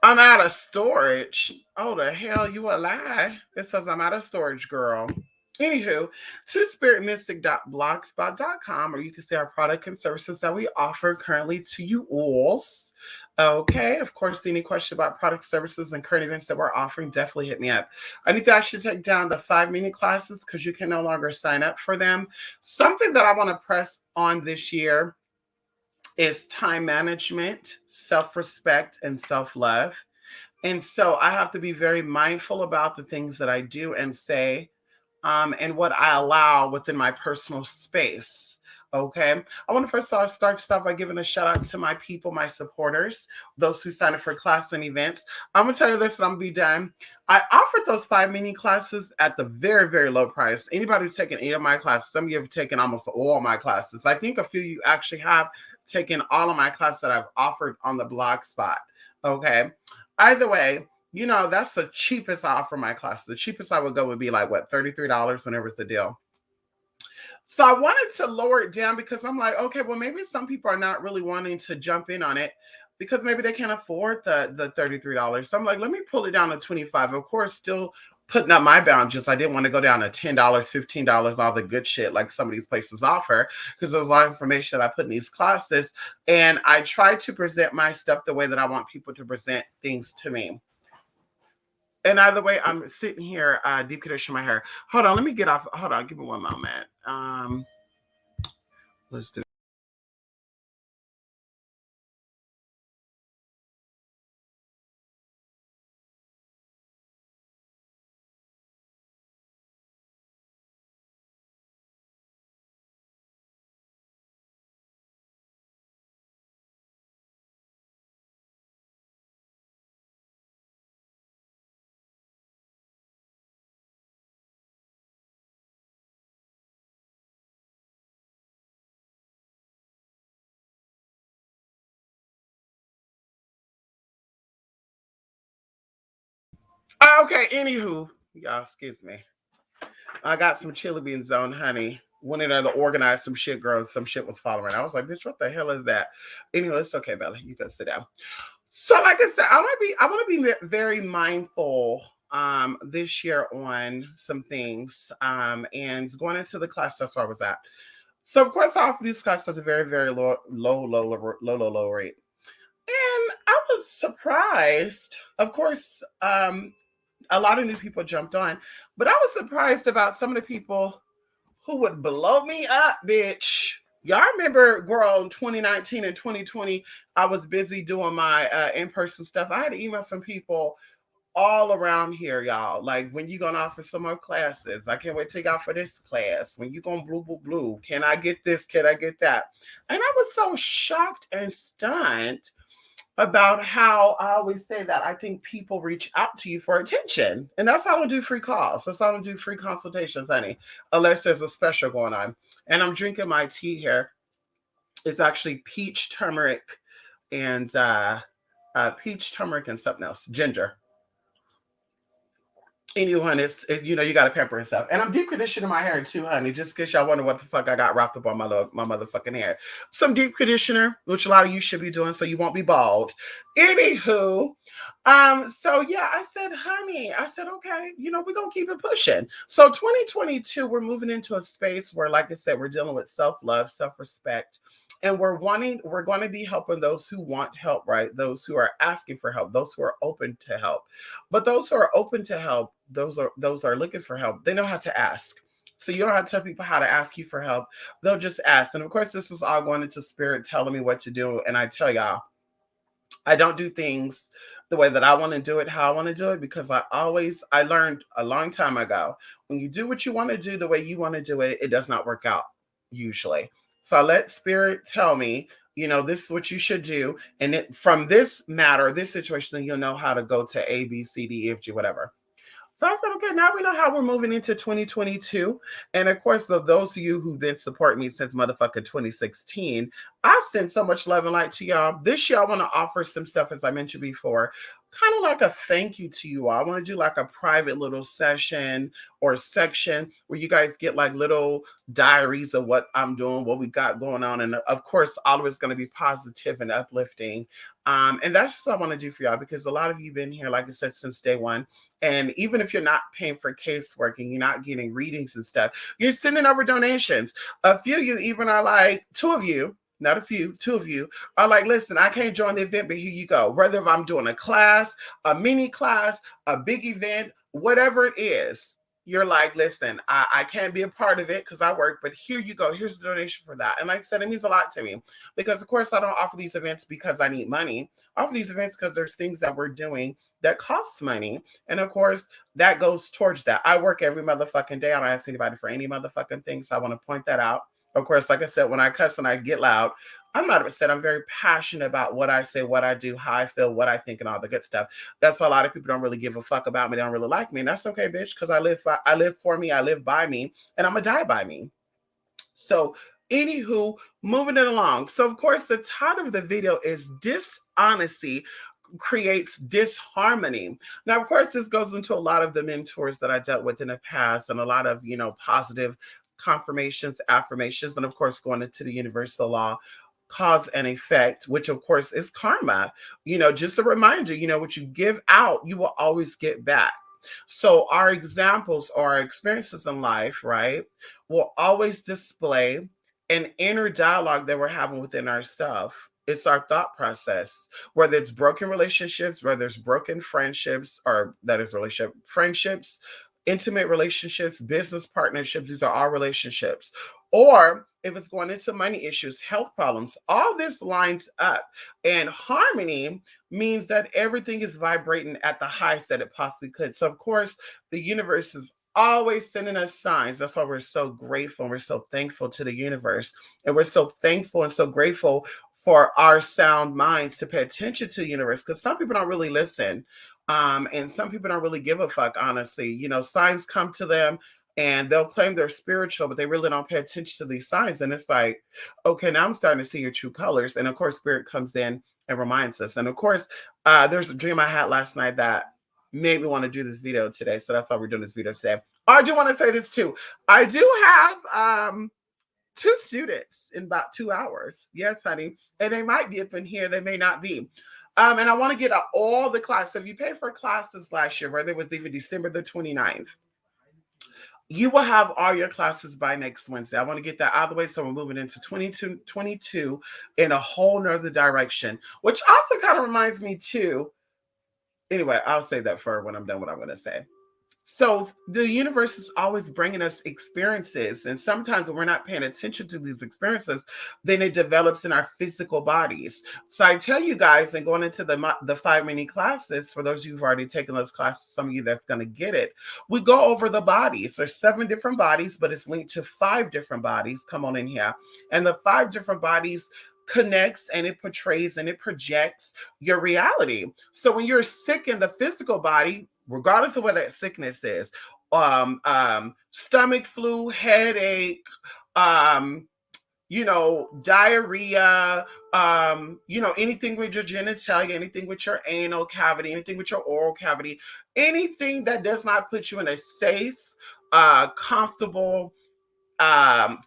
I'm out of storage. Oh, the hell, you a lie. It says I'm out of storage, girl. Anywho, twospiritmystic.blogspot.com, or you can see our product and services that we offer currently to you all. Okay, of course, any question about product services and current events that we're offering, definitely hit me up. I need to actually take down the 5 minute classes because you can no longer sign up for them. Something that I want to press on this year is time management, self respect, and self love. And so I have to be very mindful about the things that I do and say, and what I allow within my personal space. Okay. I want to first start stuff by giving a shout out to my people, my supporters, those who sign up for class and events. I'm going to tell you this and I'm going to be done. I offered those 5 mini classes at the very, very low price. Anybody who's taken 8 of my classes, some of you have taken almost all of my classes. I think a few of you actually have taken all of my classes that I've offered on the blog spot. Okay. Either way, that's the cheapest I offer my class. The cheapest I would go would be like what, $33 whenever it's the deal. So I wanted to lower it down because I'm like, okay, well, maybe some people are not really wanting to jump in on it because maybe they can't afford the $33. So I'm like, let me pull it down to 25. Of course, still putting up my boundaries. I didn't want to go down to $10, $15, all the good shit like some of these places offer, because there's a lot of information that I put in these classes. And I try to present my stuff the way that I want people to present things to me. And either way, I'm sitting here, deep condition my hair. Hold on, let me get off. Hold on, give me one moment. Let's do. Okay, anywho, y'all, excuse me. I got some chili beans on, honey. Went in there to organize some shit, girl. Some shit was following. I was like, bitch, what the hell is that? Anyway, it's okay, Bella. You can sit down. So, like I said, I want to be very mindful this year on some things. And going into the class, that's where I was at. So, of course, I offer these classes at a very, very low rate. And I was surprised. Of course, a lot of new people jumped on, but I was surprised about some of the people who would blow me up, bitch. Y'all remember, girl, in 2019 and 2020, I was busy doing my in-person stuff. I had emails from people all around here, y'all. Like, when you gonna offer some more classes? I can't wait to go for this class. When you gonna blue? Can I get this? Can I get that? And I was so shocked and stunned about how I always say that I think people reach out to you for attention. And that's how I don't do free calls. That's how I don't do free consultations, honey, unless there's a special going on. And I'm drinking my tea here. It's actually and peach, turmeric, and something else, ginger. Anyway, honey, you got to pamper yourself. And I'm deep conditioning my hair too, honey, just in case y'all wonder what the fuck I got wrapped up on my motherfucking hair. Some deep conditioner, which a lot of you should be doing so you won't be bald. Anywho, so yeah, I said, honey, okay, we're gonna keep it pushing. So 2022, we're moving into a space where, like I said, we're dealing with self-love, self-respect, and we're going to be helping those who want help, right? Those who are asking for help, those who are open to help. But those who are open to help, those are looking for help, they know how to ask. So you don't have to tell people how to ask you for help. They'll just ask. And of course, this is all going into spirit telling me what to do. And I tell y'all, I don't do things the way that I want to do it, how I want to do it, because I learned a long time ago, when you do what you want to do the way you want to do it, it does not work out usually. So I let spirit tell me, this is what you should do. And from this matter, this situation, then you'll know how to go to A, B, C, D, E, F, G, whatever. So I said, okay, now we know how we're moving into 2022. And of course, those of you who've been supporting me since motherfucking 2016, I send so much love and light to y'all. This year, I want to offer some stuff, as I mentioned before. kind of like a thank you to you all. I want to do like a private little session or section where you guys get like little diaries of what I'm doing, what we got going on. And of course, all of it's going to be positive and uplifting. And that's what I want to do for y'all because a lot of you been here, like I said, since day one. And even if you're not paying for casework and you're not getting readings and stuff, you're sending over donations. A few of you even are like, two of you, not a few, two of you are like, listen, I can't join the event, but here you go. Whether if I'm doing a class, a mini class, a big event, whatever it is, you're like, listen, I can't be a part of it because I work, but here you go. Here's the donation for that. And like I said, it means a lot to me because, of course, I don't offer these events because I need money. I offer these events because there's things that we're doing that costs money. And of course, that goes towards that. I work every motherfucking day. I don't ask anybody for any motherfucking thing. So I want to point that out. Of course, like I said, when I cuss and I get loud, I'm not upset. I'm very passionate about what I say, what I do, how I feel, what I think, and all the good stuff. That's why a lot of people don't really give a fuck about me. They don't really like me. And that's okay, bitch, because I live for me, I live by me, and I'm gonna die by me. So, anywho, moving it along. So, of course, the title of the video is Dishonesty Creates Disharmony. Now, of course, this goes into a lot of the mentors that I dealt with in the past and a lot of, positive confirmations, affirmations, and of course, going into the universal law cause and effect, which of course is karma. Just a reminder, what you give out, you will always get back. So our examples or our experiences in life, right, will always display an inner dialogue that we're having within ourselves. It's our thought process, whether it's broken relationships, whether it's broken friendships, or that is relationship, friendships, intimate relationships, business partnerships, these are all relationships. Or if it's going into money issues, health problems, all this lines up. And harmony means that everything is vibrating at the highest that it possibly could. So, of course, the universe is always sending us signs. That's why we're so grateful and we're so thankful to the universe. And we're so thankful and so grateful for our sound minds to pay attention to the universe because some people don't really listen. And some people don't really give a fuck, honestly. Signs come to them and they'll claim they're spiritual, but they really don't pay attention to these signs. And it's like, okay, now I'm starting to see your true colors. And of course, spirit comes in and reminds us. And of course, there's a dream I had last night that made me want to do this video today. So that's why we're doing this video today. I do want to say this too. I do have two students in about 2 hours. Yes, honey. And they might be up in here, they may not be. And I want to get all the classes. If you paid for classes last year, whether it was even December the 29th, you will have all your classes by next Wednesday. I want to get that out of the way. So we're moving into 22 in a whole nother direction, which also kind of reminds me too. Anyway, I'll say that for when I'm done what I'm going to say. So the universe is always bringing us experiences. And sometimes when we're not paying attention to these experiences, then it develops in our physical bodies. So I tell you guys, and going into the 5 mini classes, for those of you who've already taken those classes, some of you that's going to get it, we go over the bodies. There's 7 different bodies, but it's linked to 5 different bodies. Come on in here. And the 5 different bodies connects and it portrays and it projects your reality. So when you're sick in the physical body, regardless of what that sickness is, stomach flu, headache, diarrhea, anything with your genitalia, anything with your anal cavity, anything with your oral cavity, anything that does not put you in a safe, comfortable,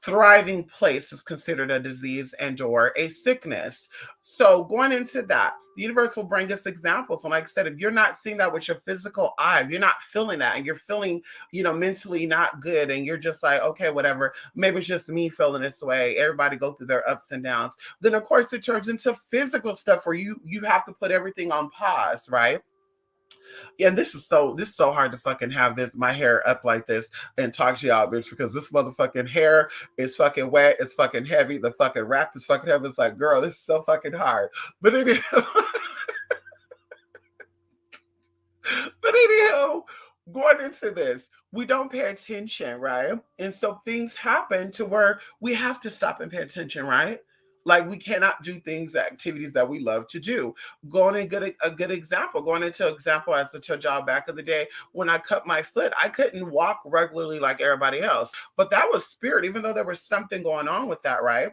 thriving place is considered a disease and or a sickness. So going into that, the universe will bring us examples. And like I said, if you're not seeing that with your physical eye, if you're not feeling that and you're feeling, mentally not good and you're just like, okay, whatever, maybe it's just me feeling this way. Everybody go through their ups and downs. Then of course it turns into physical stuff where you have to put everything on pause, right? Yeah, and this is so hard to fucking have my hair up like this and talk to y'all, bitch, because this motherfucking hair is fucking wet, it's fucking heavy, the fucking wrap is fucking heavy. It's like, girl, this is so fucking hard. But anyway, but anyhow, going into this, we don't pay attention, right? And so things happen to where we have to stop and pay attention, right? Like we cannot do things, activities that we love to do. Going and get a good example. Going into example, as I told y'all back in the day, when I cut my foot, I couldn't walk regularly like everybody else. But that was spirit, even though there was something going on with that, right?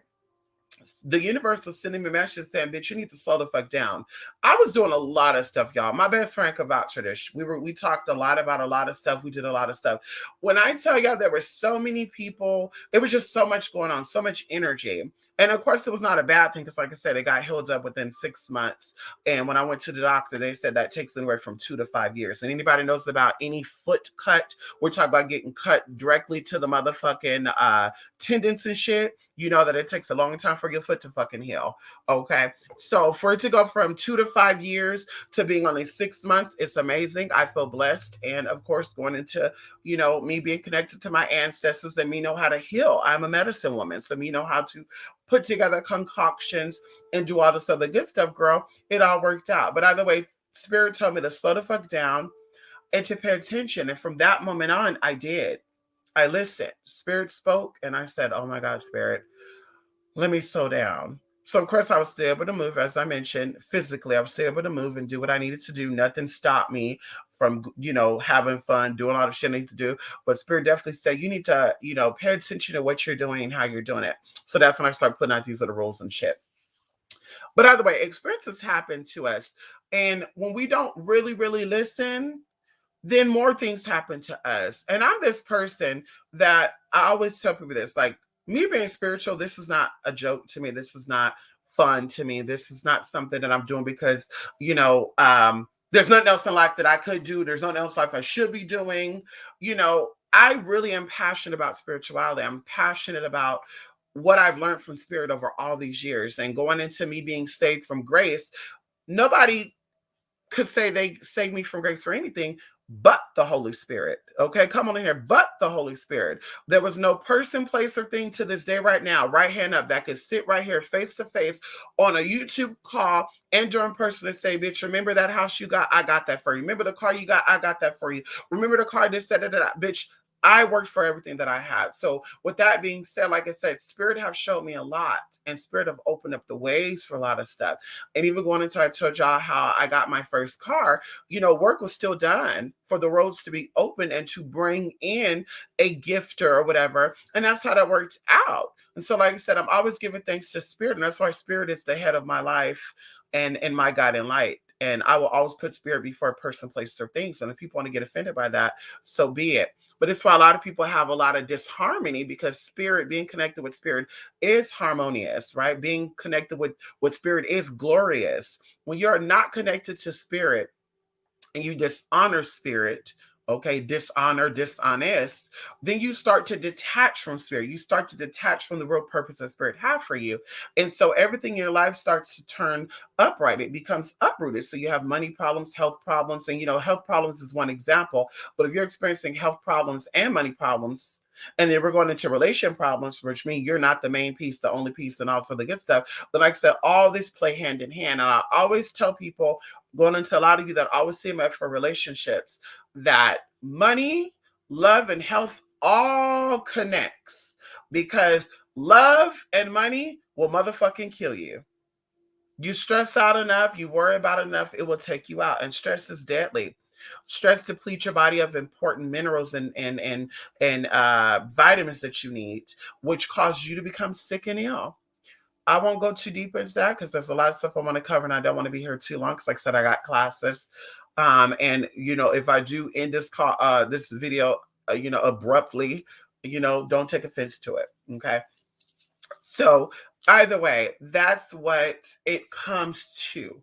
the universe was sending me messages saying, bitch, you need to slow the fuck down. I was doing a lot of stuff, y'all. My best friend could vouch for this. We talked a lot about a lot of stuff. We did a lot of stuff. When I tell y'all there were so many people, it was just so much going on, so much energy. And of course, it was not a bad thing because, like I said, it got healed up within 6 months. And when I went to the doctor, they said that takes anywhere from 2 to 5 years. And anybody knows about any foot cut, we're talking about getting cut directly to the motherfucking tendons and shit. You know that it takes a long time for your foot to fucking heal. Okay. So for it to go from 2 to 5 years to being only 6 months, it's amazing. I feel blessed. And of course, going into, me being connected to my ancestors and me know how to heal. I'm a medicine woman. So me know how to put together concoctions and do all this other good stuff, girl. It all worked out. But either way, Spirit told me to slow the fuck down and to pay attention. And from that moment on, I did. I listened. Spirit spoke, and I said, "Oh my God, Spirit, let me slow down." So, of course, I was still able to move, as I mentioned, physically. I was still able to move and do what I needed to do. Nothing stopped me from, having fun, doing all the shit I need to do. But Spirit definitely said, you need to, pay attention to what you're doing and how you're doing it. So that's when I started putting out these little rules and shit. But either way, experiences happen to us. And when we don't really, really listen, then more things happen to us. And I'm this person that I always tell people this, like, me being spiritual, this is not a joke to me. This is not fun to me. This is not something that I'm doing because, there's nothing else in life that I could do. There's nothing else in life I should be doing. I really am passionate about spirituality. I'm passionate about what I've learned from spirit over all these years and going into me being saved from grace. Nobody could say they saved me from grace or anything but the Holy Spirit. Okay, come on in here, but the Holy Spirit. There was no person, place, or thing to this day right now, right hand up, that could sit right here face to face on a YouTube call and during person and say, bitch, remember that house you got? I got that for you. Remember the car you got? I got that for you. Remember the car this, that, bitch. I worked for everything that I had. So with that being said, like I said, Spirit have showed me a lot and Spirit have opened up the ways for a lot of stuff. And even going into, I told y'all how I got my first car, work was still done for the roads to be open and to bring in a gifter or whatever. And that's how that worked out. And so, like I said, I'm always giving thanks to Spirit. And that's why Spirit is the head of my life and my guiding light. And I will always put Spirit before a person, place, or things. And if people want to get offended by that, so be it. But it's why a lot of people have a lot of disharmony because Spirit, being connected with Spirit is harmonious, right? Being connected with Spirit is glorious. When you're not connected to Spirit and you dishonor Spirit, okay, dishonor, dishonest, then you start to detach from Spirit. You start to detach from the real purpose that Spirit have for you. And so everything in your life starts to turn upright. It becomes uprooted. So you have money problems, health problems, and health problems is one example. But if you're experiencing health problems and money problems, and then we're going into relation problems, which means you're not the main piece, the only piece, and also the good stuff. But like I said, all this play hand in hand. And I always tell people, going into a lot of you that always see me for relationships, that money, love, and health all connects because love and money will motherfucking kill you. You stress out enough, you worry about enough, it will take you out. And stress is deadly. Stress depletes your body of important minerals and vitamins that you need, which causes you to become sick and ill. I won't go too deep into that because there's a lot of stuff I want to cover, and I don't want to be here too long because, like I said, I got classes. And if I do end this call, this video, abruptly, don't take offense to it. Okay. So either way, that's what it comes to.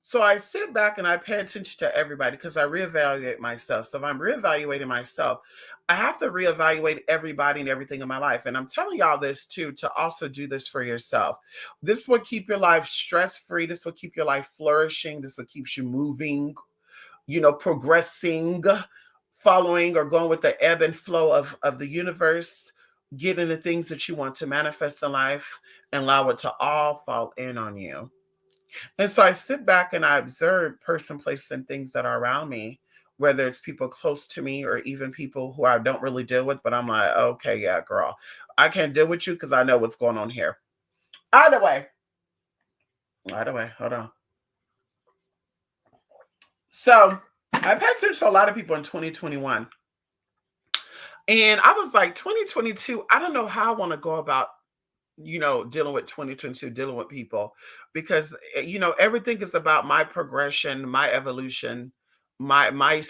So I sit back and I pay attention to everybody because I reevaluate myself. So if I'm reevaluating myself, I have to reevaluate everybody and everything in my life. And I'm telling y'all this too, to also do this for yourself. This will keep your life stress-free. This will keep your life flourishing. This will keep you moving, progressing, following or going with the ebb and flow of the universe, getting the things that you want to manifest in life and allow it to all fall in on you. And so I sit back and I observe person, place, and things that are around me, whether it's people close to me or even people who I don't really deal with, but I'm like, okay, yeah, girl, I can't deal with you because I know what's going on here. Either way, hold on. So I paid attention to a lot of people in 2021. And I was like, 2022, I don't know how I want to go about dealing with 2022, dealing with people, because everything is about my progression, my evolution, my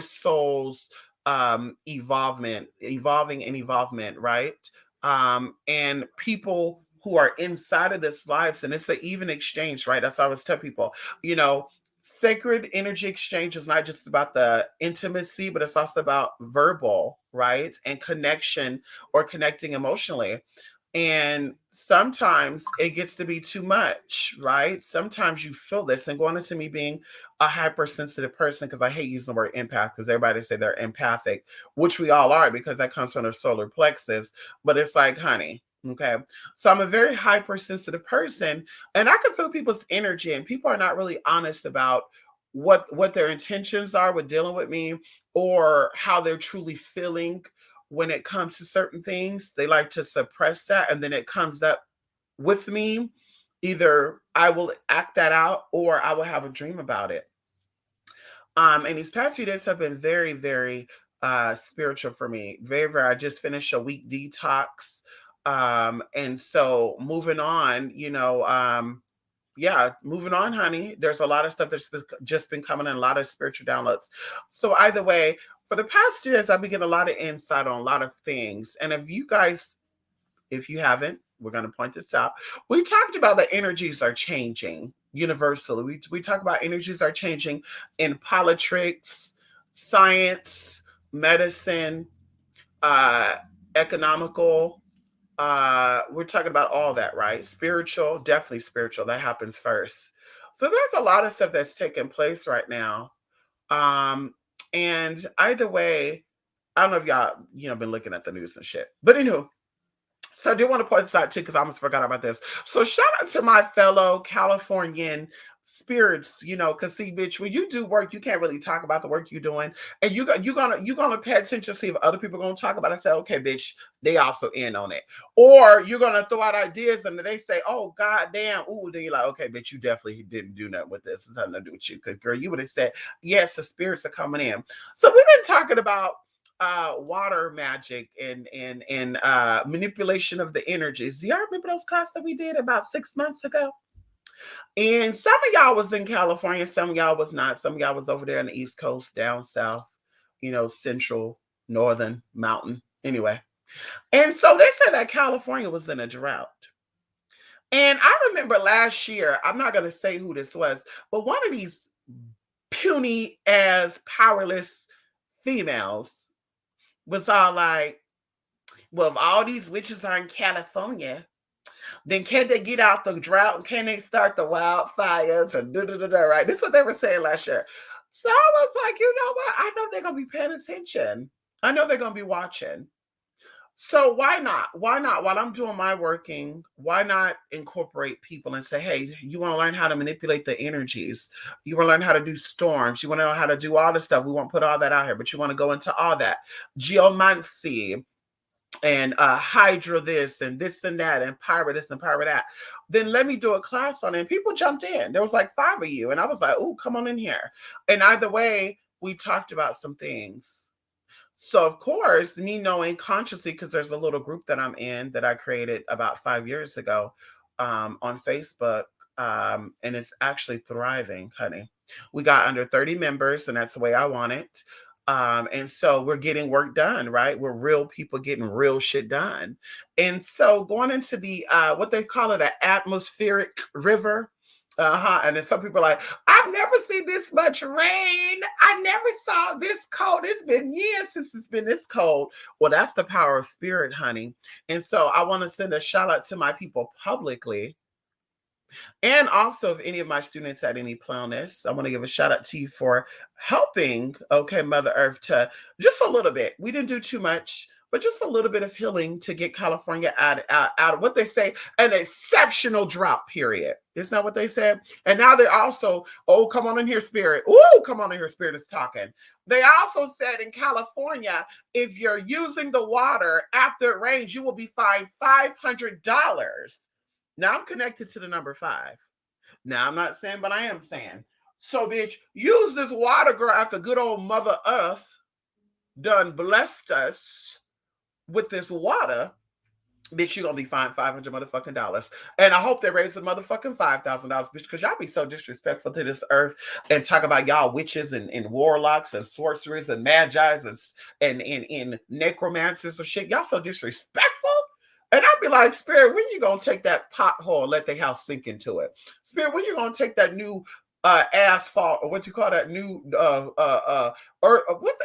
soul's evolving and evolvement, right? And people who are inside of this lives, and it's an even exchange, right? That's what I always tell people, you know, sacred energy exchange is not just about the intimacy, but it's also about verbal, right? And connection, or connecting emotionally. And sometimes it gets to be too much, right? Sometimes you feel this, and going into me being a hypersensitive person, because I hate using the word empath, because everybody say they're empathic, which we all are, because that comes from the solar plexus. But it's like, honey, okay. So I'm a very hypersensitive person, and I can feel people's energy, and people are not really honest about what their intentions are with dealing with me, or how they're truly feeling when it comes to certain things. They like to suppress that, and then it comes up with me. Either I will act that out, or I will have a dream about it. And these past few days have been very, very spiritual for me. Very, very. I just finished a week detox. And so moving on, yeah, moving on, honey. There's a lot of stuff that's just been coming in, a lot of spiritual downloads. So either way, for the past years, I've been getting a lot of insight on a lot of things. And if you haven't, we're going to point this out. We talked about the energies are changing universally. We talk about energies are changing in politics, science, medicine, uh, economical. We're talking about all that, right? Spiritual, definitely spiritual. That happens first. So there's a lot of stuff that's taking place right now. Um, and either way, I don't know if y'all, been looking at the news and shit. But anywho, so I do want to point this out too, because I almost forgot about this. So shout out to my fellow Californian spirits, because see, bitch, when you do work, you can't really talk about the work you're doing, and you're gonna pay attention to see if other people are gonna talk about it. And say, okay, bitch, they also in on it, or you're gonna throw out ideas and they say, oh god damn, ooh, then you're like, okay, bitch, you definitely didn't do nothing with this. It's nothing to do with you, because girl, you would have said yes. The spirits are coming in. So we've been talking about water magic and manipulation of the energies. Do y'all remember those class that we did about 6 months ago? And some of y'all was in California, some of y'all was not. Some of y'all was over there on the East Coast, down south, central, northern, mountain. Anyway. And so they said that California was in a drought. And I remember last year, I'm not going to say who this was, but one of these puny as powerless females was all like, well, if all these witches are in California, then can they get out the drought and can they start the wildfires and right? This is what they were saying last year. So I was like, you know what? I know they're gonna be paying attention. I know they're gonna be watching. So why not? Why not? While I'm doing my working, why not incorporate people and say, hey, you want to learn how to manipulate the energies? You want to learn how to do storms? You want to know how to do all this stuff? We won't put all that out here, but you want to go into all that. Geomancy, and hydra this and this and that and pirate this and pirate that. Then let me do a class on it. And people jumped in. There was like 5 of you. And I was like, oh, come on in here. And either way, we talked about some things. So of course, me knowing consciously, because there's a little group that I'm in that I created about 5 years ago on Facebook. And it's actually thriving, honey. We got under 30 members, and that's the way I want it. And so we're getting work done, right? We're real people getting real shit done. And so going into the what they call it, an atmospheric river. And then some people are like, I've never seen this much rain. I never saw this cold. It's been years since it's been this cold. Well, that's the power of spirit, honey. And so I want to send a shout out to my people publicly. And also, if any of my students had any play on this, I want to give a shout out to you for helping, okay, Mother Earth, to just a little bit. We didn't do too much, but just a little bit of healing to get California out of what they say, an exceptional drought period. Isn't that what they said? And now they're also, oh, come on in here, Spirit. Ooh, come on in here, Spirit is talking. They also said in California, if you're using the water after it rains, you will be fined $500. Now I'm connected to the number 5. Now I'm not saying, but I am saying. So, bitch, use this water, girl, after good old Mother Earth done blessed us with this water. bitch, you gonna be fined $500 motherfucking. And I hope they raise the motherfucking $5,000, bitch, because y'all be so disrespectful to this earth and talk about y'all witches and warlocks and sorcerers and magi's and necromancers and shit. Y'all so disrespectful. And I'd be like, Spirit, when you gonna take that pothole and let the house sink into it? Spirit, when you gonna take that new asphalt, or what you call that new or what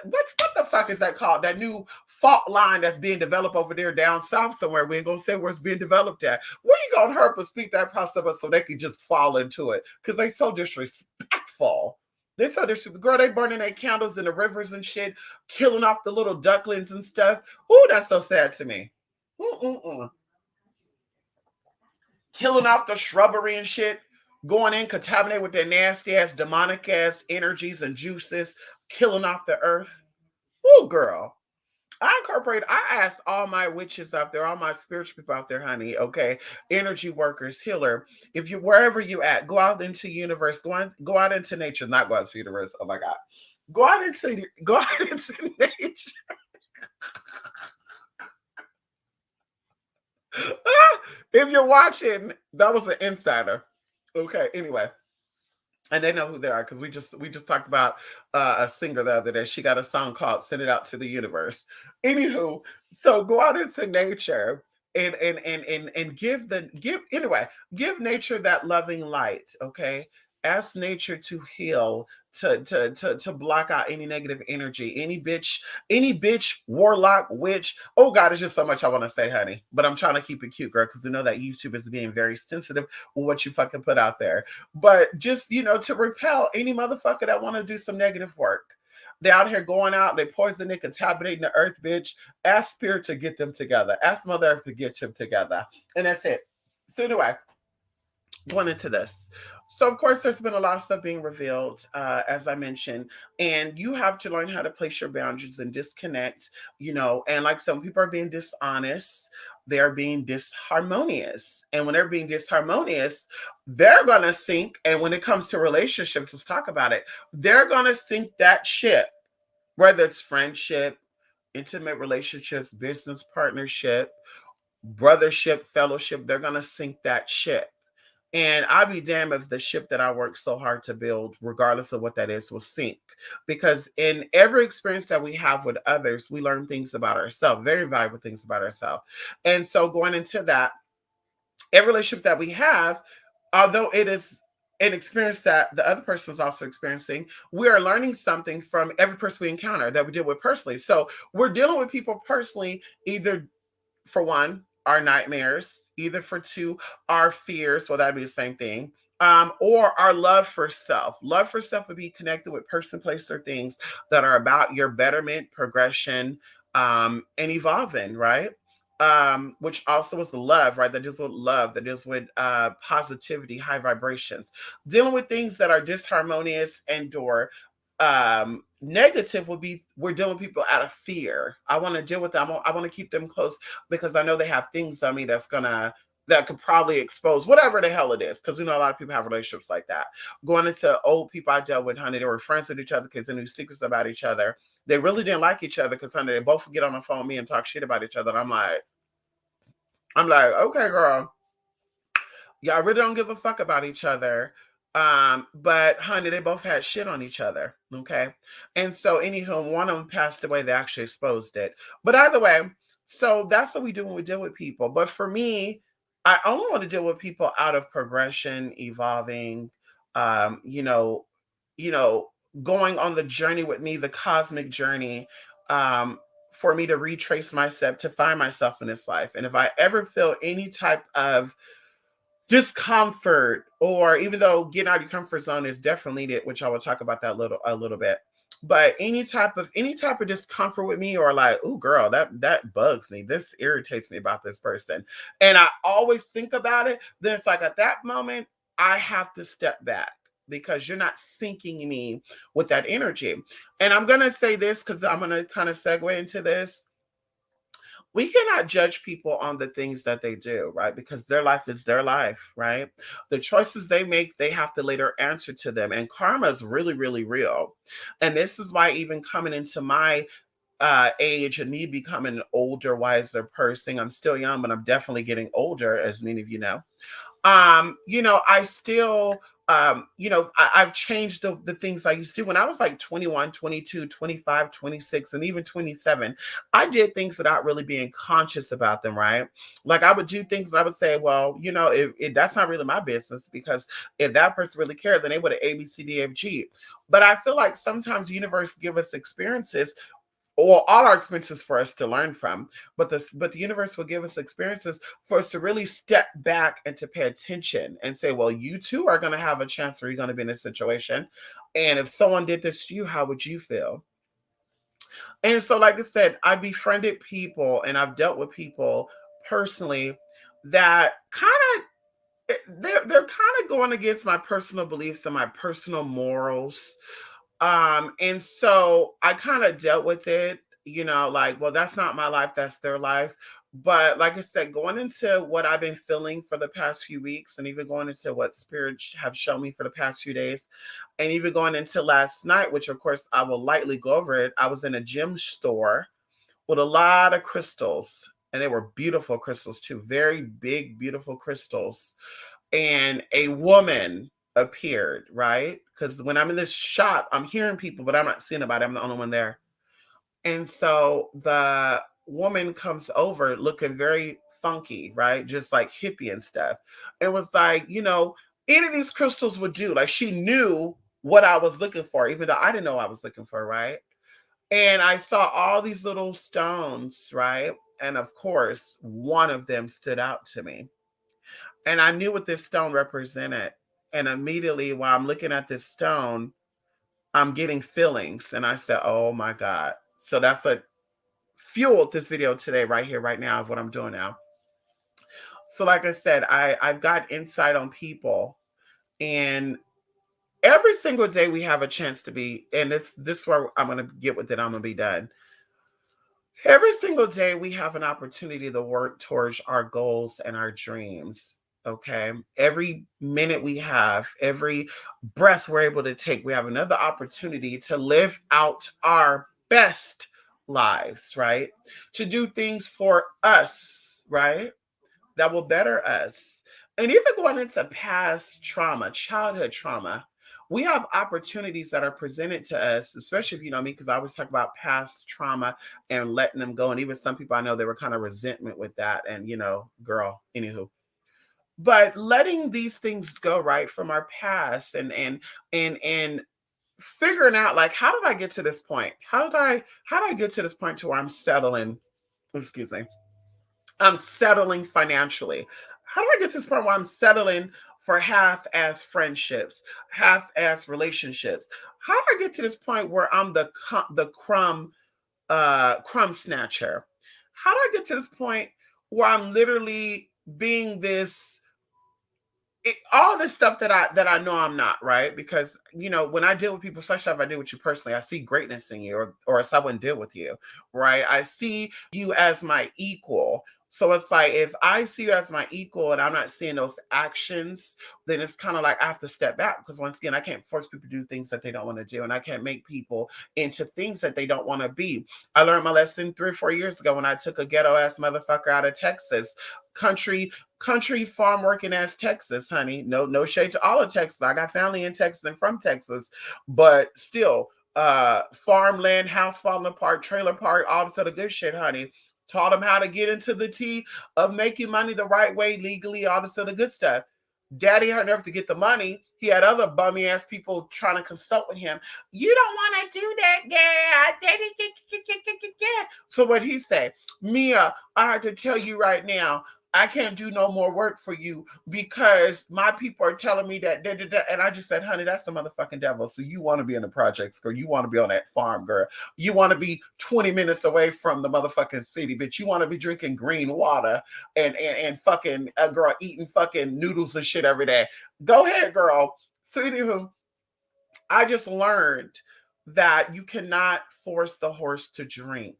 the fuck is that called? That new fault line that's being developed over there down south somewhere. We ain't gonna say where it's being developed at. Where you gonna help us speak that process so they can just fall into it? Because they so disrespectful. They so disrespectful. Girl, they burning their candles in the rivers and shit, killing off the little ducklings and stuff. Ooh, that's so sad to me. Mm-mm-mm. Killing off the shrubbery and shit, going in contaminated with their nasty ass, demonic ass energies and juices, killing off the earth. Ooh, girl. I ask all my witches out there, all my spiritual people out there, honey, okay, energy workers, healer, if you wherever you at, go out into the universe, go out into nature, not go out into the universe. Oh my God. Go out into nature. If you're watching, that was an insider. Okay, anyway. And they know who they are because we just talked about a singer the other day. She got a song called "Send It Out to the Universe." Anywho, so go out into nature and give nature that loving light. Okay, ask nature to heal, to block out any negative energy, any bitch, warlock, witch. Oh God, it's just so much I want to say, honey. But I'm trying to keep it cute, girl, because I know that YouTube is being very sensitive with what you fucking put out there. But just, to repel any motherfucker that want to do some negative work. They out here going out, they poisoning, contaminating the earth, bitch. Ask spirit to get them together. Ask Mother Earth to get them together. And that's it. So anyway, going into this. So of course there's been a lot of stuff being revealed, as I mentioned, and you have to learn how to place your boundaries and disconnect, and like some people are being dishonest, they're being disharmonious. And when they're being disharmonious, they're gonna sink. And when it comes to relationships, let's talk about it, they're gonna sink that ship, whether it's friendship, intimate relationships, business partnership, brothership, fellowship, they're gonna sink that ship. And I'll be damned if the ship that I worked so hard to build, regardless of what that is, will sink. Because in every experience that we have with others, we learn things about ourselves, very valuable things about ourselves. And so going into that, every relationship that we have, although it is an experience that the other person is also experiencing, we are learning something from every person we encounter that we deal with personally. So we're dealing with people personally, either for one, our nightmares, either for two, our fears, well, that'd be the same thing. Or our love for self. Love for self would be connected with person, place, or things that are about your betterment, progression, and evolving, right? Which also is the love, right? That deals with love, that deals with positivity, high vibrations. Dealing with things that are disharmonious and or negative would be we're dealing with people out of fear. I want to deal with them. I want to keep them close because I know they have things on me that could probably expose whatever the hell it is. Because we know a lot of people have relationships like that. Going into old people I dealt with, honey, they were friends with each other because they knew secrets about each other. They really didn't like each other because, honey, they both would get on the phone with me and talk shit about each other. And I'm like, okay, girl, y'all really don't give a fuck about each other. But honey, they both had shit on each other. Okay. And so anywho, one of them passed away, they actually exposed it. But either way, so that's what we do when we deal with people. But for me, I only want to deal with people out of progression, evolving, um, you know, you know, going on the journey with me, the cosmic journey, for me to retrace myself, to find myself in this life. And if I ever feel any type of discomfort, or even though getting out of your comfort zone is definitely needed, which I will talk about that a little bit. But any type of discomfort with me, or like, oh girl, that bugs me. This irritates me about this person. And I always think about it, then it's like at that moment, I have to step back because you're not syncing me with that energy. And I'm gonna say this because I'm gonna kind of segue into this. We cannot judge people on the things that they do, right? Because their life is their life, right? The choices they make, they have to later answer to them. And karma is really, really real. And this is why, even coming into my age and me becoming an older, wiser person. I'm still young, but I'm definitely getting older, as many of you know. I still, I've changed the things I used to do. When I was like 21, 22, 25, 26, and even 27, I did things without really being conscious about them, right? Like I would do things and I would say, well, if that's not really my business, because if that person really cared, then they would have A, B, C, D, F, G. But I feel like sometimes the universe give us experiences or all our experiences for us to learn from, but the universe will give us experiences for us to really step back and to pay attention and say, well, you too are going to have a chance where you're going to be in a situation, and if someone did this to you, how would you feel? And so, like I said, I befriended people and I've dealt with people personally that kind of they're kind of going against my personal beliefs and my personal morals. And so I kind of dealt with it, like, well, that's not my life, that's their life. But like I said, going into what I've been feeling for the past few weeks, and even going into what spirits have shown me for the past few days, and even going into last night, which of course I will lightly go over it. I was in a gem store with a lot of crystals, and they were beautiful crystals too, very big, beautiful crystals. And a woman appeared, right? Because when I'm in this shop, I'm hearing people, but I'm not seeing anybody. I'm the only one there. And so the woman comes over looking very funky, right? Just like hippie and stuff. And was like, any of these crystals would do. Like she knew what I was looking for, even though I didn't know I was looking for, right? And I saw all these little stones, right? And of course, one of them stood out to me. And I knew what this stone represented. And immediately while I'm looking at this stone, I'm getting feelings. And I said, oh my God. So that's what fueled this video today, right here, right now, of what I'm doing now. So, like I said, I've got insight on people. And every single day we have a chance to be, and this is where I'm gonna get with it, I'm gonna be done. Every single day, we have an opportunity to work towards our goals and our dreams. Okay. Every minute we have, every breath we're able to take, we have another opportunity to live out our best lives, right? To do things for us, right? That will better us. And even going into past trauma, childhood trauma, we have opportunities that are presented to us, especially if you know me, because I always talk about past trauma and letting them go. And even some people I know they were kind of resentment with that. And girl, anywho. But letting these things go right from our past and figuring out like how did I get to this point? How did I get to this point to where I'm settling? Excuse me. I'm settling financially. How do I get to this point where I'm settling for half-ass friendships, half-ass relationships? How do I get to this point where I'm the crumb snatcher? How do I get to this point where I'm literally being this all this stuff that I know I'm not, right? Because when I deal with people, especially if I deal with you personally, I see greatness in you, or else I wouldn't deal with you, right? I see you as my equal. So it's like if I see you as my equal and I'm not seeing those actions, then it's kind of like I have to step back, because once again, I can't force people to do things that they don't want to do, and I can't make people into things that they don't want to be. I learned my lesson 3 or 4 years ago when I took a ghetto ass motherfucker out of Texas, country farm working ass Texas, honey. No shade to all of Texas. I got family in Texas and from Texas, but still, farmland, house falling apart, trailer park, all this other good shit, honey. Taught him how to get into the tea of making money the right way, legally, all this other good stuff. Daddy had enough to get the money. He had other bummy ass people trying to consult with him. You don't want to do that, girl. So what he say? Mia, I have to tell you right now, I can't do no more work for you because my people are telling me that. And I just said, honey, that's the motherfucking devil. So you want to be in the projects, girl. You want to be on that farm, girl. You want to be 20 minutes away from the motherfucking city, bitch. You want to be drinking green water and fucking girl eating fucking noodles and shit every day. Go ahead, girl. So anywho, I just learned that you cannot force the horse to drink.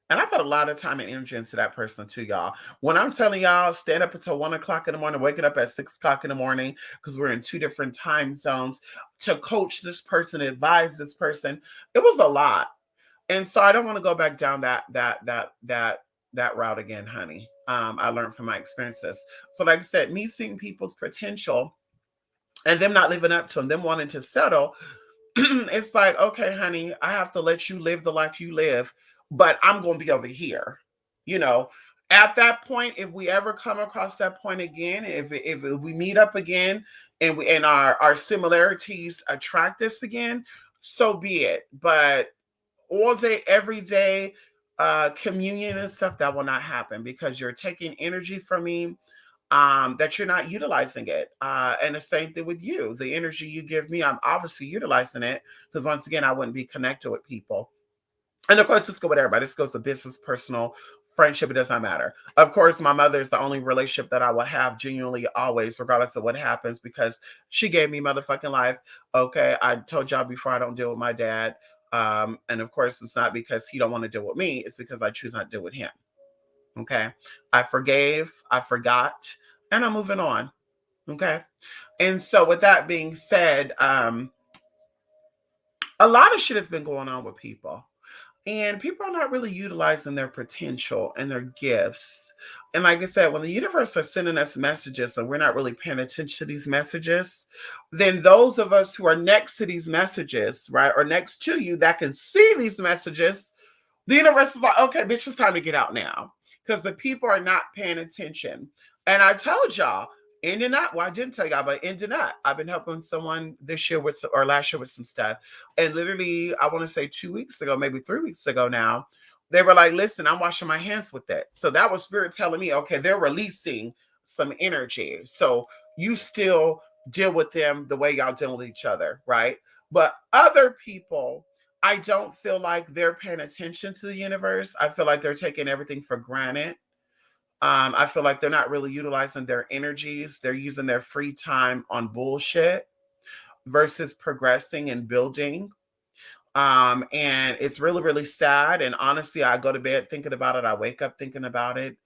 And I put a lot of time and energy into that person too, y'all. When I'm telling y'all, stand up until 1 o'clock in the morning, waking up at 6 o'clock in the morning, because we're in two different time zones, to coach this person, advise this person, it was a lot. And so I don't want to go back down that route again, honey. I learned from my experiences. So like I said, me seeing people's potential and them not living up to them wanting to settle, it's like, okay, honey, I have to let you live the life you live, but I'm going to be over here. You know, at that point, if we ever come across that point again, if we meet up again and our similarities attract us again, so be it. But all day, every day, communion and stuff, that will not happen because you're taking energy from me, that you're not utilizing it. And the same thing with you. The energy you give me, I'm obviously utilizing it because once again, I wouldn't be connected with people. And of course, this goes with everybody. This goes to business, personal, friendship. It does not matter. Of course, my mother is the only relationship that I will have genuinely always, regardless of what happens, because she gave me motherfucking life. Okay, I told y'all before I don't deal with my dad. And of course, it's not because he don't want to deal with me. It's because I choose not to deal with him. Okay, I forgave, I forgot, and I'm moving on. Okay, and so with that being said, a lot of shit has been going on with people. And people are not really utilizing their potential and their gifts. And like I said, when the universe is sending us messages and we're not really paying attention to these messages, then those of us who are next to these messages, right, or next to you that can see these messages, the universe is like, okay, bitch, it's time to get out now. Because the people are not paying attention. And I told y'all, ending up, well, I didn't tell y'all, but ending up, I've been helping someone this year with, or last year with some stuff. And literally, I want to say 2 weeks ago, maybe 3 weeks ago now, they were like, listen, I'm washing my hands with it. So that was spirit telling me, okay, they're releasing some energy. So you still deal with them the way y'all deal with each other, right? But other people, I don't feel like they're paying attention to the universe. I feel like they're taking everything for granted. I feel like they're not really utilizing their energies. They're using their free time on bullshit versus progressing and building. And it's really, really sad. And honestly, I go to bed thinking about it. I wake up thinking about it.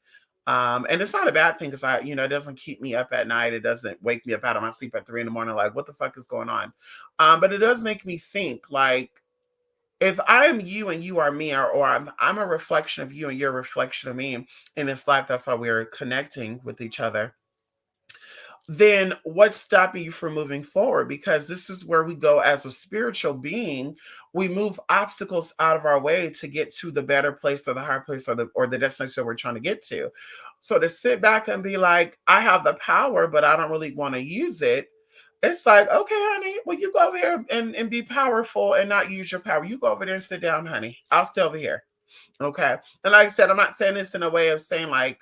And it's not a bad thing because it doesn't keep me up at night. It doesn't wake me up out of my sleep at 3 in the morning, like, what the fuck is going on? But it does make me think, like, if I'm you and you are me, or I'm a reflection of you and you're a reflection of me in this life, that's why we're connecting with each other, then what's stopping you from moving forward? Because this is where we go as a spiritual being. We move obstacles out of our way to get to the better place or the higher place or the destination we're trying to get to. So to sit back and be like, I have the power, but I don't really want to use it. It's like, okay, honey, well, you go over here and be powerful and not use your power. You go over there and sit down, honey. I'll stay over here. Okay. And like I said, I'm not saying this in a way of saying like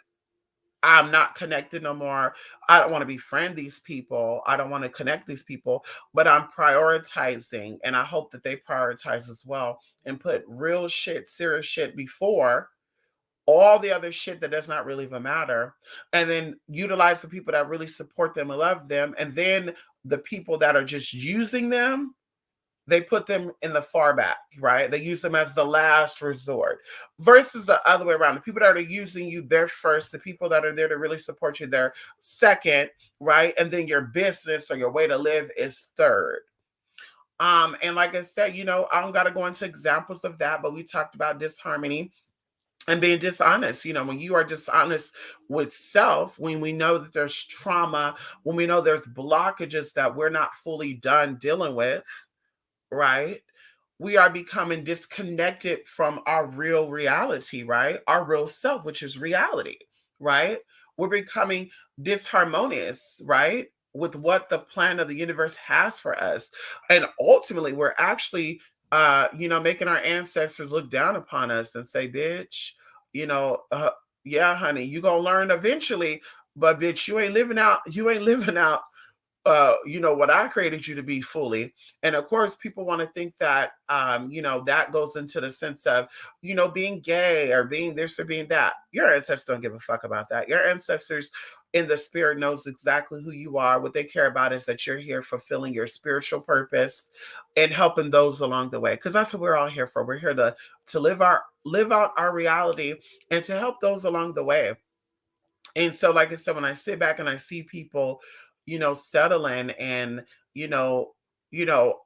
I'm not connected no more. I don't want to befriend these people. I don't want to connect these people, but I'm prioritizing, and I hope that they prioritize as well and put real shit, serious shit before all the other shit that does not really even matter. And then utilize the people that really support them and love them. And then the people that are just using them, they put them in the far back, right? They use them as the last resort versus the other way around. The people that are using you, they're first. The people that are there to really support you, they're second, right? And then your business or your way to live is third. And like I said, I don't got to go into examples of that, but we talked about disharmony and being dishonest. When you are dishonest with self, when we know that there's trauma, when we know there's blockages that we're not fully done dealing with, right? We are becoming disconnected from our real reality, right? Our real self, which is reality, right? We're becoming disharmonious, right? With what the plan of the universe has for us. And ultimately, we're actually, making our ancestors look down upon us and say, bitch, you know, uh, yeah, honey, you gonna learn eventually, but bitch, you ain't living out what I created you to be fully. And of course, people want to think that, that goes into the sense of, being gay or being this or being that. Your ancestors don't give a fuck about that. Your ancestors in the spirit knows exactly who you are. What they care about is that you're here fulfilling your spiritual purpose and helping those along the way. Because that's what we're all here for. We're here to live out our reality and to help those along the way. And so, like I said, when I sit back and I see people, settling and, you know, you know,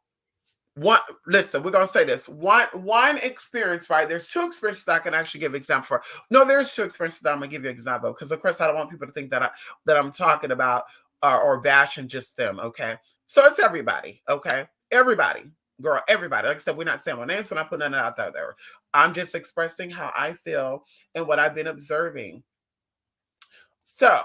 One, listen, we're gonna say this. One experience, right? There's two experiences that I can actually give example for. No, there's two experiences that I'm gonna give you an example because of course I don't want people to think that I'm talking about or bashing just them. Okay, so it's everybody. Okay, everybody, girl, everybody. Like I said, we're not saying my names, so I'm not putting it out there. I'm just expressing how I feel and what I've been observing. So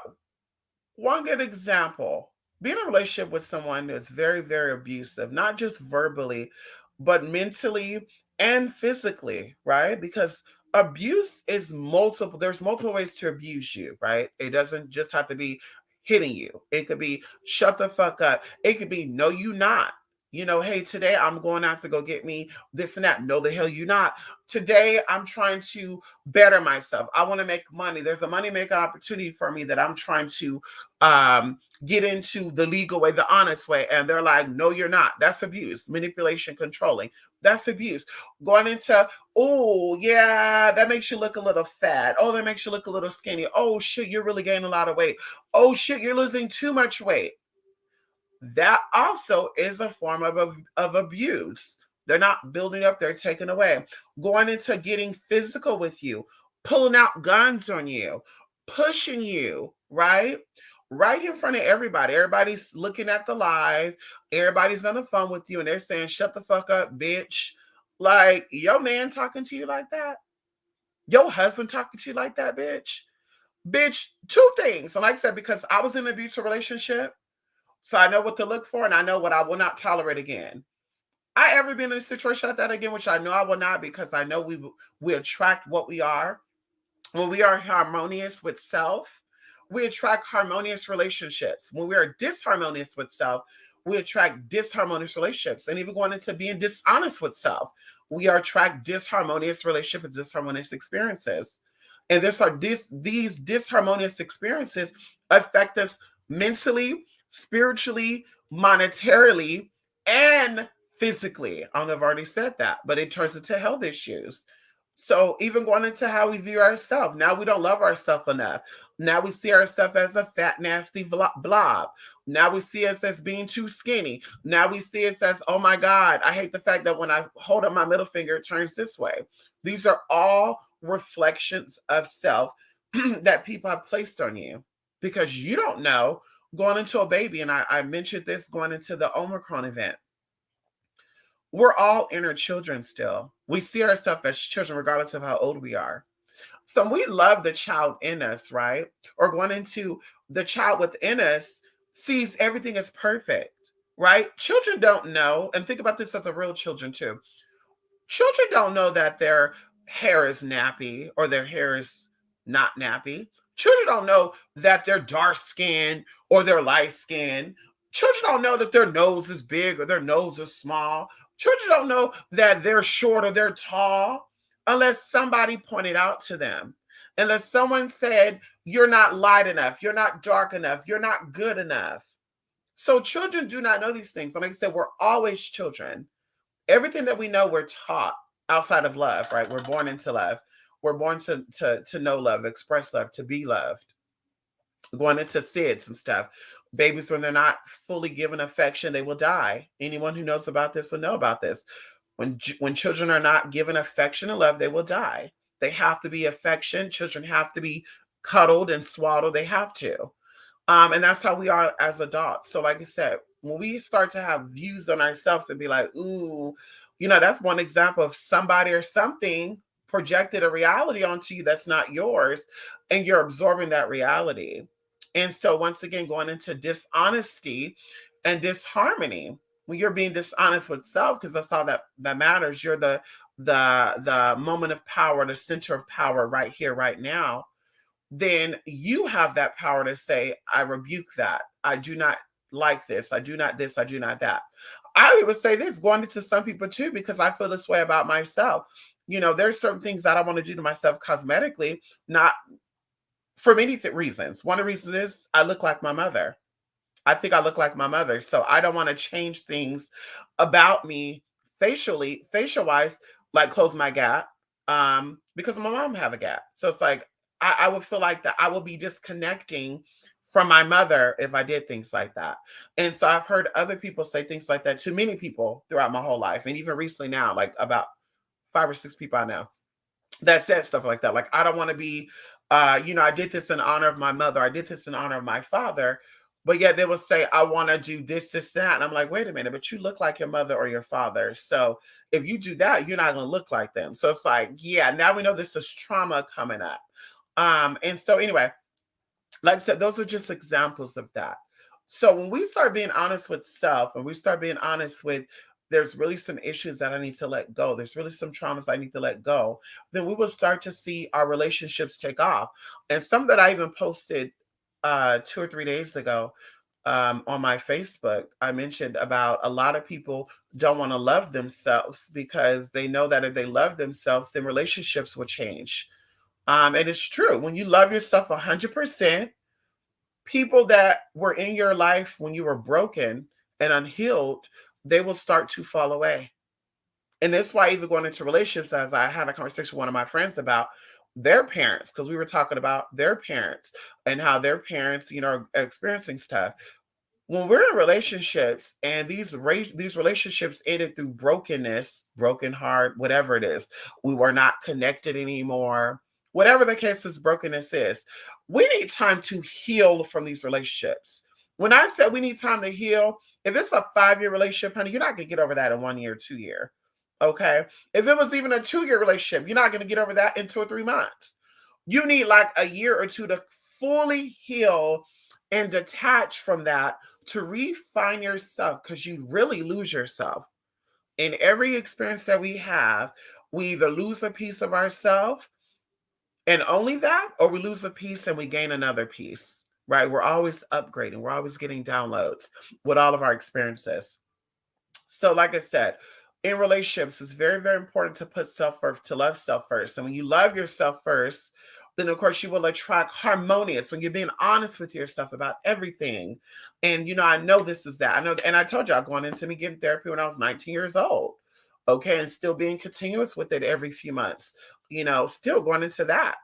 one good example, being in a relationship with someone that's very, very abusive, not just verbally, but mentally and physically, right? Because abuse is multiple, there's multiple ways to abuse you, right? It doesn't just have to be hitting you, it could be shut the fuck up, it could be no, you not. You know, hey, today I'm going out to go get me this and that. No, the hell you not. Today I'm trying to better myself. I want to make money. There's a money making opportunity for me that I'm trying to get into the legal way, the honest way. And they're like, no, you're not. That's abuse, manipulation, controlling. That's abuse. Going into, oh, yeah, that makes you look a little fat. Oh, that makes you look a little skinny. Oh, shit, you're really gaining a lot of weight. Oh, shit, you're losing too much weight. That also is a form of abuse. They're not building up, they're taking away. Going into getting physical with you, pulling out guns on you, pushing you, right? Right in front of everybody. Everybody's looking at the live, everybody's on the phone with you, and they're saying, shut the fuck up, bitch. Like, your man talking to you like that? Your husband talking to you like that, bitch? Bitch, two things. And like I said, because I was in an abusive relationship, so I know what to look for and I know what I will not tolerate again. I ever been in a situation like that again, which I know I will not because I know we attract what we are. When we are harmonious with self, we attract harmonious relationships. When we are disharmonious with self, we attract disharmonious relationships. And even going into being dishonest with self, we attract disharmonious relationships, disharmonious experiences. And these disharmonious experiences affect us mentally, spiritually, monetarily, and physically. I don't know if I've already said that, but it turns into health issues. So even going into how we view ourselves, now we don't love ourselves enough. Now we see ourselves as a fat, nasty blob. Now we see us as being too skinny. Now we see us as, oh my God, I hate the fact that when I hold up my middle finger, it turns this way. These are all reflections of self that people have placed on you because you don't know going into a baby. And I mentioned this going into the Omicron event. We're all inner children still. We see ourselves as children regardless of how old we are. So we love the child in us, right? Or going into the child within us sees everything as perfect, right? Children don't know, and think about this as the real children too. Children don't know that their hair is nappy or their hair is not nappy. Children don't know that they're dark skinned or they're light skinned. Children don't know that their nose is big or their nose is small. Children don't know that they're short or they're tall unless somebody pointed out to them. Unless someone said, you're not light enough, you're not dark enough, you're not good enough. So children do not know these things. And like I said, we're always children. Everything that we know, we're taught outside of love, right? We're born into love. We're born to know love, express love, to be loved. Going into SIDS and stuff. Babies, when they're not fully given affection, they will die. Anyone who knows about this will know about this. When children are not given affection and love, they will die. They have to be affection. Children have to be cuddled and swaddled. They have to. And that's how we are as adults. So, like I said, when we start to have views on ourselves and be like, ooh, that's one example of somebody or something projected a reality onto you that's not yours, and you're absorbing that reality. And so, once again, going into dishonesty and disharmony, when you're being dishonest with self, because that's all that matters. You're the moment of power, the center of power, right here, right now. Then you have that power to say, I rebuke that. I do not like this. I do not this. I do not that. I would say this going into some people too, because I feel this way about myself. There's certain things that I want to do to myself cosmetically, not for many reasons. One of the reasons is I look like my mother. I think I look like my mother. So I don't want to change things about me facial wise, like close my gap. Because my mom have a gap. So it's like I would feel like that I will be disconnecting from my mother if I did things like that. And so I've heard other people say things like that to many people throughout my whole life. And even recently now, like about 5 or 6 people I know that said stuff like that. Like, I don't want to be, I did this in honor of my mother. I did this in honor of my father. But yet they will say, I want to do this, that. And I'm like, wait a minute, but you look like your mother or your father. So if you do that, you're not going to look like them. So it's like, yeah, now we know this is trauma coming up. And so anyway, like I said, those are just examples of that. So when we start being honest with self and we start being honest with there's really some issues that I need to let go, there's really some traumas I need to let go, then we will start to see our relationships take off. And some that I even posted 2 or 3 days ago on my Facebook, I mentioned about a lot of people don't want to love themselves because they know that if they love themselves, then relationships will change. And it's true. When you love yourself 100%, people that were in your life when you were broken and unhealed, they will start to fall away. And that's why even going into relationships, as I had a conversation with one of my friends about their parents, because we were talking about their parents and how their parents, are experiencing stuff. When we're in relationships and these relationships ended through brokenness, broken heart, whatever it is, we were not connected anymore. Whatever the case is, brokenness is. We need time to heal from these relationships. When I said we need time to heal, if it's a 5 year relationship, honey, you're not gonna get over that in 1 year, 2 year. Okay. If it was even a 2 year relationship, you're not gonna get over that in 2 or 3 months. You need like a year or two to fully heal and detach from that to refine yourself because you really lose yourself. In every experience that we have, we either lose a piece of ourselves and only that, or we lose a piece and we gain another piece, right? We're always upgrading, we're always getting downloads with all of our experiences. So, like I said, in relationships, it's very, very important to put self first, to love self first. And when you love yourself first, then of course you will attract harmonious when you're being honest with yourself about everything. And I know this is that. I know, and I told you I'm going into me getting therapy when I was 19 years old. Okay, and still being continuous with it every few months. Still going into that.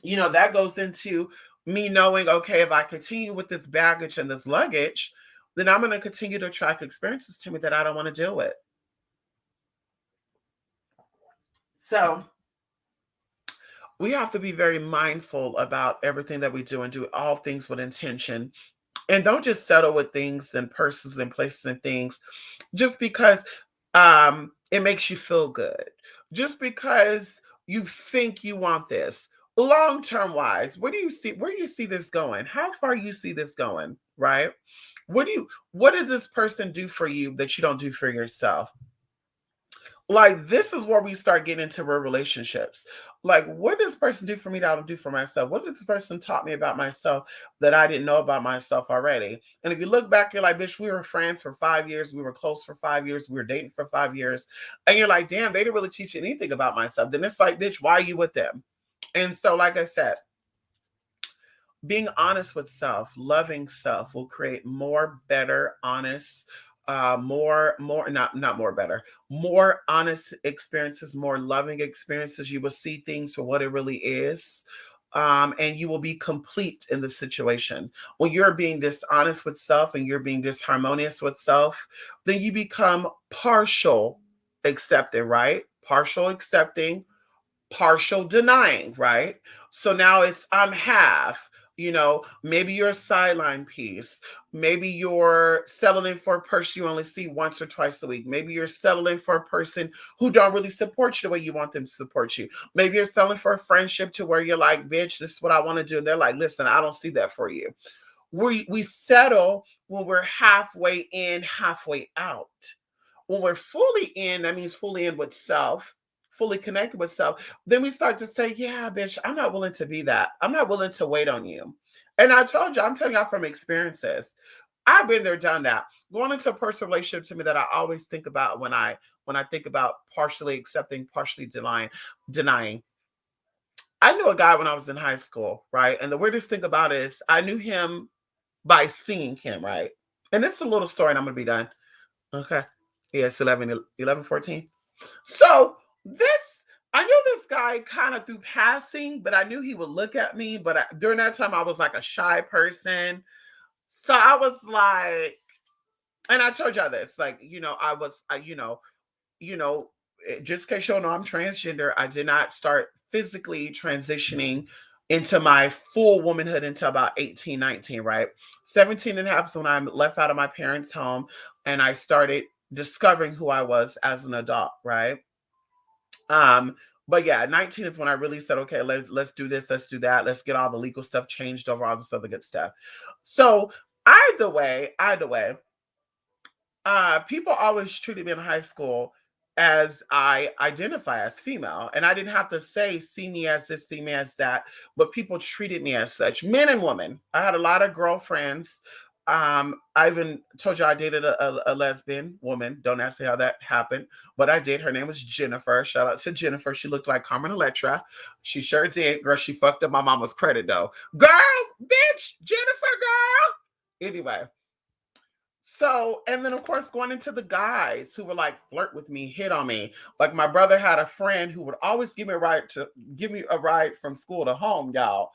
That goes into me knowing, okay, if I continue with this baggage and this luggage, then I'm going to continue to attract experiences to me that I don't want to deal with. So we have to be very mindful about everything that we do and do all things with intention. And don't just settle with things and persons and places and things just because it makes you feel good. Just because you think you want this. Long term wise, where do you see this going? How far you see this going, right? What did this person do for you that you don't do for yourself? Like, this is where we start getting into real relationships. Like, what does this person do for me that I don't do for myself? What did this person taught me about myself that I didn't know about myself already? And if you look back, you're like, bitch, we were friends for 5 years. We were close for 5 years. We were dating for 5 years. And you're like, damn, they didn't really teach you anything about myself. Then it's like, bitch, why are you with them? And so, like I said, being honest with self, loving self will create more better, honest, not more better, more honest experiences, more loving experiences. You will see things for what it really is. And you will be complete in the situation. When you're being dishonest with self and you're being disharmonious with self, then you become partial accepting, right? Partial accepting, partial denying, right? So now it's I'm half. Maybe you're a sideline piece. Maybe you're settling for a person you only see once or twice a week. Maybe you're settling for a person who don't really support you the way you want them to support you. Maybe you're settling for a friendship to where you're like, bitch, this is what I want to do. And they're like, listen, I don't see that for you. We settle when we're halfway in, halfway out. When we're fully in, that means fully in with self, fully connected with self, then we start to say, yeah, bitch, I'm not willing to be that. I'm not willing to wait on you. And I told you, I'm telling y'all from experiences. I've been there, done that. Going into a personal relationship to me that I always think about when I think about partially accepting, partially denying. I knew a guy when I was in high school, right? And the weirdest thing about it is I knew him by seeing him, right? And it's a little story and I'm gonna be done. Okay. Yeah, it's 11, 11, 14. So this I knew this guy kind of through passing, but I knew he would look at me. But during that time, I was like a shy person. So I was like, and I told y'all this, like, you know, just in case you don't know, I'm transgender. I did not start physically transitioning into my full womanhood until about 18, 19, right? 17 and a half is when I left out of my parents' home and I started discovering who I was as an adult, right? Um, but yeah, 19 is when I really said, okay, let's do this, let's do that, let's get all the legal stuff changed over, all this other good stuff. So either way, people always treated me in high school as I identify as female. And I didn't have to say, see me as this, see me as that, but people treated me as such, men and women. I had a lot of girlfriends. I even told you I dated a lesbian woman. Don't ask me how that happened, but I did. Her name was Jennifer. Shout out to Jennifer. She looked like Carmen Electra. She sure did. Girl, she fucked up my mama's credit though. Girl, bitch, Jennifer, girl. Anyway, so, and then of course, going into the guys who would like flirt with me, hit on me. Like my brother had a friend who would always give me a ride from school to home, y'all.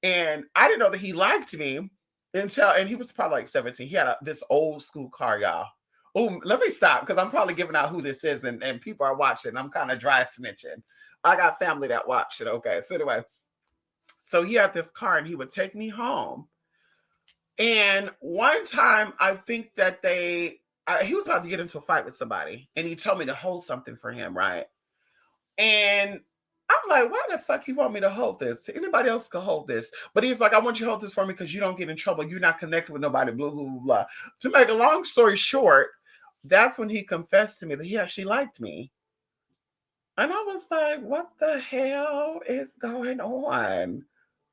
And I didn't know that he liked me until, and he was probably like 17. He had this old school car, y'all. Oh, let me stop because I'm probably giving out who this is, and people are watching. I'm kind of dry snitching. I got family that watch it. Okay, so anyway, so he had this car and he would take me home and one time, I think that he was about to get into a fight with somebody, and he told me to hold something for him, right? And I'm like, why the fuck you want me to hold this? Anybody else could hold this. But he's like, I want you to hold this for me because you don't get in trouble. You're not connected with nobody, blah, blah, blah, blah. To make a long story short, that's when he confessed to me that he actually liked me. And I was like, what the hell is going on?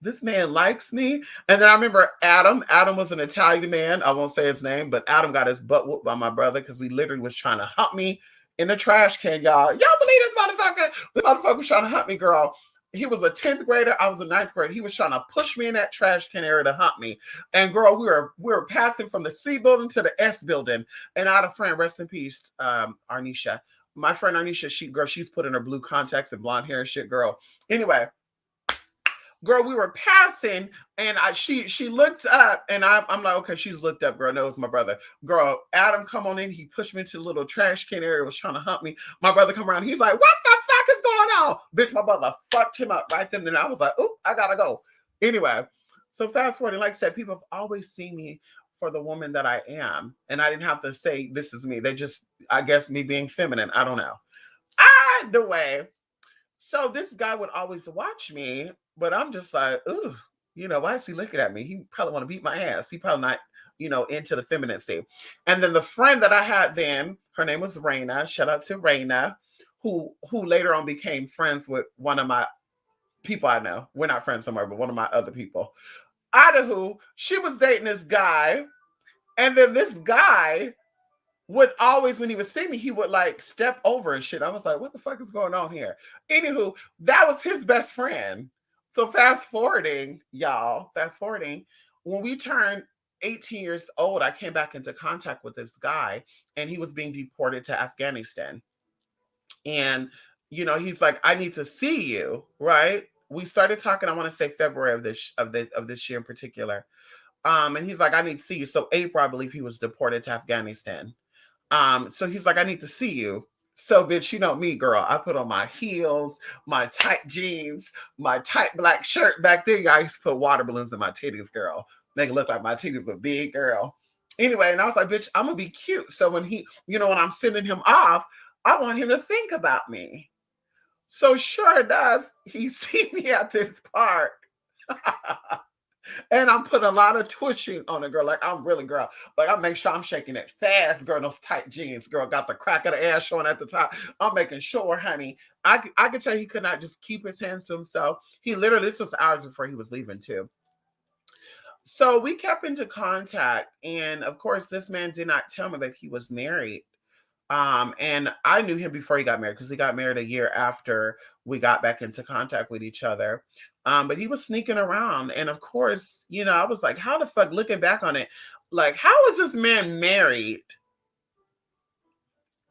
This man likes me. And then I remember Adam. Adam was an Italian man. I won't say his name, but Adam got his butt whooped by my brother because he literally was trying to hump me in the trash can, y'all. Y'all believe this motherfucker? This motherfucker was trying to hump me, girl. He was a 10th grader. I was a ninth grader. He was trying to push me in that trash can area to hump me. And girl, we were passing from the C building to the S building. And I had a friend, rest in peace, Arnisha. My friend Arnisha, she's put in her blue contacts and blonde hair and shit, girl. Anyway, girl, we were passing, and she looked up, and I'm like, okay, she's looked up, girl. No, it's my brother. Girl, Adam come on in. He pushed me into the little trash can area. Was trying to hump me. My brother come around. He's like, what the fuck is going on, bitch? My brother fucked him up right then, and I was like, oop, I gotta go. Anyway, so fast forward, and like I said, people have always seen me for the woman that I am, and I didn't have to say this is me. They just, I guess, me being feminine. I don't know. Either way, so this guy would always watch me, but I'm just like, ooh, why is he looking at me? He probably want to beat my ass. He probably not, into the femininity. And then the friend that I had then, her name was Raina. Shout out to Raina, who later on became friends with one of my people I know. We're not friends somewhere, but one of my other people. Idaho, she was dating this guy, and then this guy would always, when he would see me, he would like step over and shit. I was like, what the fuck is going on here? Anywho, that was his best friend. So fast forwarding, when we turned 18 years old, I came back into contact with this guy and he was being deported to Afghanistan. And, he's like, I need to see you, right? We started talking, I want to say February of this year in particular. And he's like, I need to see you. So April, I believe he was deported to Afghanistan. So he's like, I need to see you. So, bitch, you know me, girl. I put on my heels, my tight jeans, my tight black shirt. Back there, I used to put water balloons in my titties, girl. Make it look like my titties were big, girl. Anyway, and I was like, bitch, I'm gonna be cute. So when I'm sending him off, I want him to think about me. So sure enough, he see me at this park. And I'm putting a lot of twitching on it, girl. Like I'm really, girl. Like I make sure I'm shaking it fast, girl. Those tight jeans, girl, got the crack of the ass showing at the top. I'm making sure, honey. I could tell he could not just keep his hands to himself. He literally, this was hours before he was leaving too. So we kept into contact, and of course, this man did not tell me that he was married. And I knew him before he got married because he got married a year after we got back into contact with each other. But he was sneaking around. And of course, I was like, how the fuck, looking back on it, like, how is this man married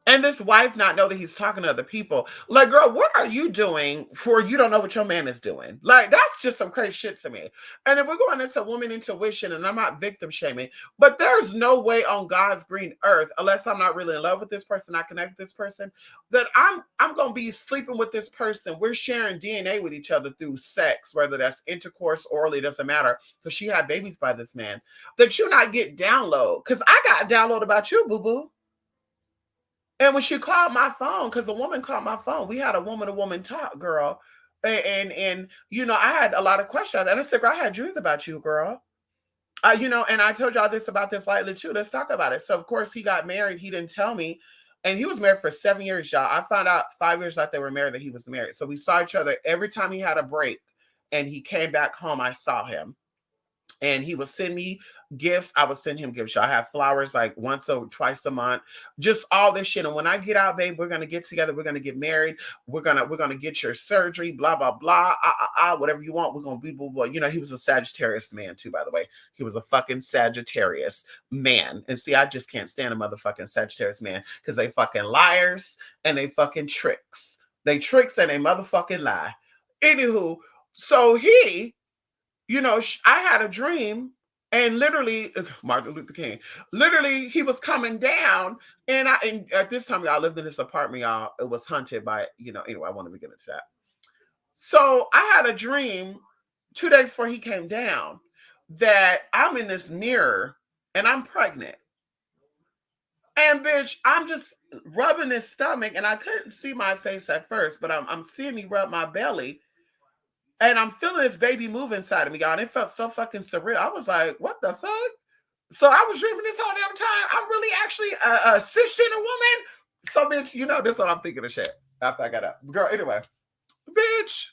And this wife not know that he's talking to other people. Like, girl, what are you doing for you don't know what your man is doing? Like, that's just some crazy shit to me. And if we're going into woman intuition, and I'm not victim shaming, but there's no way on God's green earth, unless I'm not really in love with this person, I connect with this person, that I'm gonna be sleeping with this person. We're sharing DNA with each other through sex, whether that's intercourse, orally, doesn't matter. Because she had babies by this man. That you not get download. Because I got download about you, boo-boo. And when she called my phone, because the woman called my phone, we had a woman to woman talk, girl. And you know, I had a lot of questions. And I said, girl, I had dreams about you, girl. You know, and I told y'all this about this lightly too. Let's talk about it. So of course he got married. He didn't tell me. And he was married for 7 years, y'all. I found out 5 years after they were married that he was married. So we saw each other every time he had a break and he came back home. I saw him and he would send me gifts. I would send him gifts. I have flowers like once or twice a month, just all this shit. And when I get out, babe, we're gonna get together. We're gonna get married. We're gonna get your surgery. Blah blah blah. Whatever you want. We're gonna be blah blah. You know, he was a Sagittarius man too. By the way, he was a fucking Sagittarius man. And see, I just can't stand a motherfucking Sagittarius man because they fucking liars and they fucking tricks. They tricks and they motherfucking lie. Anywho, so he, you know, I had a dream and literally Martin Luther King, literally he was coming down and at this time y'all lived in this apartment, y'all, it was hunted by, you know, anyway, I want to get into that. So I had a dream 2 days before he came down that I'm in this mirror and I'm pregnant. And bitch, I'm just rubbing his stomach and I couldn't see my face at first, but I'm seeing me rub my belly and I'm feeling this baby move inside of me, y'all. And it felt so fucking surreal. I was like, what the fuck? So I was dreaming this whole damn time. I'm really actually a cisgender woman. So, bitch, you know, this is what I'm thinking of shit after I got up. Girl, anyway, bitch.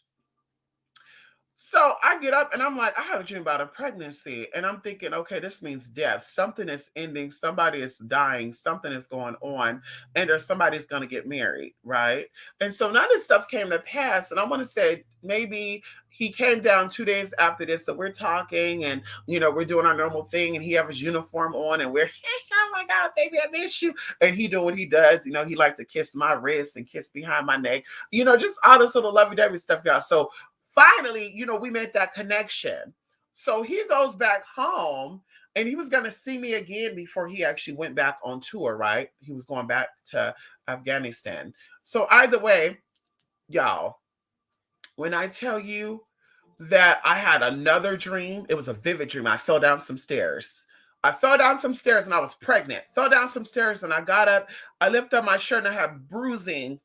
So I get up and I'm like, I had a dream about a pregnancy. And I'm thinking, okay, this means death. Something is ending. Somebody is dying. Something is going on. And there's somebody's going to get married. Right. And so none of this stuff came to pass. And I want to say maybe he came down 2 days after this. So we're talking and, you know, we're doing our normal thing. And he has his uniform on and we're, oh my God, baby, I miss you. And he doing what he does. You know, he likes to kiss my wrist and kiss behind my neck. You know, just all this little lovey-dovey stuff, y'all. So finally, you know, we made that connection. So he goes back home and he was going to see me again before he actually went back on tour, right? He was going back to Afghanistan. So either way, y'all, when I tell you that I had another dream, it was a vivid dream. I fell down some stairs. I fell down some stairs and I was pregnant. Fell down some stairs and I got up. I lifted up my shirt and I had bruising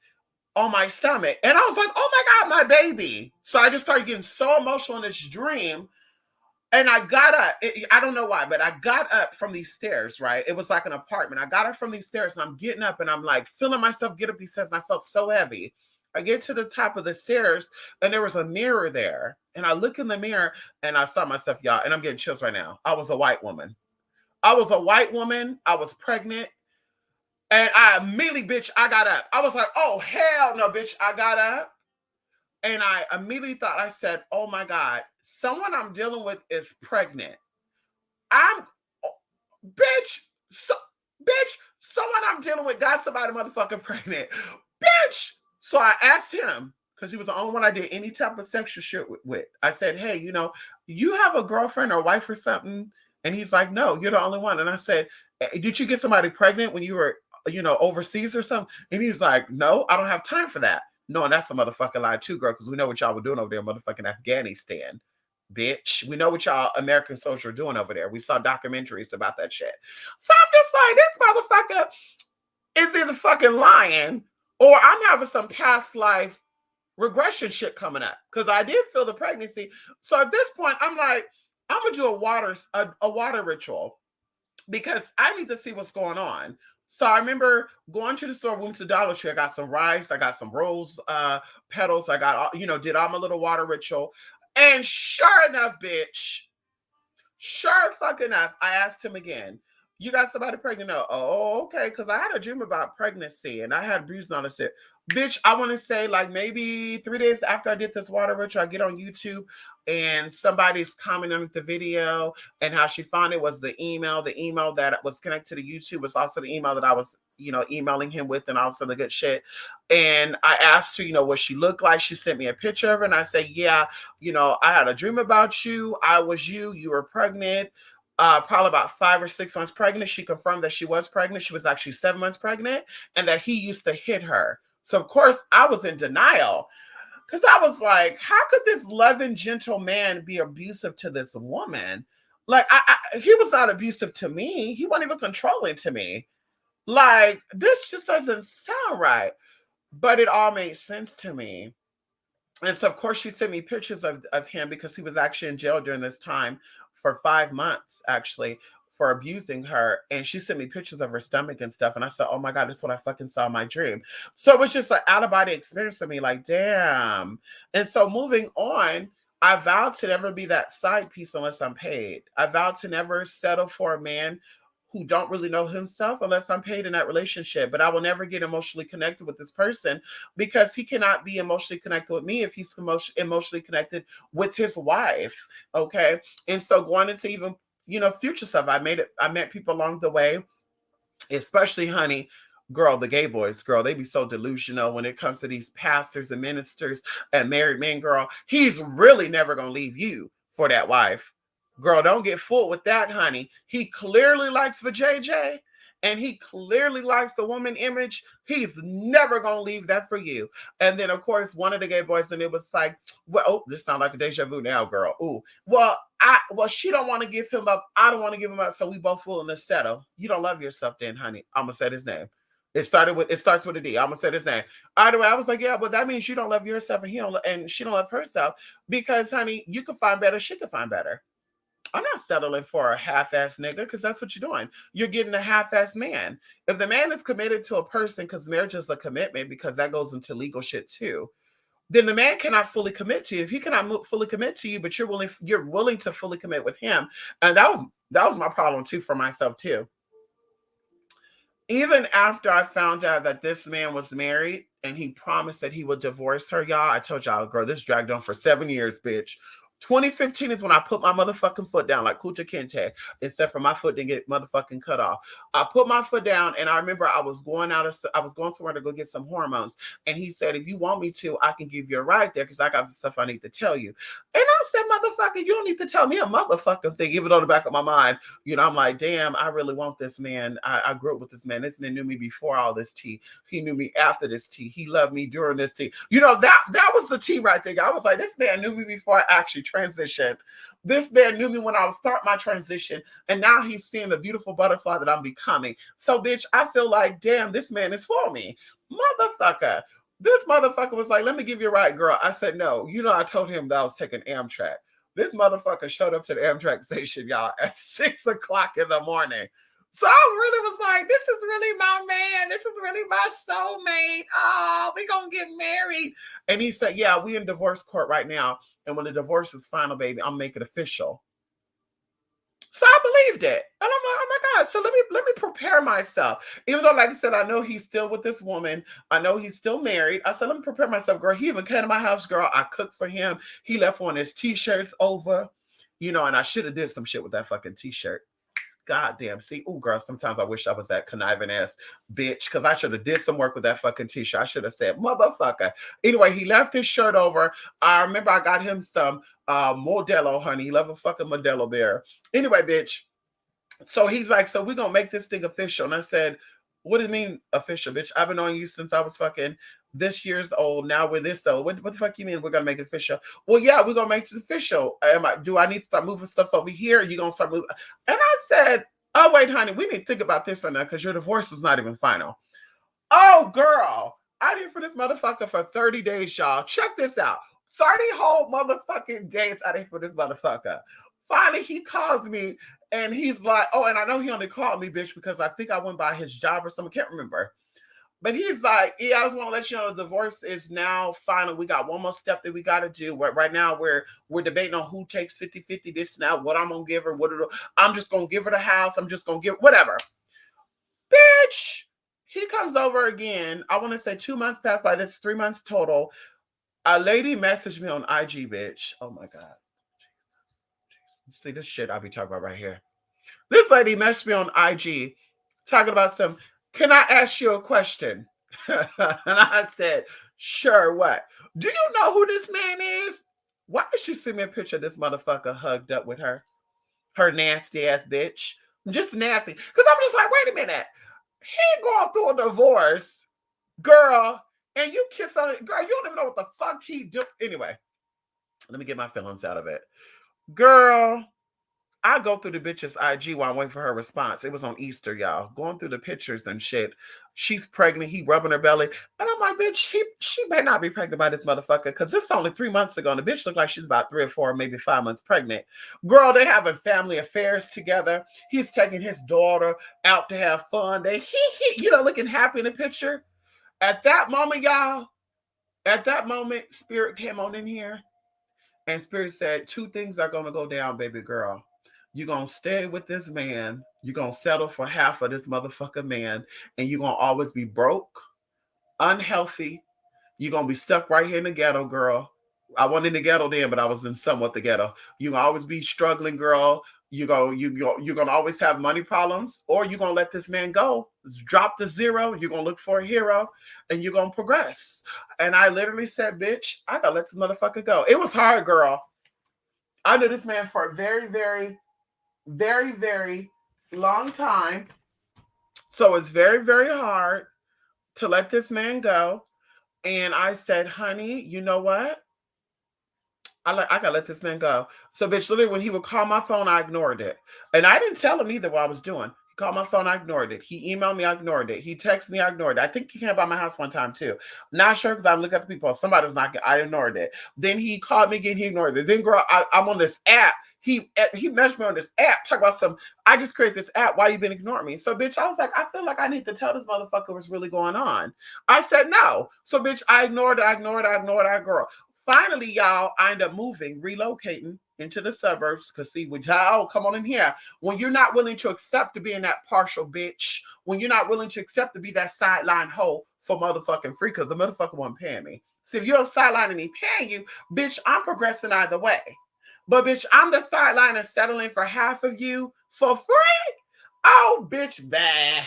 on my stomach. And I was like, oh my God, my baby. So I just started getting so emotional in this dream. And I got up. I don't know why, but I got up from these stairs, right? It was like an apartment. I got up from these stairs and I'm getting up and I'm like feeling myself get up these stairs and I felt so heavy. I get to the top of the stairs and there was a mirror there. And I look in the mirror and I saw myself, y'all, and I'm getting chills right now. I was a white woman. I was a white woman. I was pregnant. And I immediately, bitch, I got up. I was like, oh, hell no, bitch. I got up. And I immediately thought, I said, oh my God, someone I'm dealing with is pregnant. I'm, oh, bitch, so, bitch, someone I'm dealing with got somebody motherfucking pregnant. Bitch. So I asked him, because he was the only one I did any type of sexual shit with. I said, hey, you know, you have a girlfriend or wife or something? And he's like, no, you're the only one. And I said, did you get somebody pregnant when you were, you know, overseas or something? And he's like, no, I don't have time for that. No, and that's a motherfucking lie too, girl, because we know what y'all were doing over there in motherfucking Afghanistan, bitch. We know what y'all American soldiers are doing over there. We saw documentaries about that shit. So I'm just like, this motherfucker is either fucking lying or I'm having some past life regression shit coming up because I did feel the pregnancy. So at this point, I'm like, I'm gonna do a water ritual because I need to see what's going on. So I remember going to the store, went to Dollar Tree. I got some rice, I got some rose petals, I got all, you know, did all my little water ritual. And sure enough, bitch, sure fucking enough, I asked him again, you got somebody pregnant? No. Oh, okay. Because I had a dream about pregnancy and I had bruising on the. Bitch, I want to say like maybe 3 days after I did this water ritual, I get on YouTube and somebody's commenting on the video and how she found it was the email. The email that was connected to the YouTube was also the email that I was emailing him with and all this other good shit. And I asked her, what she looked like. She sent me a picture of her, and I said, yeah, I had a dream about you. I was you. You were pregnant. Probably about 5 or 6 months pregnant. She confirmed that she was pregnant. She was actually 7 months pregnant, and that he used to hit her. So of course I was in denial. Because I was like, how could this loving, gentle man be abusive to this woman? Like, he was not abusive to me. He wasn't even controlling to me. Like, this just doesn't sound right. But it all made sense to me. And so, of course, she sent me pictures of him because he was actually in jail during this time for 5 months, actually, for abusing her. And she sent me pictures of her stomach and stuff. And I said, oh my God, that's what I fucking saw in my dream. So it was just an out of body experience for me, like, damn. And so moving on, I vowed to never be that side piece unless I'm paid. I vowed to never settle for a man who don't really know himself unless I'm paid in that relationship. But I will never get emotionally connected with this person because he cannot be emotionally connected with me if he's emotionally connected with his wife. Okay. And so going into even, future stuff, I met people along the way, especially, honey, girl, the gay boys, girl, they be so delusional when it comes to these pastors and ministers and married men, girl. He's really never gonna leave you for that wife. Girl, don't get fooled with that, honey. He clearly likes for JJ and he clearly likes the woman image. He's never gonna leave that for you. And then, of course, one of the gay boys, and it was like, well, oh, this sounds like a deja vu now, girl. Ooh, well, she don't want to give him up. I don't want to give him up. So we both willing to settle. You don't love yourself, then, honey. I'm gonna say his name. It starts with a D. I'm gonna say his name. Either way, I was like, yeah, but that means you don't love yourself, and she don't love herself because, honey, you can find better. She can find better. I'm not settling for a half-ass nigga because that's what you're doing. You're getting a half-ass man. If the man is committed to a person, because marriage is a commitment, because that goes into legal shit too, then the man cannot fully commit to you. If he cannot fully commit to you, but you're willing to fully commit with him, and that was my problem too for myself too. Even after I found out that this man was married and he promised that he would divorce her, y'all, I told y'all, girl, this dragged on for 7 years, bitch. 2015 is when I put my motherfucking foot down like Kuta Kinte, except for my foot didn't get motherfucking cut off. I put my foot down, and I remember I was going somewhere to go get some hormones, and he said, if you want me to, I can give you a ride there because I got stuff I need to tell you. And I said, motherfucker, you don't need to tell me a motherfucking thing, even on the back of my mind. I'm like, damn, I really want this man. I grew up with this man. This man knew me before all this tea. He knew me after this tea. He loved me during this tea. That was the tea right there. I was like, this man knew me before I actually transitioned. This man knew me when I was starting my transition, and now he's seeing the beautiful butterfly that I'm becoming. So, bitch, I feel like, damn, this man is for me. Motherfucker. This motherfucker was like, let me give you a ride, girl. I said, no. I told him that I was taking Amtrak. This motherfucker showed up to the Amtrak station, y'all, at 6 o'clock in the morning. So I really was like, this is really my man. This is really my soulmate. Oh, we gonna get married. And he said, yeah, we in divorce court right now. And when the divorce is final, baby, I'm making it official. So I believed it. And I'm like, oh my God. So let me prepare myself. Even though, like I said, I know he's still with this woman. I know he's still married. I said, let me prepare myself, girl. He even came to my house, girl. I cooked for him. He left one of his t-shirts over, and I should have did some shit with that fucking t-shirt. God damn. See, oh girl, sometimes I wish I was that conniving ass bitch because I should have did some work with that fucking t-shirt. I should have said, motherfucker. Anyway, he left his shirt over. I remember I got him some Modelo, honey. He love a fucking Modelo bear. Anyway, bitch. So he's like, so we're gonna make this thing official. And I said, what do you mean official, bitch? I've been on you since I was fucking this year's old. Now we're this old. What the fuck you mean we're gonna make it official? Well, yeah, we're gonna make it official. Do I need to start moving stuff over here? Are you gonna start moving? And I said, oh wait, honey, we need to think about this right now because your divorce is not even final. Oh, girl, I did for this motherfucker for 30 days, y'all. Check this out. 30 whole motherfucking days I did for this motherfucker. Finally, he calls me and he's like, oh, and I know he only called me, bitch, because I think I went by his job or something. Can't remember. But he's like, yeah, I just want to let you know the divorce is now final. We got one more step that we got to do. Right now, we're debating on who takes 50-50 this now, what I'm going to give her, I'm just going to give her the house. I'm just going to give whatever. Bitch, he comes over again. I want to say 2 months passed by. This 3 months total. A lady messaged me on IG, bitch. Oh, my God. See, this shit I be talking about right here. This lady messaged me on IG talking about some, Can I ask you a question? And I said, sure, what? Do you know who this man is? Why did she send me a picture of this motherfucker hugged up with her? Her nasty ass bitch. Just nasty. Because I'm just like, wait a minute. He going through a divorce, girl, and you kiss on it. Girl, you don't even know what the fuck he do. Anyway, let me get my feelings out of it. Girl, I go through the bitch's IG while I'm waiting for her response. It was on Easter, y'all. Going through the pictures and shit. She's pregnant. He rubbing her belly. And I'm like, bitch, she better not be pregnant by this motherfucker. Because this is only 3 months ago. And the bitch looked like she's about 3 or 4, maybe 5 months pregnant. Girl, they having family affairs together. He's taking his daughter out to have fun. Looking happy in the picture. At that moment, y'all, at that moment, Spirit came on in here. And Spirit said, two things are going to go down, baby girl. You're going to stay with this man. You're going to settle for half of this motherfucker man. And you're going to always be broke, unhealthy. You're going to be stuck right here in the ghetto, girl. I wasn't in the ghetto then, but I was in somewhat the ghetto. You're going to always be struggling, girl. You're gonna always have money problems, or you're gonna let this man go, drop the zero. You're gonna look for a hero, and you're gonna progress. And I literally said, "Bitch, I gotta let this motherfucker go." It was hard, girl. I knew this man for a very, very, very, very long time, so it's very, very hard to let this man go. And I said, "Honey, you know what? I gotta let this man go." So, bitch, literally, when he would call my phone, I ignored it, and I didn't tell him either what I was doing. He called my phone, I ignored it. He emailed me, I ignored it. He texted me, I ignored it. I think he came by my house one time too. Not sure because I look at the people. Somebody was knocking, I ignored it. Then he called me again, he ignored it. Then, girl, I'm on this app. He messaged me on this app, talk about some. I just created this app. Why you been ignoring me? So, bitch, I was like, I feel like I need to tell this motherfucker what's really going on. I said no. So, bitch, I ignored it. I ignored it. I ignored it. Girl. Finally, y'all, I end up moving, relocating into the suburbs. Because, see, with y'all, come on in here. When you're not willing to accept to being that partial bitch, when you're not willing to accept to be that sideline hoe for motherfucking free, because the motherfucker wasn't paying me. See, if you're a sideline and he paying you, bitch, I'm progressing either way. But, bitch, I'm the sideline and settling for half of you for free? Oh, bitch, bad.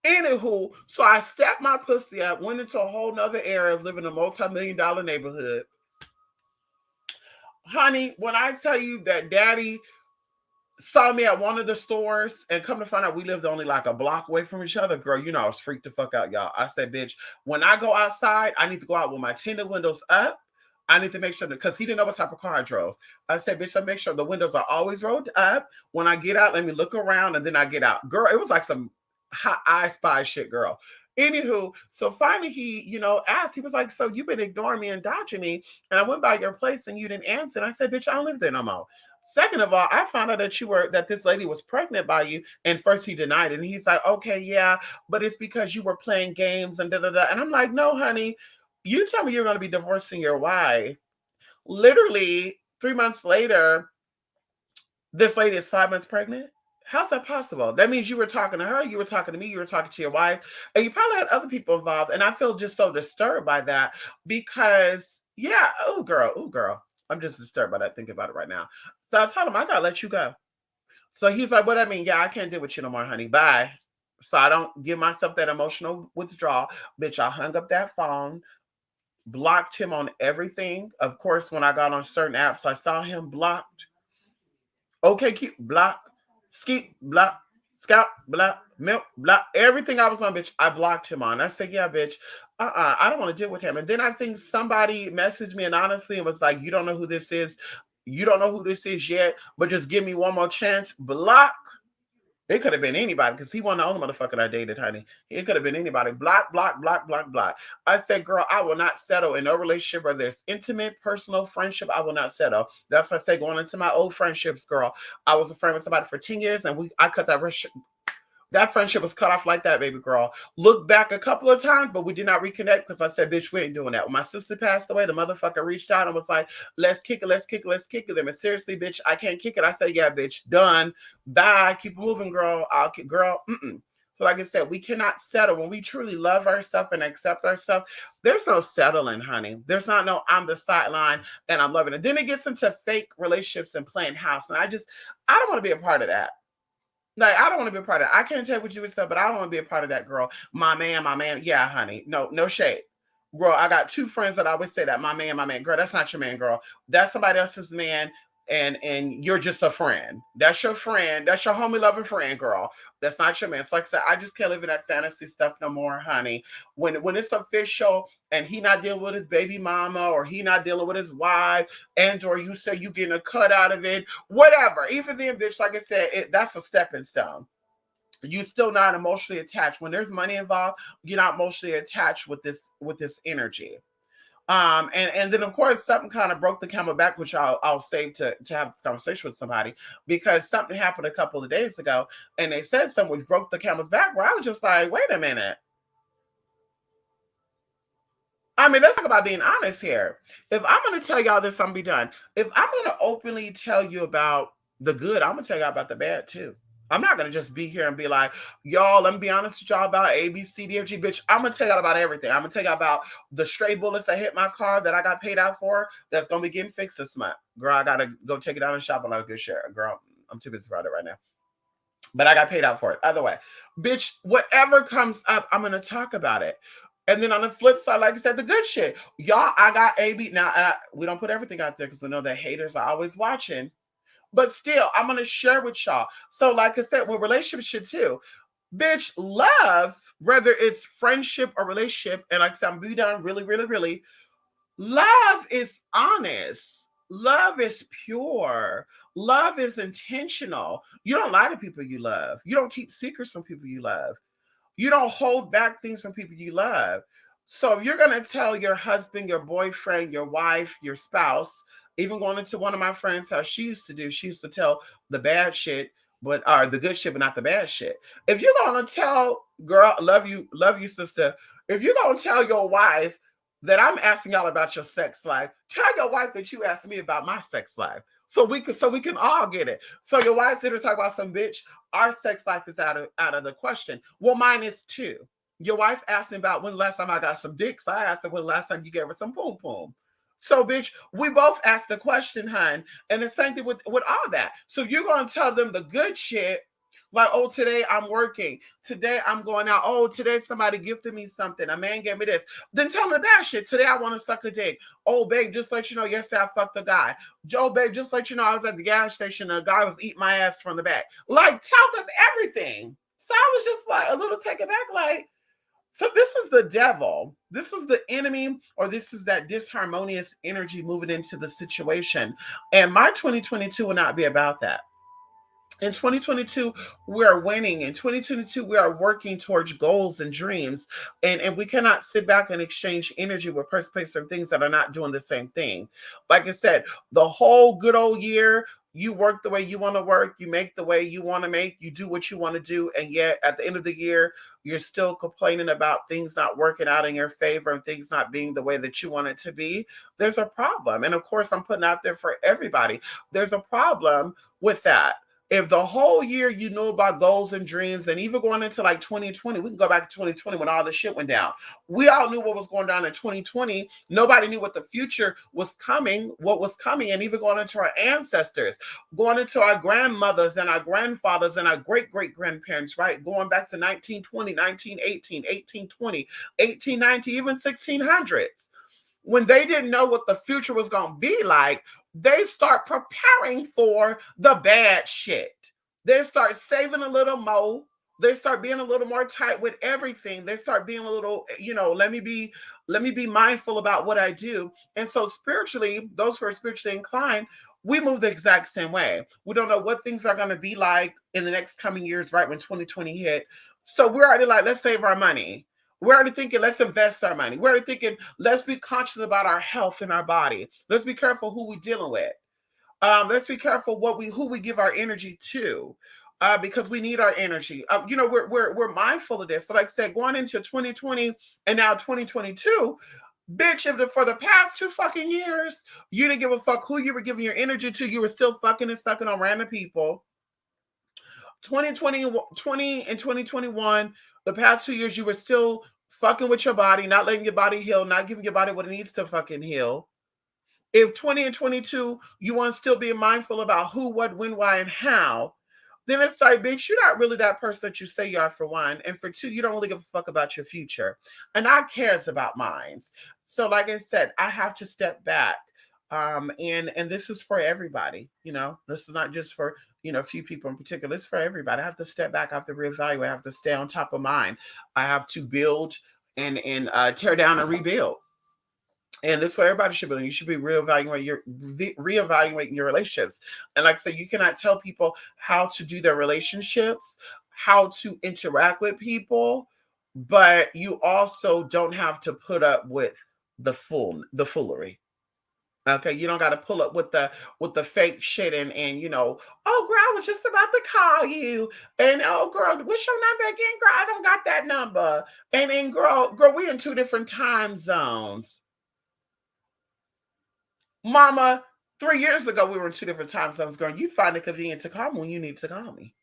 Anywho, so I stepped my pussy up, went into a whole nother area, living in a multi-million-dollar neighborhood. Honey, when I tell you that daddy saw me at one of the stores and come to find out we lived only like a block away from each other, girl, you know I was freaked the fuck out, y'all. I said, bitch, when I go outside, I need to go out with my tinted windows up. I need to make sure that, because he didn't know what type of car I drove. I said, bitch, I make sure the windows are always rolled up. When I get out, let me look around and then I get out. Girl, it was like some hot I spy shit, girl. Anywho, so finally he, asked, he was like, so you've been ignoring me and dodging me. And I went by your place and you didn't answer. And I said, bitch, I don't live there no more. Second of all, I found out that this lady was pregnant by you. And first he denied it. And he's like, okay, yeah, but it's because you were playing games and da da da. And I'm like, no, honey, you tell me you're going to be divorcing your wife. Literally 3 months later, this lady is 5 months pregnant. How's that possible? That means you were talking to her, you were talking to me, you were talking to your wife, and you probably had other people involved. And I feel just so disturbed by that because, yeah, oh girl, I'm just disturbed by that, thinking about it right now. So I told him, I gotta let you go. So he's like, what I mean? Yeah, I can't deal with you no more, honey. Bye. So I don't give myself that emotional withdrawal. Bitch, I hung up that phone, blocked him on everything. Of course, when I got on certain apps, I saw him blocked. Okay, keep block, skeet, block, scout, block, milk, block, everything I was on, bitch, I blocked him on. I said, yeah, bitch, I don't want to deal with him. And then I think somebody messaged me and honestly it was like, you don't know who this is. You don't know who this is yet, but just give me one more chance. Block. It could have been anybody because he wasn't the only motherfucker I dated, honey. It could have been anybody. Block, block, block, block, block. I said, girl, I will not settle in no relationship, whether it's intimate, personal, friendship. I will not settle. That's what I say going into my old friendships, girl. I was a friend with somebody for 10 years and I cut that friendship was cut off like that, baby girl. Looked back a couple of times, but we did not reconnect because I said, bitch, we ain't doing that. When my sister passed away, the motherfucker reached out and was like, let's kick it, let's kick it, let's kick it. And seriously, bitch, I can't kick it. I said, yeah, bitch, done. Bye. Keep moving, girl. I'll kick, girl. Mm-mm. So like I said, we cannot settle. When we truly love ourselves and accept ourselves, there's no settling, honey. There's not no, I'm the sideline and I'm loving it. Then it gets into fake relationships and playing house. And I don't want to be a part of that. Like, I don't want to be a part of that. I can't tell what you would say, but I don't want to be a part of that, girl. My man. Yeah, honey. No, no shade. Girl, I got two friends that always say that. My man. Girl, that's not your man, girl. That's somebody else's man, and you're just a friend. That's your friend. That's your homie loving friend, girl. That's not your man. It's like I said, I just can't live in that fantasy stuff no more, honey. When it's official and he not dealing with his baby mama or he not dealing with his wife, and or you say you getting a cut out of it, whatever. Even then, bitch, like I said, that's a stepping stone. You're still not emotionally attached. When there's money involved, you're not emotionally attached with this energy. And then of course something kind of broke the camel back, which I'll save to have this conversation with somebody, because something happened a couple of days ago, and they said something which broke the camel's back. Where I was just like, wait a minute. I mean, let's talk about being honest here. If I'm going to tell y'all this, I'm gonna be done. If I'm going to openly tell you about the good, I'm going to tell y'all about the bad too. I'm not going to just be here and be like, y'all, let me be honest with y'all about A, B, C, D, F, G, bitch. I'm going to tell y'all about everything. I'm going to tell y'all about the stray bullets that hit my car that I got paid out for that's going to be getting fixed this month. Girl, I got to go take it out and shop on a good share. Girl, I'm too busy for it right now. But I got paid out for it. Other way. Bitch, whatever comes up, I'm going to talk about it. And then on the flip side, like I said, the good shit. Y'all, I got AB. Now, we don't put everything out there because I know that haters are always watching. But still, I'm going to share with y'all. So, like I said, with relationship too, bitch, love, whether it's friendship or relationship, and like I said, I'm be done really, really, really, love is honest. Love is pure. Love is intentional. You don't lie to people you love. You don't keep secrets from people you love. You don't hold back things from people you love. So if you're going to tell your husband, your boyfriend, your wife, your spouse, even going into one of my friends, how she used to do, she used to tell the bad shit, but or the good shit, but not the bad shit. If you're going to tell, girl, love you, sister. If you're going to tell your wife that I'm asking y'all about your sex life, tell your wife that you asked me about my sex life. So we can all get it. So your wife sit here talk about some bitch. Our sex life is out of the question. Well, mine is too. Your wife asked me about when the last time I got some dicks. I asked her when the last time you gave her some poom poom. So, bitch, we both asked the question, hun. And the same thing with all that. So you're gonna tell them the good shit, like, oh, today I'm working. Today I'm going out. Oh, today somebody gifted me something. A man gave me this. Then tell them that shit. Today I want to suck a dick. Oh, babe, just let you know, yesterday I fucked a guy. Joe, babe, just let you know, I was at the gas station and a guy was eating my ass from the back. Like, tell them everything. So I was just like a little taken back, like, so this is the devil. This is the enemy, or this is that disharmonious energy moving into the situation. And my 2022 will not be about that. In 2022, we are winning. In 2022, we are working towards goals and dreams. And we cannot sit back and exchange energy with participate in things that are not doing the same thing. Like I said, the whole good old year, you work the way you want to work, you make the way you want to make, you do what you want to do. And yet at the end of the year, you're still complaining about things not working out in your favor and things not being the way that you want it to be. There's a problem. And of course, I'm putting out there for everybody. There's a problem with that. If the whole year you know about goals and dreams, and even going into like 2020, we can go back to 2020 when all this shit went down. We all knew what was going down in 2020. Nobody knew what the future was coming, what was coming, and even going into our ancestors, going into our grandmothers and our grandfathers and our great great grandparents, right? Going back to 1920, 1918, 1820, 1890, even 1600s, when they didn't know what the future was going to be like, they start preparing for the bad shit. They start saving a little more. They start being a little more tight with everything. They start being a little, let me be mindful about what I do. And so spiritually, those who are spiritually inclined, we move the exact same way. We don't know what things are going to be like in the next coming years, right when 2020 hit. So we're already like, let's save our money. We're already thinking, let's invest our money. We're already thinking, let's be conscious about our health and our body. Let's be careful who we're dealing with. Let's be careful who we give our energy to, because we need our energy. We're mindful of this. So like I said, going into 2020 and now 2022, bitch, if for the past 2 fucking years you didn't give a fuck who you were giving your energy to, you were still fucking and sucking on random people. 2020 and 2021, the past 2 years, you were still fucking with your body, not letting your body heal, not giving your body what it needs to fucking heal. If 20 and 22, you want to still be mindful about who, what, when, why, and how, then it's like, bitch, you're not really that person that you say you are, for one. And for two, you don't really give a fuck about your future. And I cares about mine. So, like I said, I have to step back. And this is for everybody, this is not just for, a few people in particular. It's for everybody. I have to step back, I have to reevaluate, I have to stay on top of mine. I have to build and tear down and rebuild. And this is what everybody should be doing. You should be reevaluating your relationships. And like I said, you cannot tell people how to do their relationships, how to interact with people, but you also don't have to put up with the foolery. Okay, you don't got to pull up with the fake shit and oh girl, I was just about to call you, and oh girl, what's your number again, girl? I don't got that number, and girl, we in two different time zones. Mama, 3 years ago, we were in two different time zones. Going, you find it convenient to call me when you need to call me.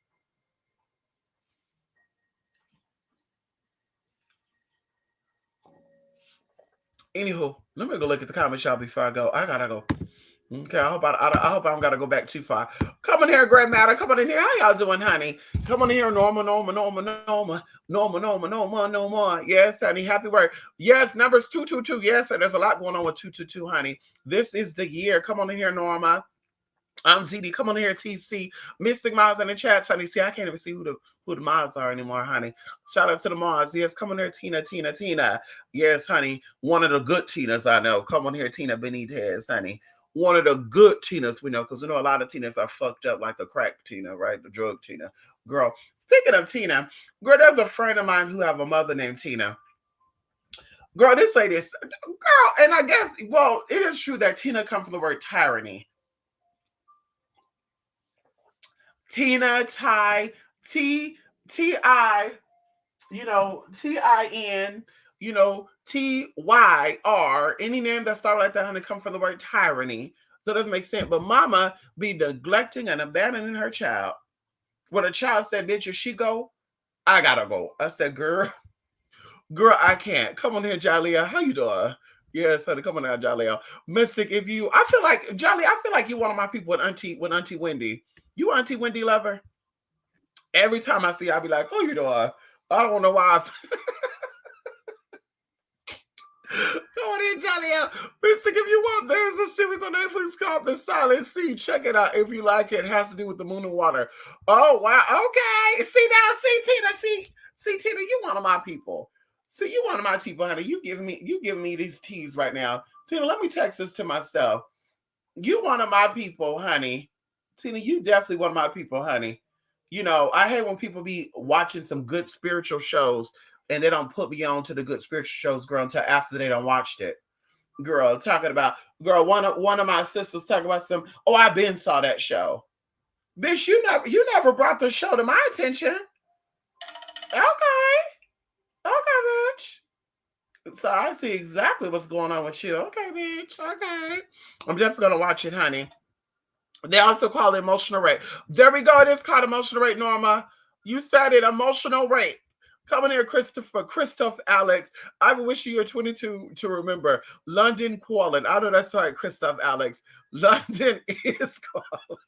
Anywho, let me go look at the comments, y'all, before I go. I gotta go. Okay, I hope I don't gotta go back too far. Come on here, Grandmatter. Come on in here. How y'all doing, honey? Come on in here, Norma. Yes, honey. Happy work. Yes, numbers 222. Yes, sir. There's a lot going on with 222, honey. This is the year. Come on in here, Norma. I'm Dee Dee. Come on here, TC. Mystic Miles in the chat, honey. See, I can't even see who the Miles are anymore, honey. Shout out to the Mars. Yes, come on here, Tina. Yes, honey. One of the good Tinas I know. Come on here, Tina Benitez, honey. One of the good Tinas we know, because we know a lot of Tinas are fucked up, like the crack Tina, right? The drug Tina. Girl, speaking of Tina, girl, there's a friend of mine who have a mother named Tina. Girl, this lady is, girl, and I guess, well, it is true that Tina comes from the word tyranny. Tina, Ty, T-I, T-I-N, T-Y-R, any name that starts like that, honey, come from the word tyranny. So it doesn't make sense. But mama be neglecting and abandoning her child. When a child said, bitch, if she go, I gotta go. I said, girl, I can't. Come on here, Jalea. How you doing? Yes, honey, come on now, Jalea. Mystic, I feel like, Jolly, I feel like you one of my people with Auntie Wendy. You Auntie Wendy lover? Every time I see her, I'll be like, oh, you doing? I don't know why. Come on in, Johnny out. Mystic, if you want, there's a series on Netflix called The Silent Sea. Check it out if you like it. It has to do with the moon and water. Oh, wow. Okay. See now, see, Tina, see, Tina, you one of my people. See, you one of my people, honey. You giving me these teas right now. Tina, let me text this to myself. You one of my people, honey. Tina, you definitely one of my people, honey. I hate when people be watching some good spiritual shows and they don't put me on to the good spiritual shows, girl, until after they done watched it. Girl, talking about, girl, one of my sisters talking about I been saw that show. Bitch, you never brought the show to my attention. Okay. Okay, bitch. So I see exactly what's going on with you. Okay, bitch. Okay. I'm definitely gonna watch it, honey. They also call it emotional rape. There we go. It is called emotional rape, Norma. You said it, emotional rape. Come in here, Christoph Alex. I wish you were 22 to remember. London calling. I know that's right, Christoph Alex. London is calling.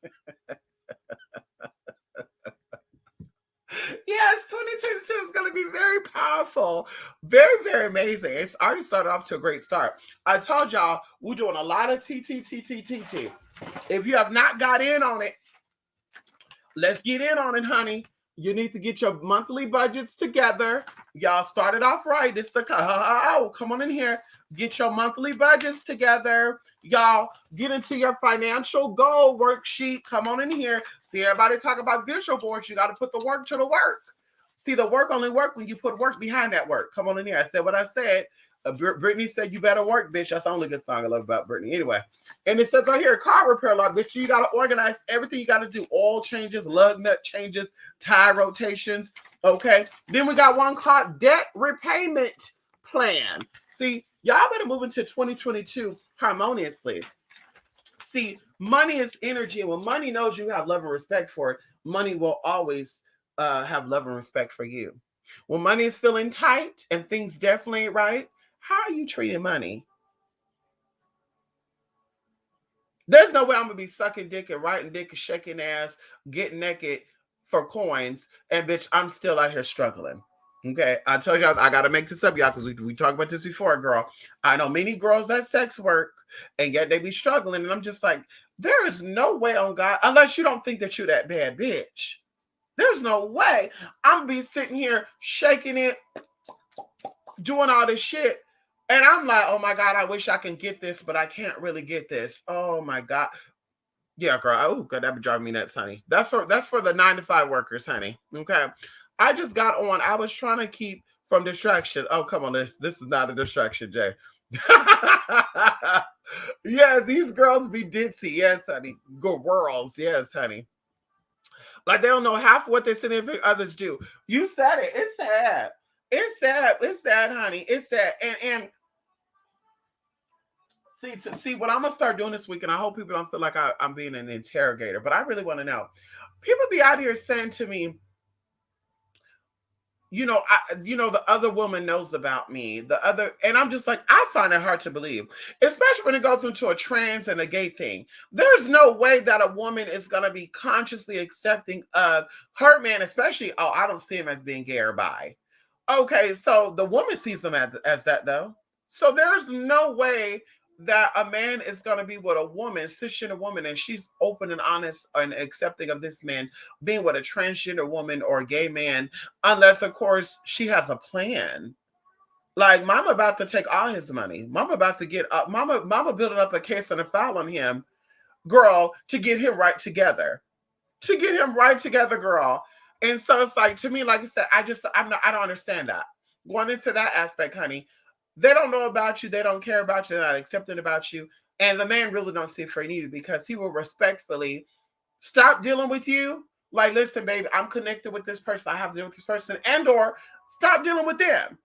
Yes, 2022 is going to be very powerful. Very, very amazing. It's already started off to a great start. I told y'all we're doing a lot of TTTTTT. If you have not got in on it, let's get in on it, honey. You need to get your monthly budgets together. Y'all started off right. It's the come on in here. Get your monthly budgets together. Y'all get into your financial goal worksheet. Come on in here. See everybody talk about visual boards. You got to put the work to the work. See, the work only work when you put work behind that work. Come on in here. I said what I said. Brittany said, you better work, bitch. That's the only good song I love about Brittany. Anyway, and it says right here, car repair lot, bitch. You got to organize everything you got to do. Oil changes, lug nut changes, tire rotations. Okay. Then we got one called debt repayment plan. See, y'all better move into 2022 harmoniously. See, money is energy. And when money knows you have love and respect for it, money will always have love and respect for you. When money is feeling tight and things definitely ain't right, how are you treating money? There's no way I'm gonna be sucking dick and riding dick and shaking ass, getting naked for coins, and bitch, I'm still out here struggling. Okay, I told y'all I gotta make this up, y'all, because we talked about this before, girl. I know many girls that sex work, and yet they be struggling, and I'm just like, there is no way on God, unless you don't think that you're that bad bitch. There's no way I'm gonna be sitting here shaking it, doing all this shit. And I'm like, oh my God, I wish I can get this, but I can't really get this. Oh my God. Yeah, girl. Oh, God, that be driving me nuts, honey. That's for the 9 to 5 workers, honey. Okay. I just got on. I was trying to keep from distraction. Oh, come on. This is not a distraction, Jay. Yes, these girls be ditzy. Yes, honey. Girls. Yes, honey. Like they don't know half what their significant others do. You said it. It's sad. It's sad. It's sad, honey. It's sad. And see what I'm gonna start doing this week, and I hope people don't feel like I'm being an interrogator, but I really want to know. People be out here saying to me, the other woman knows about me. The other, and I'm just like, I find it hard to believe, especially when it goes into a trans and a gay thing. There's no way that a woman is gonna be consciously accepting of her man, especially. Oh, I don't see him as being gay or bi. Okay, so the woman sees him as that though. So there's no way that a man is going to be with a woman, cisgender woman, and she's open and honest and accepting of this man being with a transgender woman or a gay man, unless, of course, she has a plan. Like, mama about to take all his money. Mama about to get up. Mama building up a case and a file on him, girl, to get him right together. To get him right together, girl. And so it's like, to me, like I said, I don't understand that. Going into that aspect, honey, they don't know about you, they don't care about you, they're not accepting about you. And the man really don't see it for it either, because he will respectfully stop dealing with you. Like, listen, baby, I'm connected with this person, I have to deal with this person, and or stop dealing with them.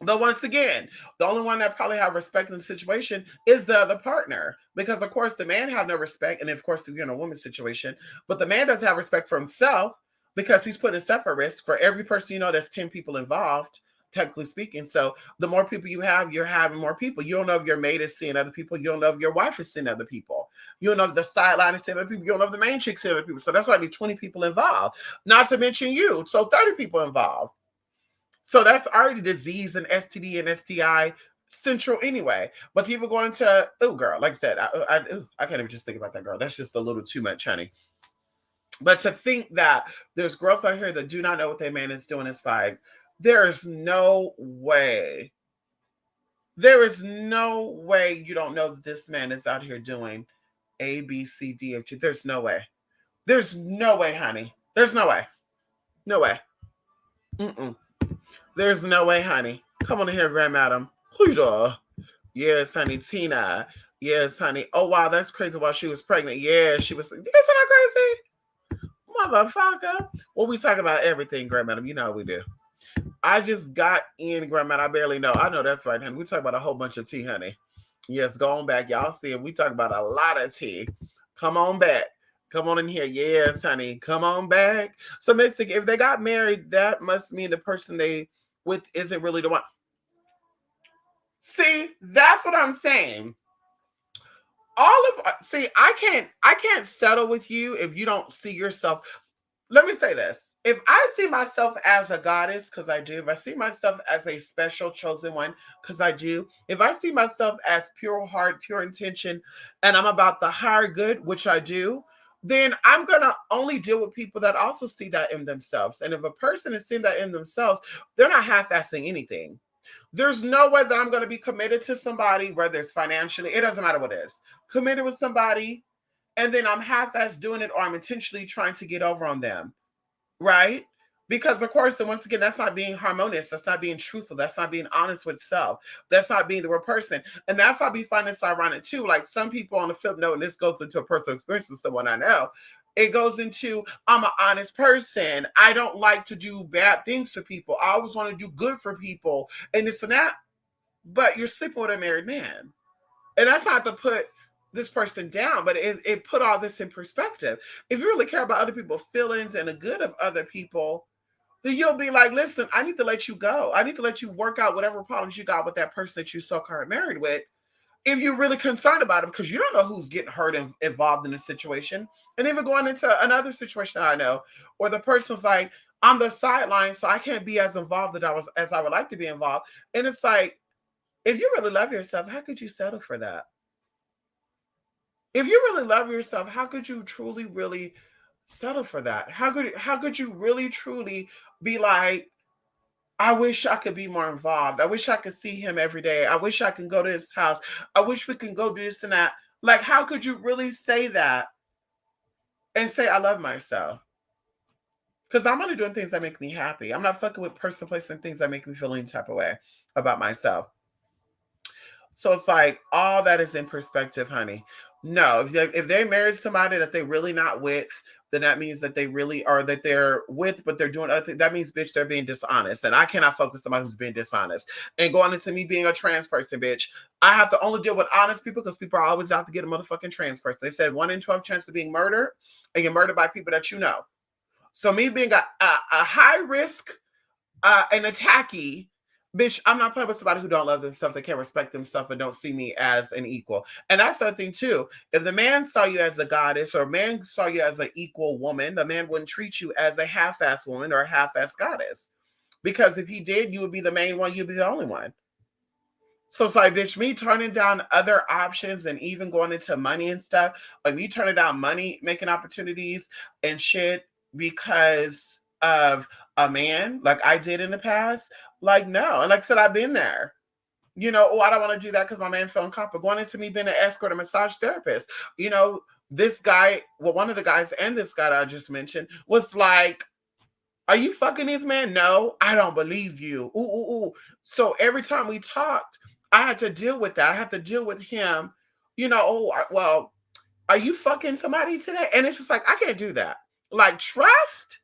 But once again, the only one that probably have respect in the situation is the other partner. Because of course the man have no respect, and of course you're in a woman's situation, but the man doesn't have respect for himself because he's putting himself at risk. For every person you know, there's 10 people involved, technically speaking. So the more people you have, you're having more people. You don't know if your mate is seeing other people. You don't know if your wife is seeing other people. You don't know if the sideline is seeing other people. You don't know if the main chick's seeing other people. So that's why there's 20 people involved. Not to mention you. So 30 people involved. So that's already disease and STD and STI central anyway. But people going to, oh girl, like I said, I can't even just think about that girl. That's just a little too much, honey. But to think that there's girls out here that do not know what their man is doing, it's like, there is no way. There is no way you don't know that this man is out here doing A, B, C, D, F, G. There's no way. There's no way, honey. There's no way. No way. Mm-mm. There's no way, honey. Come on in here, grandmadam. Huda. Yes, honey. Tina. Yes, honey. Oh, wow, that's crazy while she was pregnant. Yeah, she was. Isn't that crazy? Motherfucker. Well, we talk about everything, grandmadam. You know how we do. I just got in, grandma. I barely know. I know that's right, honey. We talk about a whole bunch of tea, honey. Yes, go on back. Y'all see it. We talk about a lot of tea. Come on back. Come on in here. Yes, honey. Come on back. So basically, if they got married, that must mean the person they with isn't really the one. See, that's what I'm saying. I can't settle with you if you don't see yourself. Let me say this. If I see myself as a goddess, because I do, if I see myself as a special chosen one, because I do, if I see myself as pure heart, pure intention, and I'm about the higher good, which I do, then I'm going to only deal with people that also see that in themselves. And if a person is seeing that in themselves, they're not half-assing anything. There's no way that I'm going to be committed to somebody, whether it's financially, it doesn't matter what it is, committed with somebody, and then I'm half-ass doing it, or I'm intentionally trying to get over on them. Right? Because of course, and once again, that's not being harmonious. That's not being truthful. That's not being honest with self. That's not being the real person. And that's why I be finding this ironic too. Like some people on the flip note, and this goes into a personal experience with someone I know. It goes into, I'm an honest person. I don't like to do bad things to people. I always want to do good for people and this and that. But you're sleeping with a married man. And that's not to put this person down, but it put all this in perspective. If you really care about other people's feelings and the good of other people, then you'll be like, listen, I need to let you go. I need to let you work out whatever problems you got with that person that you so called married with. if you're really concerned about him, because you don't know who's getting hurt and involved in the situation. And even going into another situation I know, where the person's like, I'm the sideline, so I can't be as involved as I would like to be involved. And it's like, if you really love yourself, how could you settle for that? If you really love yourself, how could you truly, really settle for that? How could you really truly be like, I wish I could be more involved. I wish I could see him every day. I wish I could go to his house. I wish we can go do this and that. Like, how could you really say that and say I love myself? Because I'm only doing things that make me happy. I'm not fucking with person, place, and things that make me feel any type of way about myself. So it's like all that is in perspective, honey. No, if they married somebody that they really not with, then that means that they really are that they're with, but they're doing other things. That means, bitch, they're being dishonest, and I cannot focus on somebody who's being dishonest. And going into me being a trans person, bitch, I have to only deal with honest people because people are always out to get a motherfucking trans person. They said 1 in 12 chance of being murdered, and you're murdered by people that you know. So me being a high risk an attacky, bitch, I'm not playing with somebody who don't love themselves, that can't respect themselves, and don't see me as an equal. And that's the thing too. If the man saw you as a goddess, or a man saw you as an equal woman, the man wouldn't treat you as a half-ass woman or a half-ass goddess. Because if he did, you would be the main one, you'd be the only one. So it's like, bitch, me turning down other options and even going into money and stuff, like me turning down money, making opportunities and shit because of a man, like I did in the past. Like, no. And like I said, I've been there. Oh, I don't want to do that because my man felt uncomfortable. Going into me being an escort, a massage therapist. This guy, well, one of the guys and this guy that I just mentioned was like, are you fucking this man? No, I don't believe you. Ooh, ooh, ooh. So every time we talked, I had to deal with that. I had to deal with him. Well, are you fucking somebody today? And it's just like, I can't do that. Like, trust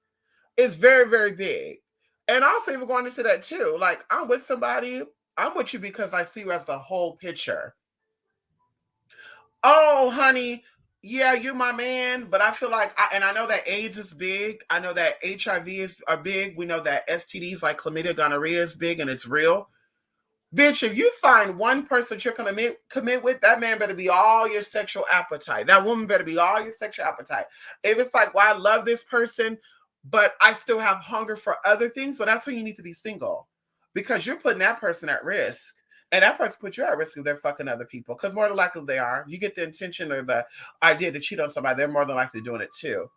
is very, very big. And also, even going into that too, like, I'm with somebody, I'm with you because I see you as the whole picture. Oh, honey, yeah, you're my man, but I feel like, and I know that AIDS is big. I know that HIV are big. We know that STDs like chlamydia, gonorrhea is big and it's real. Bitch, if you find one person you're gonna commit with, that man better be all your sexual appetite. That woman better be all your sexual appetite. If it's like, well, I love this person, but I still have hunger for other things, well, that's when you need to be single. Because you're putting that person at risk. And that person puts you at risk if they're fucking other people. Because more than likely they are. You get the intention or the idea to cheat on somebody, they're more than likely doing it too.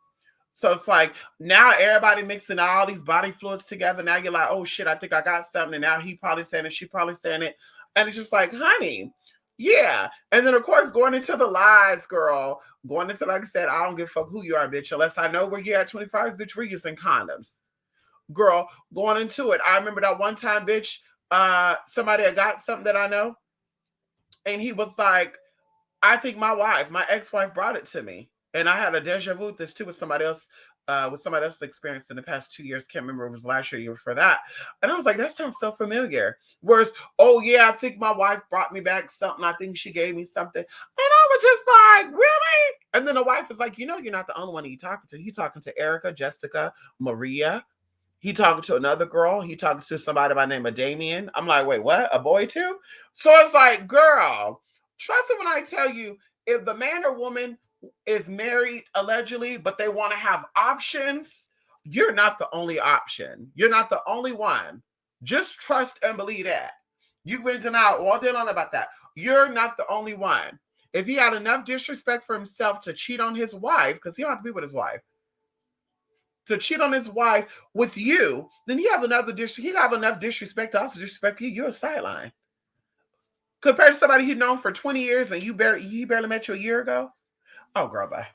So it's like now everybody mixing all these body fluids together. Now you're like, oh shit, I think I got something. And now he probably saying it, she probably saying it. And it's just like, honey, yeah. And then of course going into the lies, girl. Going into, like I said, I don't give a fuck who you are, bitch. Unless I know where you're at 24 hours, bitch, we're using condoms. Girl, going into it. I remember that one time, bitch, somebody had got something that I know. And he was like, I think my ex-wife brought it to me. And I had a deja vu with this too with somebody else's experience in the past 2 years. Can't remember if it was last year for that. And I was like, that sounds so familiar. Whereas, oh yeah, I think my wife brought me back something. I think she gave me something. And I was just like, really? And then the wife is like, you're not the only one he's talking to. He's talking to Erica, Jessica, Maria. He talking to another girl. He talking to somebody by the name of Damien. I'm like, wait, what? A boy too? So it's like, girl, trust it when I tell you, if the man or woman is married allegedly, but they want to have options, you're not the only option. You're not the only one. Just trust and believe that. You've been denied all day long about that. You're not the only one. If he had enough disrespect for himself to cheat on his wife, because he don't have to be with his wife, to cheat on his wife with you, then he have enough disrespect to also disrespect you. You're a sideline. Compared to somebody he's known for 20 years and he barely met you a year ago. Oh, girl, bye.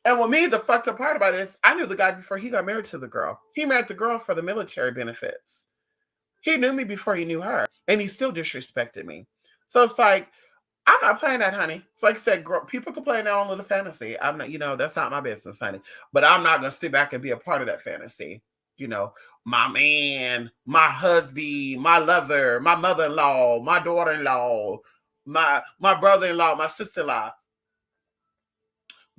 And with me, the fucked up part about it is I knew the guy before he got married to the girl. He married the girl for the military benefits. He knew me before he knew her. And he still disrespected me. So it's like, I'm not playing that, honey. It's like I said, people can play their own little fantasy. I'm not, that's not my business, honey. But I'm not going to sit back and be a part of that fantasy. My man, my husband, my lover, my mother-in-law, my daughter-in-law, my brother-in-law, my sister-in-law.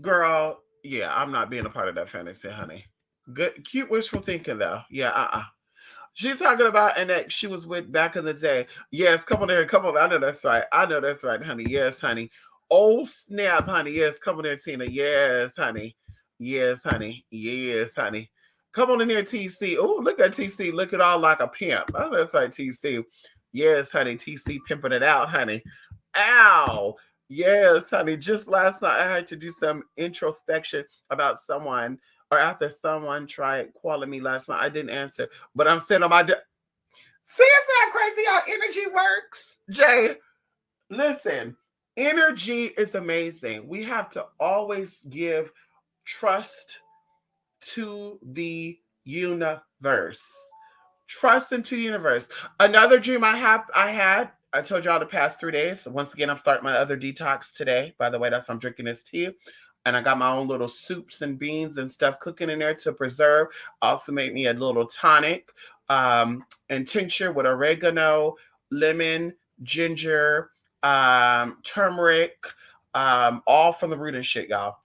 Girl, yeah, I'm not being a part of that fantasy, honey. Good, cute wishful thinking, though. Yeah, She's talking about and that she was with back in the day. Yes, come on there, come on. I know that's right. I know that's right, honey. Yes, honey. Oh snap, honey. Yes, come on there, Tina. Yes, honey. Yes, honey. Yes, honey. Come on in here, TC. Oh, look at TC. Look at all like a pimp. Oh, that's right, TC. Yes, honey. TC pimping it out, honey. Ow. Yes, honey. Just last night, I had to do some introspection about someone, or after someone tried calling me last night. I didn't answer, but I'm sitting on my. See, it's not crazy how energy works, Jay. Listen, energy is amazing. We have to always give trust to the universe. Trust into the universe. Another dream I told y'all the past 3 days. Once again, I'm starting my other detox today. By the way, that's why I'm drinking this tea. And I got my own little soups and beans and stuff cooking in there to preserve. Also made me a little tonic and tincture with oregano, lemon, ginger, turmeric, all from the root and shit, y'all.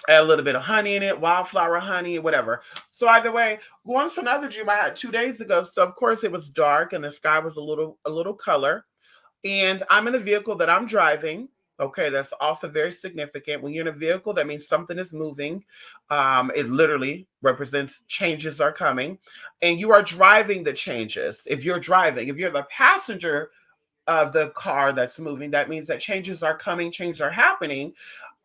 Add a little bit of honey in it, wildflower honey, whatever. So either way, going to another dream I had 2 days ago. So of course it was dark and the sky was a little color. And I'm in a vehicle that I'm driving. Okay, that's also very significant. When you're in a vehicle, that means something is moving. It literally represents changes are coming, and you are driving the changes. If you're driving, if you're the passenger of the car that's moving, that means that changes are coming, changes are happening,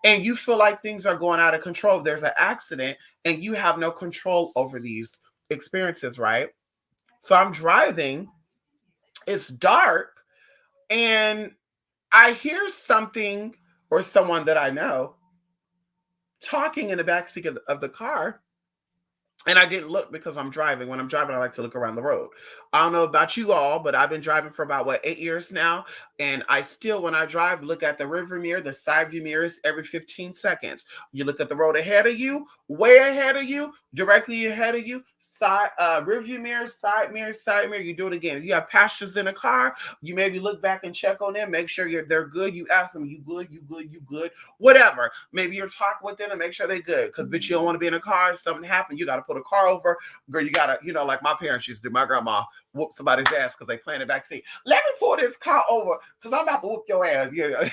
and you feel like things are going out of control. There's an accident, and you have no control over these experiences, right? So I'm driving, it's dark, and I hear something or someone that I know talking in the backseat of the car, and I didn't look because I'm driving. When I'm driving, I like to look around the road. I don't know about you all, but I've been driving for about 8 years now, and I still, when I drive, look at the rearview mirror, the side view mirrors every 15 seconds. You look at the road ahead of you, way ahead of you, directly ahead of you. Rearview mirror, side mirror, side mirror. You do it again. If you have passengers in a car, you maybe look back and check on them, make sure they're good. You ask them, you good, you good, you good, whatever. Maybe you're talking with them and make sure they're good. Because bitch, you don't want to be in a car. If something happened, you got to put a car over. Girl, you gotta, like my parents used to do. My grandma whoop somebody's ass because they play in the back seat. Let me pull this car over because I'm about to whoop your ass. Yeah.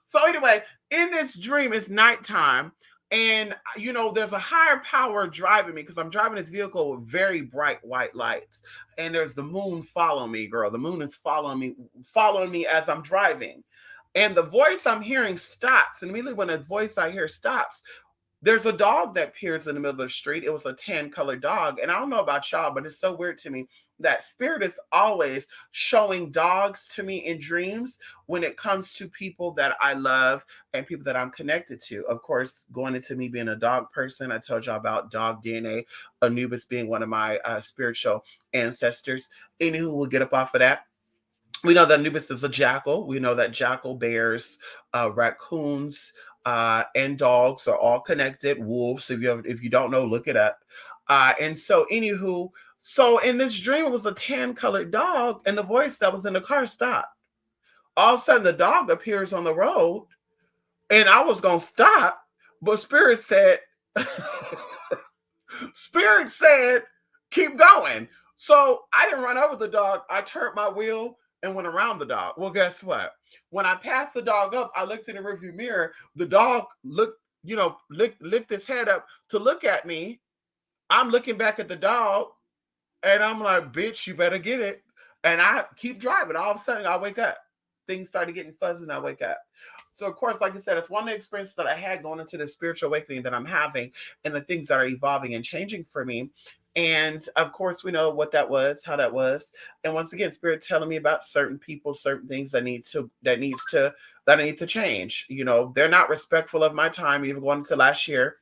So anyway, in this dream, it's nighttime. And there's a higher power driving me because I'm driving this vehicle with very bright white lights. And there's the moon following me, girl. The moon is following me as I'm driving. And the voice I'm hearing stops. And immediately when the voice I hear stops, there's a dog that appears in the middle of the street. It was a tan colored dog. And I don't know about y'all, but it's so weird to me that spirit is always showing dogs to me in dreams when it comes to people that I love and people that I'm connected to. Of course, going into me being a dog person, I told y'all about dog DNA, Anubis being one of my spiritual ancestors. Anywho, we'll get up off of that. We know that Anubis is a jackal. We know that jackal, bears, raccoons, and dogs are all connected. Wolves, if you don't know, look it up. And so, anywho, so in this dream, it was a tan colored dog, and the voice that was in the car stopped. All of a sudden, the dog appears on the road, and I was gonna stop, but Spirit said, Spirit said, keep going. So I didn't run over the dog. I turned my wheel and went around the dog. Well, guess what? When I passed the dog up, I looked in the rearview mirror. The dog lift his head up to look at me. I'm looking back at the dog, and I'm like, bitch, you better get it. And I keep driving. All of a sudden, I wake up. Things started getting fuzzy, and I wake up. So, of course, like I said, it's one of the experiences that I had going into the spiritual awakening that I'm having and the things that are evolving and changing for me. And of course, we know what that was, how that was. And once again, Spirit telling me about certain people, certain things that I need to change. They're not respectful of my time, even going into last year.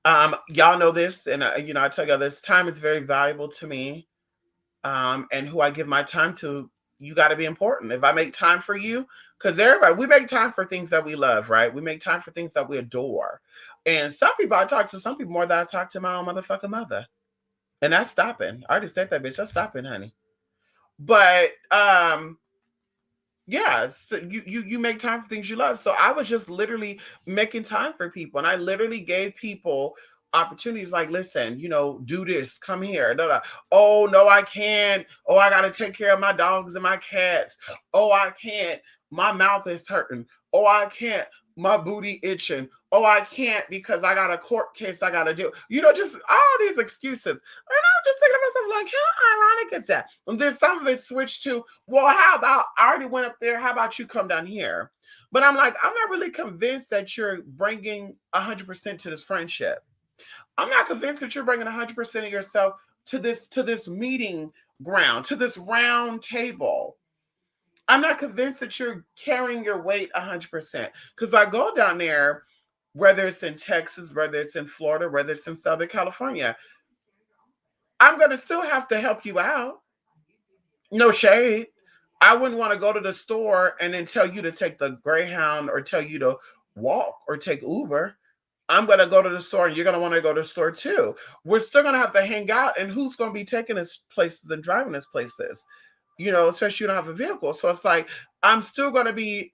Y'all know this, and I tell y'all this time is very valuable to me. And who I give my time to, you got to be important. If I make time for you, because everybody, we make time for things that we love, right? We make time for things that we adore. And some people, I talk to some people more than I talk to my own motherfucking mother. And that's stopping. I already said that, bitch. That's stopping, honey. But yeah, so you make time for things you love. So I was just literally making time for people, and I literally gave people opportunities like, listen, do this, come here. No, no. Oh, no, I can't. Oh, I got to take care of my dogs and my cats. Oh, I can't. My mouth is hurting. Oh, I can't. My booty itching. Oh, I can't because I got a court case I got to do. Just all these excuses. And I'm just thinking to myself, like, how ironic is that? And then some of it switched to, well, how about I already went up there? How about you come down here? But I'm like, I'm not really convinced that you're bringing 100% to this friendship. I'm not convinced that you're bringing 100% of yourself to this meeting ground, to this round table. I'm not convinced that you're carrying your weight 100%. Because I go down there, whether it's in Texas, whether it's in Florida, whether it's in Southern California, I'm going to still have to help you out. No shade. I wouldn't want to go to the store and then tell you to take the Greyhound or tell you to walk or take Uber. I'm going to go to the store and you're going to want to go to the store too. We're still going to have to hang out, and who's going to be taking us places and driving us places? Especially you don't have a vehicle. So it's like, I'm still going to be,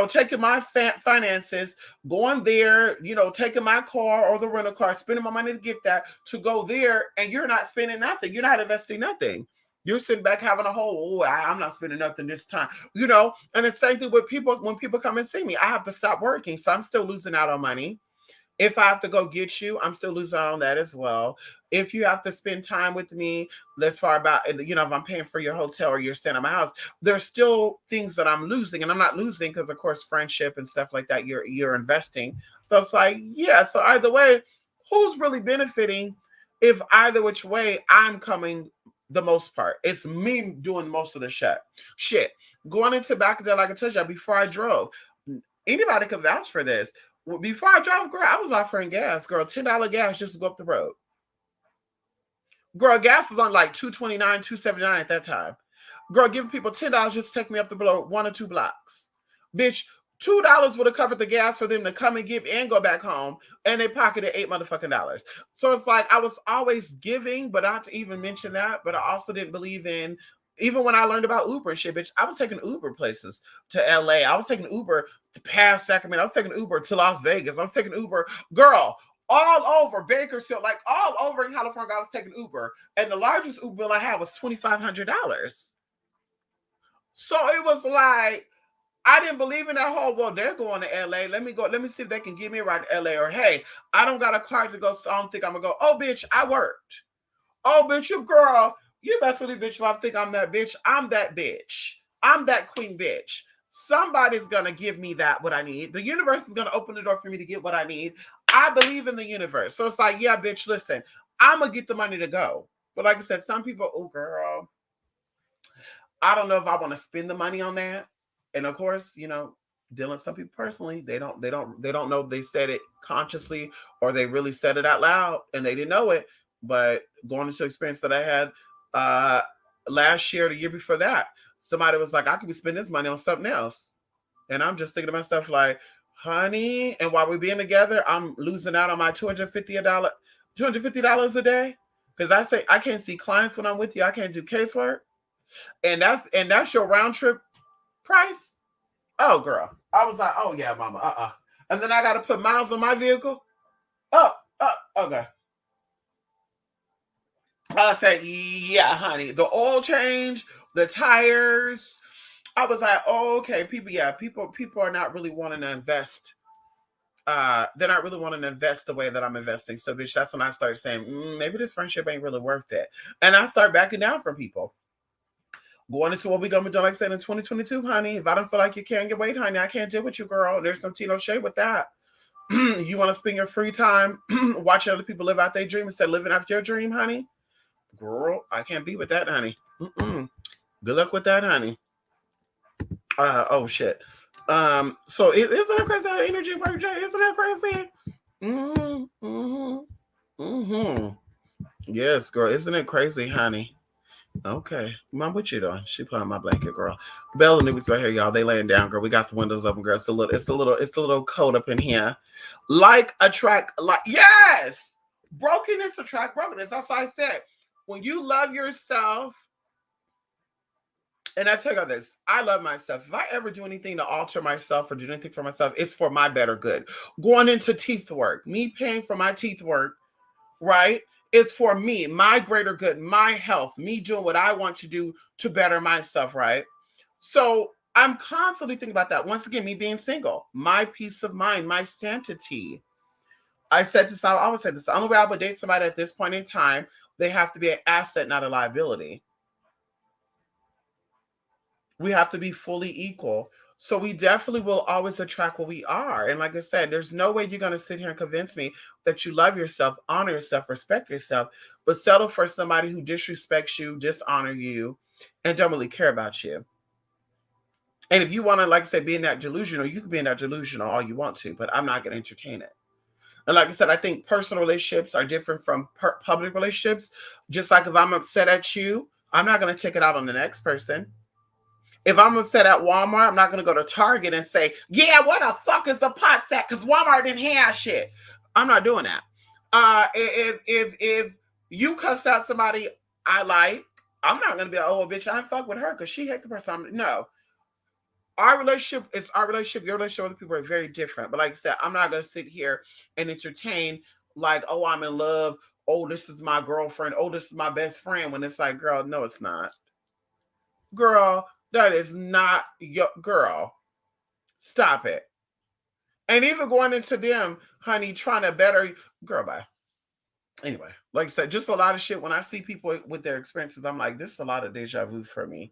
taking my finances, going there, taking my car or the rental car, spending my money to get that, to go there, and you're not spending nothing. You're not investing nothing. You're sitting back having a whole, I'm not spending nothing this time, And the same thing with people, when people come and see me, I have to stop working. So I'm still losing out on money. If I have to go get you, I'm still losing out on that as well. If you have to spend time with me, let's far about, if I'm paying for your hotel or you're staying at my house, there's still things that I'm losing. And I'm not losing because, of course, friendship and stuff like that, you're investing. So it's like, yeah, so either way, who's really benefiting if either which way I'm coming the most part? It's me doing most of the shit. Going into back there, like I told you, before I drove, anybody could vouch for this. Before I drove, girl, I was offering gas, girl, $10 gas just to go up the road. Girl, gas was on like $2.29, $2.79 at that time. Girl, giving people $10 just to take me up the road 1 or 2 blocks. Bitch, $2 would have covered the gas for them to come and give and go back home, and they pocketed $8 motherfucking dollars. So it's like I was always giving, but not to even mention that. But I also didn't believe in, even when I learned about Uber and shit, bitch, I was taking Uber places to LA. I was taking Uber to past Sacramento. I was taking Uber to Las Vegas. I was taking Uber, girl, all over Bakersfield, like all over in California. I was taking Uber, and the largest Uber bill I had was $2,500. So it was like, I didn't believe in that whole, well, they're going to LA. Let me see if they can give me a ride to LA. Or, hey, I don't got a car to go, so I don't think I'm going to go. Oh, bitch, I worked. Oh, bitch, you girl, you best believe, bitch, if I think I'm that bitch, I'm that bitch. I'm that queen bitch. Somebody's going to give me what I need. The universe is going to open the door for me to get what I need. I believe in the universe. So it's like, yeah, bitch, listen, I'm going to get the money to go. But like I said, some people, oh, girl, I don't know if I want to spend the money on that. And of course, dealing with some people personally, they don't know if they said it consciously or they really said it out loud and they didn't know it. But going into experience that I had last year, the year before that, somebody was like, I could be spending this money on something else. And I'm just thinking to myself, like, honey, and while we're being together, I'm losing out on my $250 a day. Because I say I can't see clients when I'm with you. I can't do casework. And that's your round trip price. Oh, girl. I was like, oh, yeah, mama. And then I got to put miles on my vehicle. Okay. I said, yeah, honey. The oil change, the tires. I was like, oh, okay. People are not really wanting to invest. They're not really wanting to invest the way that I'm investing. So, bitch, that's when I started saying, maybe this friendship ain't really worth it. And I start backing down from people. Going into what we're going to be doing, like I said, in 2022, honey. If I don't feel like you carrying your weight, honey, I can't deal with you, girl. There's no tea, no shade with that. You want to spend your free time watching other people live out their dream instead of living out your dream, honey? Girl, I can't be with that, honey. Good luck with that, honey. Oh, shit. So isn't that crazy how energy works, Jay? Isn't that crazy? Yes, girl. Isn't it crazy, honey? Okay. Mom, what you doing? She put on my blanket, girl. Bella and Newbie's right here, y'all. They laying down, girl. We got the windows open, girl. It's the little cold up in here. Yes! Brokenness attract brokenness. That's what I said. When you love yourself, And I tell you this, I love myself. If I ever do anything to alter myself or do anything for myself, it's for my better good. Going into teeth work, me paying for my teeth work, right? It's for me, my greater good, my health, me doing what I want to do to better myself, right? So I'm constantly thinking about that. Once again, me being single, my peace of mind, my sanity. I said this, I always say this, the only way I would date somebody at this point in time, they have to be an asset, not a liability. We have to be fully equal. So we definitely will always attract what we are. And like I said, there's no way you're going to sit here and convince me that you love yourself, honor yourself, respect yourself, but settle for somebody who disrespects you, dishonor you, and don't really care about you. And if you want to, like I said, be in that delusional, you can be in that delusional all you want to, but I'm not going to entertain it. And like I said, I think personal relationships are different from public relationships. Just like if I'm upset at you, I'm not going to take it out on the next person. If I'm upset at Walmart, I'm not going to go to Target and say, yeah, what the fuck is the pots at? Because Walmart didn't have shit. I'm not doing that. If you cussed out somebody I like, I'm not going to be like, oh, bitch, I fuck with her because she hate the person. No, our relationship is our relationship. Your relationship with other people are very different. But like I said, I'm not going to sit here and entertain like, oh, I'm in love. Oh, this is my girlfriend. Oh, this is my best friend. When it's like, girl, no, it's not. Girl, that is not your girl. Stop it. And even going into them, honey, trying to better girl, bye. Anyway, like I said, just a lot of shit. When I see people with their experiences, I'm like, this is a lot of deja vu for me.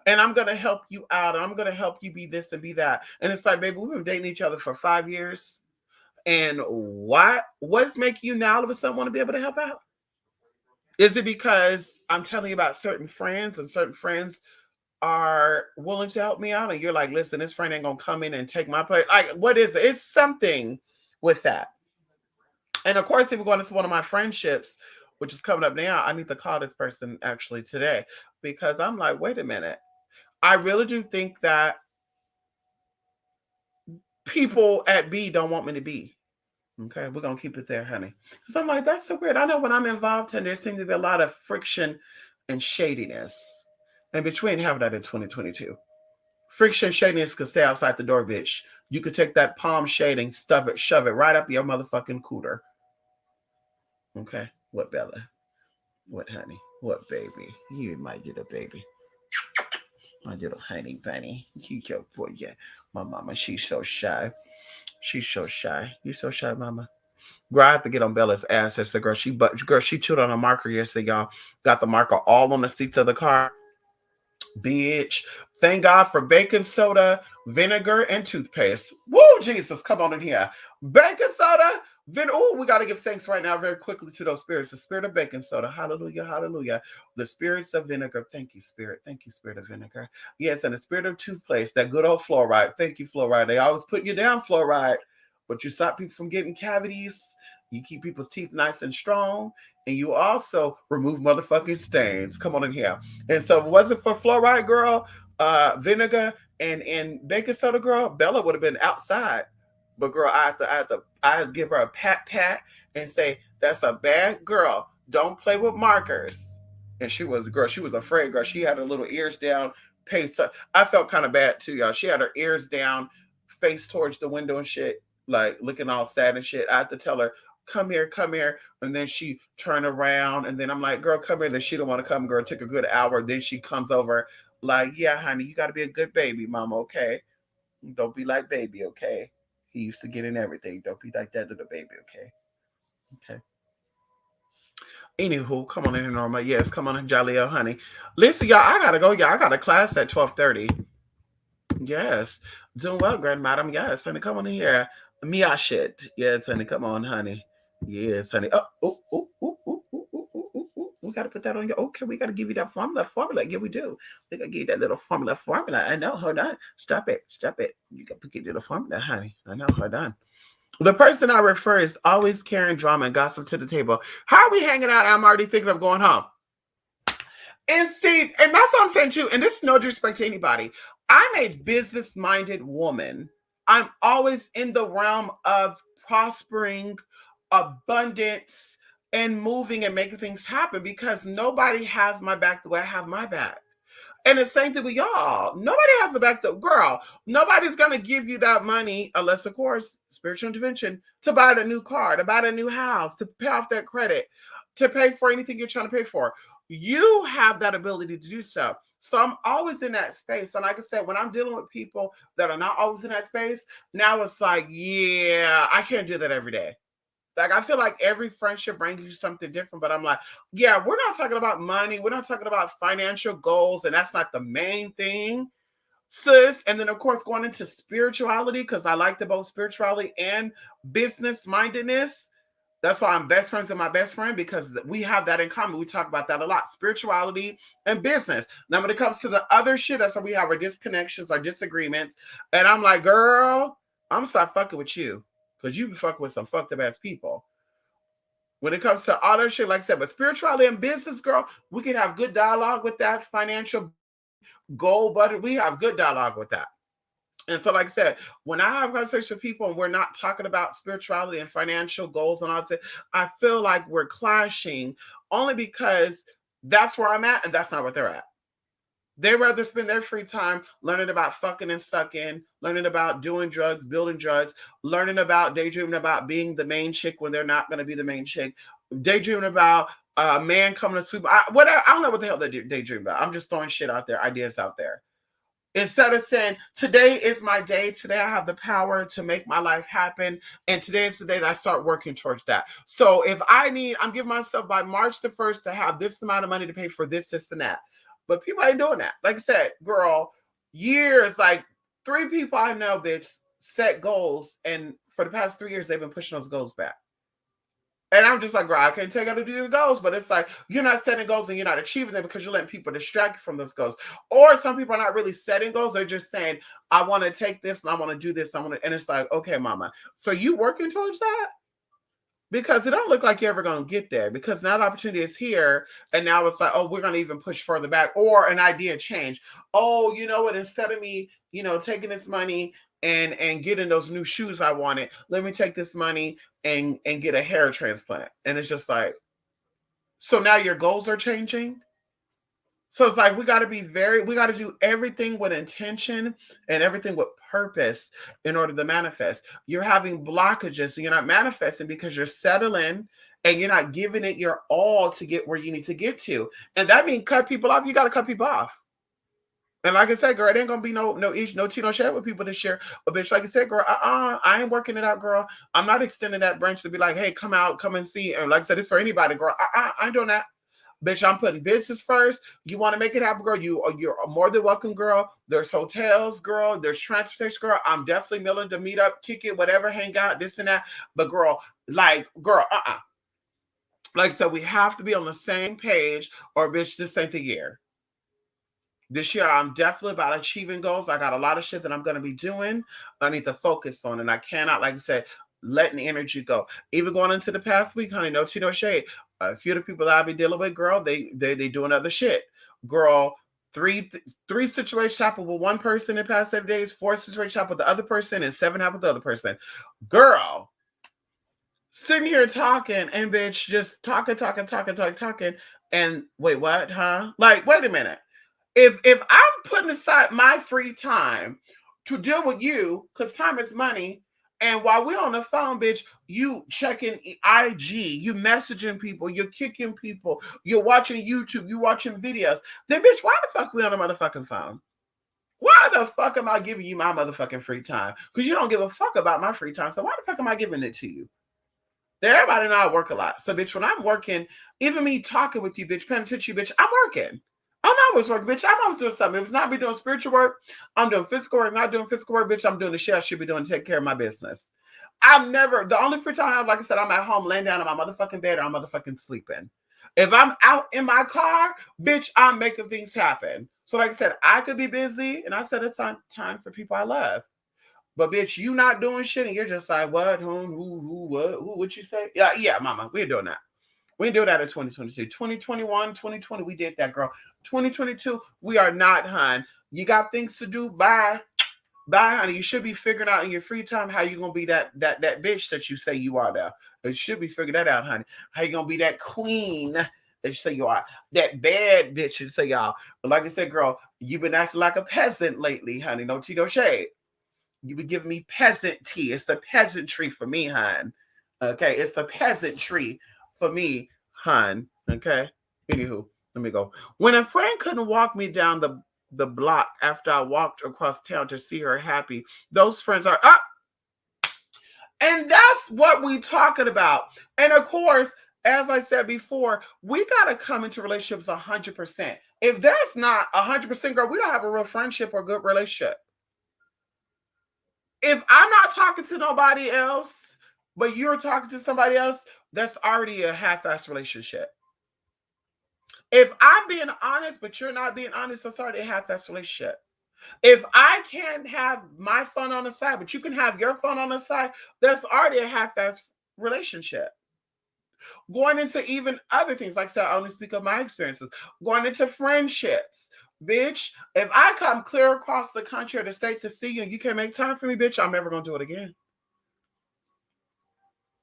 And I'm gonna help you out, and I'm gonna help you be this and be that. And it's like, baby, we've been dating each other for 5 years. And what's making you now all of a sudden want to be able to help out? Is it because I'm telling you about certain friends and certain friends are willing to help me out, and you're like, listen, this friend ain't gonna come in and take my place? Like, what is it? It's something with that. And of course, if we're going into one of my friendships, which is coming up now, I need to call this person actually today because I'm like, wait a minute. I really do think that people at B don't want me to be. Okay, we're gonna keep it there, honey. Because I'm like, that's so weird. I know when I'm involved, and there seems to be a lot of friction and shadiness. And between having that in 2022. Friction shadiness could stay outside the door, bitch. You could take that palm shading, stuff it, shove it right up your motherfucking cooter. Okay? What, Bella? What, honey? What, baby? You my little baby. My little honey bunny. You your boy, yeah. My mama, she's so shy. She's so shy. You so shy, mama. Girl, I have to get on Bella's ass. That's the girl. Girl, she chewed on a marker yesterday, y'all. Got the marker all on the seats of the car. Bitch. Thank God for baking soda, vinegar, and toothpaste. Woo, Jesus, come on in here. Baking soda, oh, we got to give thanks right now very quickly to those spirits. The spirit of baking soda, hallelujah, hallelujah. The spirits of vinegar, thank you, spirit. Thank you, spirit of vinegar. Yes, and the spirit of toothpaste, that good old fluoride. Thank you, fluoride. They always put you down, fluoride, but you stop people from getting cavities. You keep people's teeth nice and strong, and you also remove motherfucking stains. Come on in here. And so if it wasn't for fluoride, girl, vinegar, and baking soda, girl, Bella would have been outside. But girl, I had to give her a pat and say, that's a bad girl. Don't play with markers. And she was, girl, she was afraid, girl. She had her little ears down, face up. I felt kind of bad too, y'all. She had her ears down, face towards the window and shit, like looking all sad and shit. I had to tell her, come here, come here. And then she turned around, and then I'm like, girl, come here. Then she don't want to come, girl. It took a good hour. Then she comes over, like, yeah, honey, you got to be a good baby, mama, okay? Don't be like baby, okay? He used to get in everything. Don't be like that little baby, okay? Okay. Anywho, come on in, Norma. Yes, come on in, Jaleel, honey. Listen, y'all, I gotta go, y'all. I got a class at 12:30. Yes. Doing well, grandmadam. Yes, honey, come on in here. Mia shit. Yes, honey, come on, honey. Yes, honey. We gotta put that on your. Okay, we gotta give you that formula. Formula. Yeah, we do. We gotta give you that little formula. Formula. I know. Hold on. Stop it. Stop it. You gotta get you the formula, honey. I know. Hold on. The person I refer is always carrying drama and gossip to the table. How are we hanging out? I'm already thinking of going home. And see, and that's what I'm saying too. And this is no disrespect to anybody. I'm a business minded woman. I'm always in the realm of prospering, abundance, and moving and making things happen because nobody has my back the way I have my back. And the same thing with y'all. Nobody has to back the girl. Nobody's gonna give you that money unless, of course, spiritual intervention to buy the new car, to buy the new house, to pay off that credit, to pay for anything you're trying to pay for. You have that ability to do so. So I'm always in that space. And like I said, when I'm dealing with people that are not always in that space, now it's like, yeah, I can't do that every day. Like I feel like every friendship brings you something different, but I'm like, yeah, we're not talking about money, we're not talking about financial goals, and that's not the main thing, sis. And then of course going into spirituality, because I like the both spirituality and business mindedness. That's why I'm best friends with my best friend because we have that in common. We talk about that a lot, spirituality and business. Now, when it comes to the other shit, that's where we have our disconnections, our disagreements. And I'm like, girl, I'm gonna stop fucking with you because you be fucking with some fucked up ass people. When it comes to all that shit, like I said, but spirituality and business, girl, we can have good dialogue with that financial goal budget. We have good dialogue with that. And so, like I said, when I have conversations with people and we're not talking about spirituality and financial goals and all that, I feel like we're clashing only because that's where I'm at and that's not what they're at. They rather spend their free time learning about fucking and sucking, learning about doing drugs, building drugs, learning about daydreaming about being the main chick when they're not going to be the main chick, daydreaming about a man coming to sweep. Whatever, I don't know what the hell they daydream about. I'm just throwing shit out there, ideas out there. Instead of saying, today is my day, today I have the power to make my life happen, and today is the day that I start working towards that. So if I'm giving myself by March the 1st to have this amount of money to pay for this, and that. But people ain't doing that. Like I said, girl, years, like 3 people I know, bitch, set goals, and for the past 3 years, they've been pushing those goals back. And I'm just like, girl, I can't tell you how to do your goals, but it's like you're not setting goals and you're not achieving them because you're letting people distract you from those goals. Or some people are not really setting goals; they're just saying, "I want to take this and I want to do this. I want to," and it's like, okay, mama, so you working towards that? Because it don't look like you're ever going to get there. Because now the opportunity is here, and now it's like, oh, we're going to even push further back, or an idea change. Oh, you know what? Instead of me, taking this money and getting those new shoes I wanted, let me take this money and get a hair transplant. And it's just like, so now your goals are changing. So it's like we got to do everything with intention and everything with purpose in order to manifest. You're having blockages, so you're not manifesting because you're settling and you're not giving it your all to get where you need to get to. And that means cut people off. You got to cut people off. And like I said, girl, it ain't gonna be no tea, no share with people this year. But bitch, like I said, girl, I ain't working it out, girl. I'm not extending that branch to be like, hey, come out, come and see. And like I said, it's for anybody, girl. I ain't doing that. Bitch, I'm putting business first. You want to make it happen, girl? You're more than welcome, girl. There's hotels, girl. There's transportation, girl. I'm definitely willing to meet up, kick it, whatever, hang out, this and that. But girl, like I said, we have to be on the same page, or bitch, this ain't the year. This year, I'm definitely about achieving goals. I got a lot of shit that I'm going to be doing. I need to focus on, and I cannot, like I said, letting the energy go. Even going into the past week, honey, no tea, no shade. A few of the people that I've been dealing with, girl, they doing other shit. Girl, three situations happened with one person in the past 7 days. 4 situations happened with the other person, and 7 happened with the other person. Girl, sitting here talking, and bitch, just talking, and wait, what? Huh? Like, wait a minute. If I'm putting aside my free time to deal with you, because time is money, and while we're on the phone, bitch, you checking IG, you messaging people, you're kicking people, you're watching YouTube, you watching videos, then bitch, why the fuck we on the motherfucking phone? Why the fuck am I giving you my motherfucking free time? Because you don't give a fuck about my free time. So why the fuck am I giving it to you? Everybody know I work a lot. So, bitch, when I'm working, even me talking with you, bitch, paying attention to you, bitch, I'm working. I'm always working, bitch. I'm always doing something. If it's not me doing spiritual work, I'm doing physical work. Not doing physical work, bitch, I'm doing the shit I should be doing to take care of my business. The only free time I have, like I said, I'm at home laying down in my motherfucking bed or I'm motherfucking sleeping. If I'm out in my car, bitch, I'm making things happen. So, like I said, I could be busy, and I said it's on time for people I love. But bitch, you not doing shit, and you're just like, what, who, what you say? Yeah, mama, we ain't doing that. We ain't doing that in 2022. 2021, 2020, we did that, girl. 2022, we are not, hun. You got things to do. Bye. Bye, honey. You should be figuring out in your free time how you gonna be that bitch that you say you are now. You should be figuring that out, honey. How you gonna be that queen that you say you are. That bad bitch you say y'all. But like I said, girl, You've been acting like a peasant lately, honey. No tea, no shade. You be giving me peasant tea. It's the peasantry for me, hun. Okay, it's the peasantry for me, hun. Okay. Anywho, let me go. When a friend couldn't walk me down the block after I walked across town to see her happy, those friends are up. And that's what we talking about. And of course, as I said before, we gotta come into relationships 100%. If that's not 100%, girl, we don't have a real friendship or good relationship. If I'm not talking to nobody else, but you're talking to somebody else, that's already a half-assed relationship. If I'm being honest, but you're not being honest, that's already a half-assed relationship. If I can't have my fun on the side, but you can have your fun on the side, that's already a half-assed relationship. Going into even other things, like I said, I only speak of my experiences. Going into friendships. Bitch, if I come clear across the country or the state to see you and you can't make time for me, bitch, I'm never gonna do it again.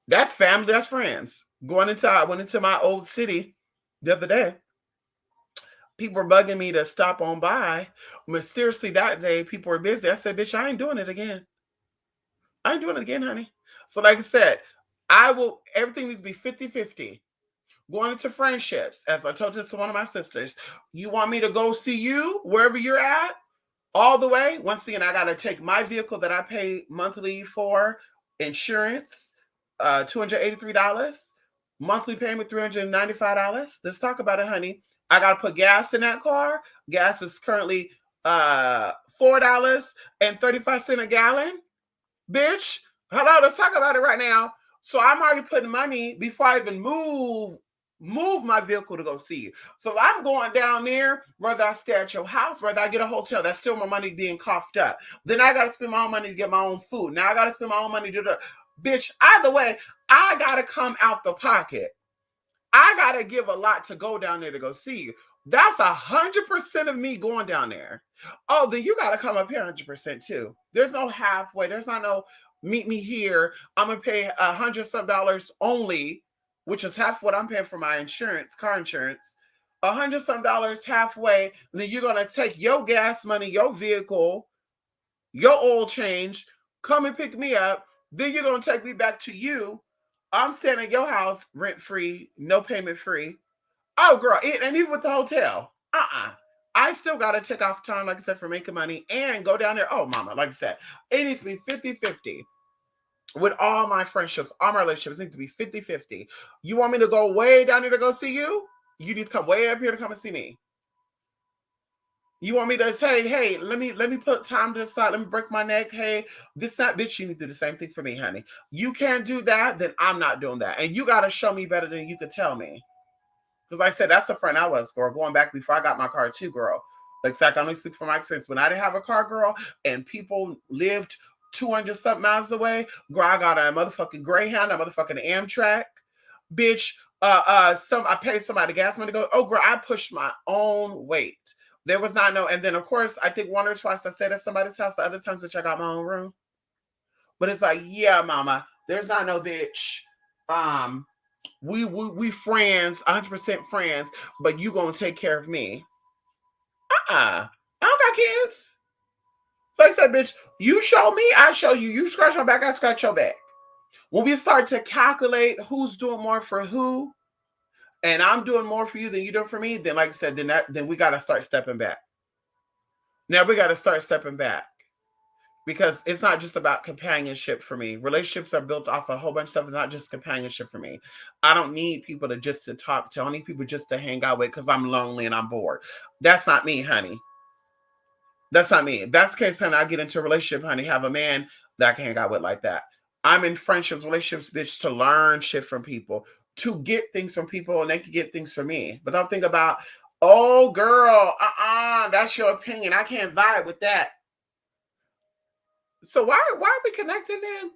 That's family, that's friends. I went into my old city the other day. People were bugging me to stop on by. But seriously, that day, people were busy. I said, bitch, I ain't doing it again. I ain't doing it again, honey. So, like I said, everything needs to be 50-50. Going into friendships, as I told this to one of my sisters, you want me to go see you wherever you're at, all the way. Once again, I got to take my vehicle that I pay monthly for insurance, $283, monthly payment $395. Let's talk about it, honey. I got to put gas in that car. Gas is currently $4.35 a gallon. Bitch, hello, let's talk about it right now. So I'm already putting money before I even move my vehicle to go see you. So if I'm going down there, whether I stay at your house, whether I get a hotel, that's still my money being coughed up. Then I gotta spend my own money to get my own food. Now I gotta spend my own money to do the bitch. Either way, I gotta come out the pocket. I gotta give a lot to go down there to go see you. That's 100% of me going down there. Oh, then you gotta come up here 100% too. There's no halfway. There's not no meet me here. I'm gonna pay $100 some only, which is half what I'm paying for my insurance, car insurance. $100 some halfway. Then you're gonna take your gas money, your vehicle, your oil change, come and pick me up. Then you're gonna take me back to you. I'm staying at your house rent free, no payment free. Oh, girl, and even with the hotel, I still got to take off time, like I said, for making money and go down there. Oh, mama, like I said, it needs to be 50-50 with all my friendships, all my relationships. It needs to be 50-50. You want me to go way down there to go see you? You need to come way up here to come and see me. You want me to say, hey, let me put time to the side, let me break my neck. Hey, this that bitch, you need to do the same thing for me, honey. You can't do that, then I'm not doing that. And you gotta show me better than you could tell me. Because like I said, that's the friend I was, girl, going back before I got my car too, girl. Like, in fact, I only speak from my experience. When I didn't have a car, girl, and people lived 200 something miles away, girl, I got a motherfucking Greyhound, a motherfucking Amtrak. Bitch, I paid somebody gas money to go. Oh, girl, I pushed my own weight. There was not no, and then of course, I think one or twice I stayed at somebody's house. The other times, which I got my own room. But it's like, yeah, mama, there's not no bitch. We friends, 100% friends, but you gonna take care of me. I don't got kids. Like I said, bitch, you show me, I show you. You scratch my back, I scratch your back. When we start to calculate who's doing more for who, and I'm doing more for you than you doing for me, then like I said, then we gotta start stepping back. Now we gotta start stepping back. Because it's not just about companionship for me. Relationships are built off a whole bunch of stuff. It's not just companionship for me. I don't need people to talk to. I don't need people just to hang out with because I'm lonely and I'm bored. That's not me, honey. That's not me. If that's the case, honey, I get into a relationship, honey, have a man that I can hang out with like that. I'm in friendships, relationships, bitch, to learn shit from people, to get things from people, and they can get things from me. But don't think about, oh, girl, that's your opinion. I can't vibe with that. So why are we connected then?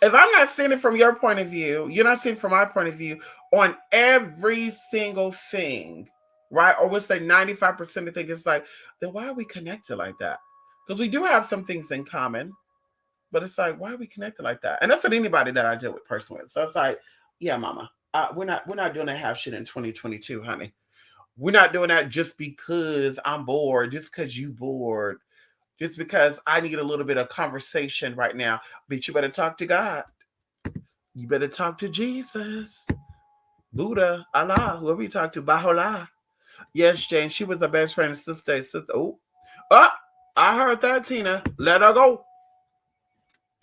If I'm not seeing it from your point of view, you're not seeing it from my point of view on every single thing, right? Or we'll say 95% of things, it's like, then why are we connected like that? Because we do have some things in common, but it's like, why are we connected like that? And that's not anybody that I deal with personally. So it's like, yeah, mama, we're not doing that half shit in 2022, honey. We're not doing that just because I'm bored, just because you bored, just because I need a little bit of conversation right now. But you better talk to God. You better talk to Jesus, Buddha, Allah, whoever you talk to, Bahola. Yes, Jane, she was her best friend and sister. Sister. Oh, oh, I heard that, Tina. Let her go.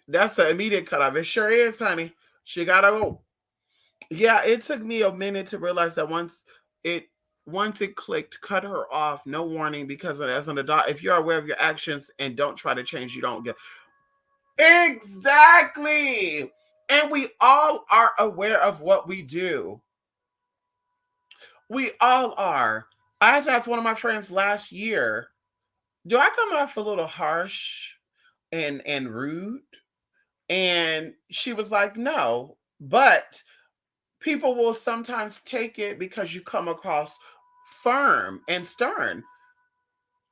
That's the immediate cutoff. It sure is, honey. She gotta go. Yeah, it took me a minute to realize that it once it clicked, cut her off, no warning, because as an adult, if you're aware of your actions and don't try to change, you don't get exactly. And we all are aware of what we do. We all are. I had to ask one of my friends last year, do I come off a little harsh and rude? And she was like, no, but people will sometimes take it because you come across firm and stern.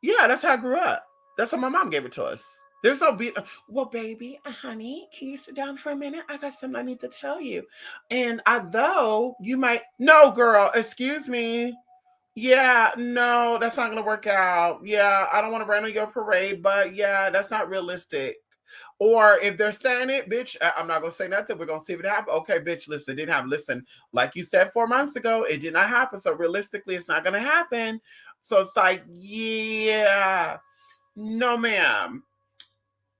Yeah, that's how I grew up. That's how my mom gave it to us. There's no beat. Well, baby, honey, can you sit down for a minute? I got something I need to tell you. And although you might, no, girl, excuse me. Yeah, no, that's not gonna work out. Yeah, I don't want to rain on your parade, but yeah, that's not realistic. Or if they're saying it, bitch, I'm not gonna say nothing. We're gonna see if it happens. Okay, bitch, listen, it didn't happen. Listen, like you said 4 months ago, it did not happen. So realistically, it's not gonna happen. So it's like, yeah, no, ma'am.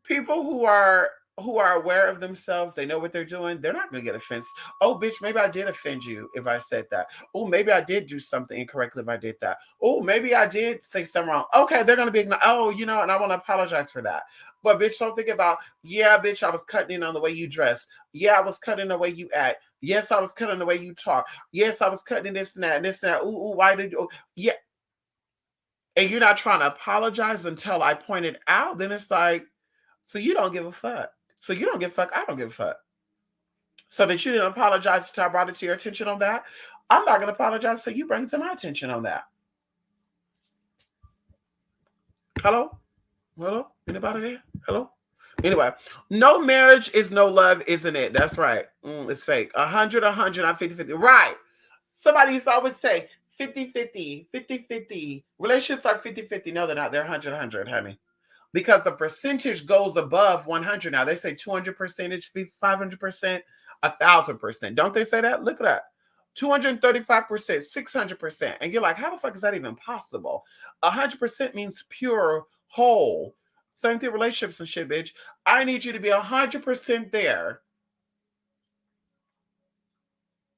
People who are aware of themselves, they know what they're doing, they're not going to get offended. Oh, bitch, maybe I did offend you if I said that. Oh, maybe I did do something incorrectly if I did that. Oh, maybe I did say something wrong. Okay, they're going to be, oh, and I want to apologize for that. But bitch, don't think about, yeah, bitch, I was cutting in on the way you dress. Yeah, I was cutting the way you act. Yes, I was cutting the way you talk. Yes, I was cutting this and that and this and that. Ooh, why did you? Oh, yeah. And you're not trying to apologize until I point it out. Then it's like, so you don't give a fuck. So you don't give a fuck. I don't give a fuck. So that you didn't apologize until I brought it to your attention on that. I'm not going to apologize until you bring it to my attention on that. Hello? Hello? Anybody there? Hello? Anyway, no marriage is no love, isn't it? That's right. It's fake. 100, 100, I'm 50, 50. Right. Somebody used to always say 50, 50, 50, 50. Relationships are 50, 50. No, they're not. They're 100, 100, honey. Because the percentage goes above 100 now. They say 200 percentage, 500%, 1,000%. Don't they say that? Look at that. 235%, 600%. And you're like, how the fuck is that even possible? 100% means pure, whole. Same thing, relationships and shit, bitch. I need you to be 100% there.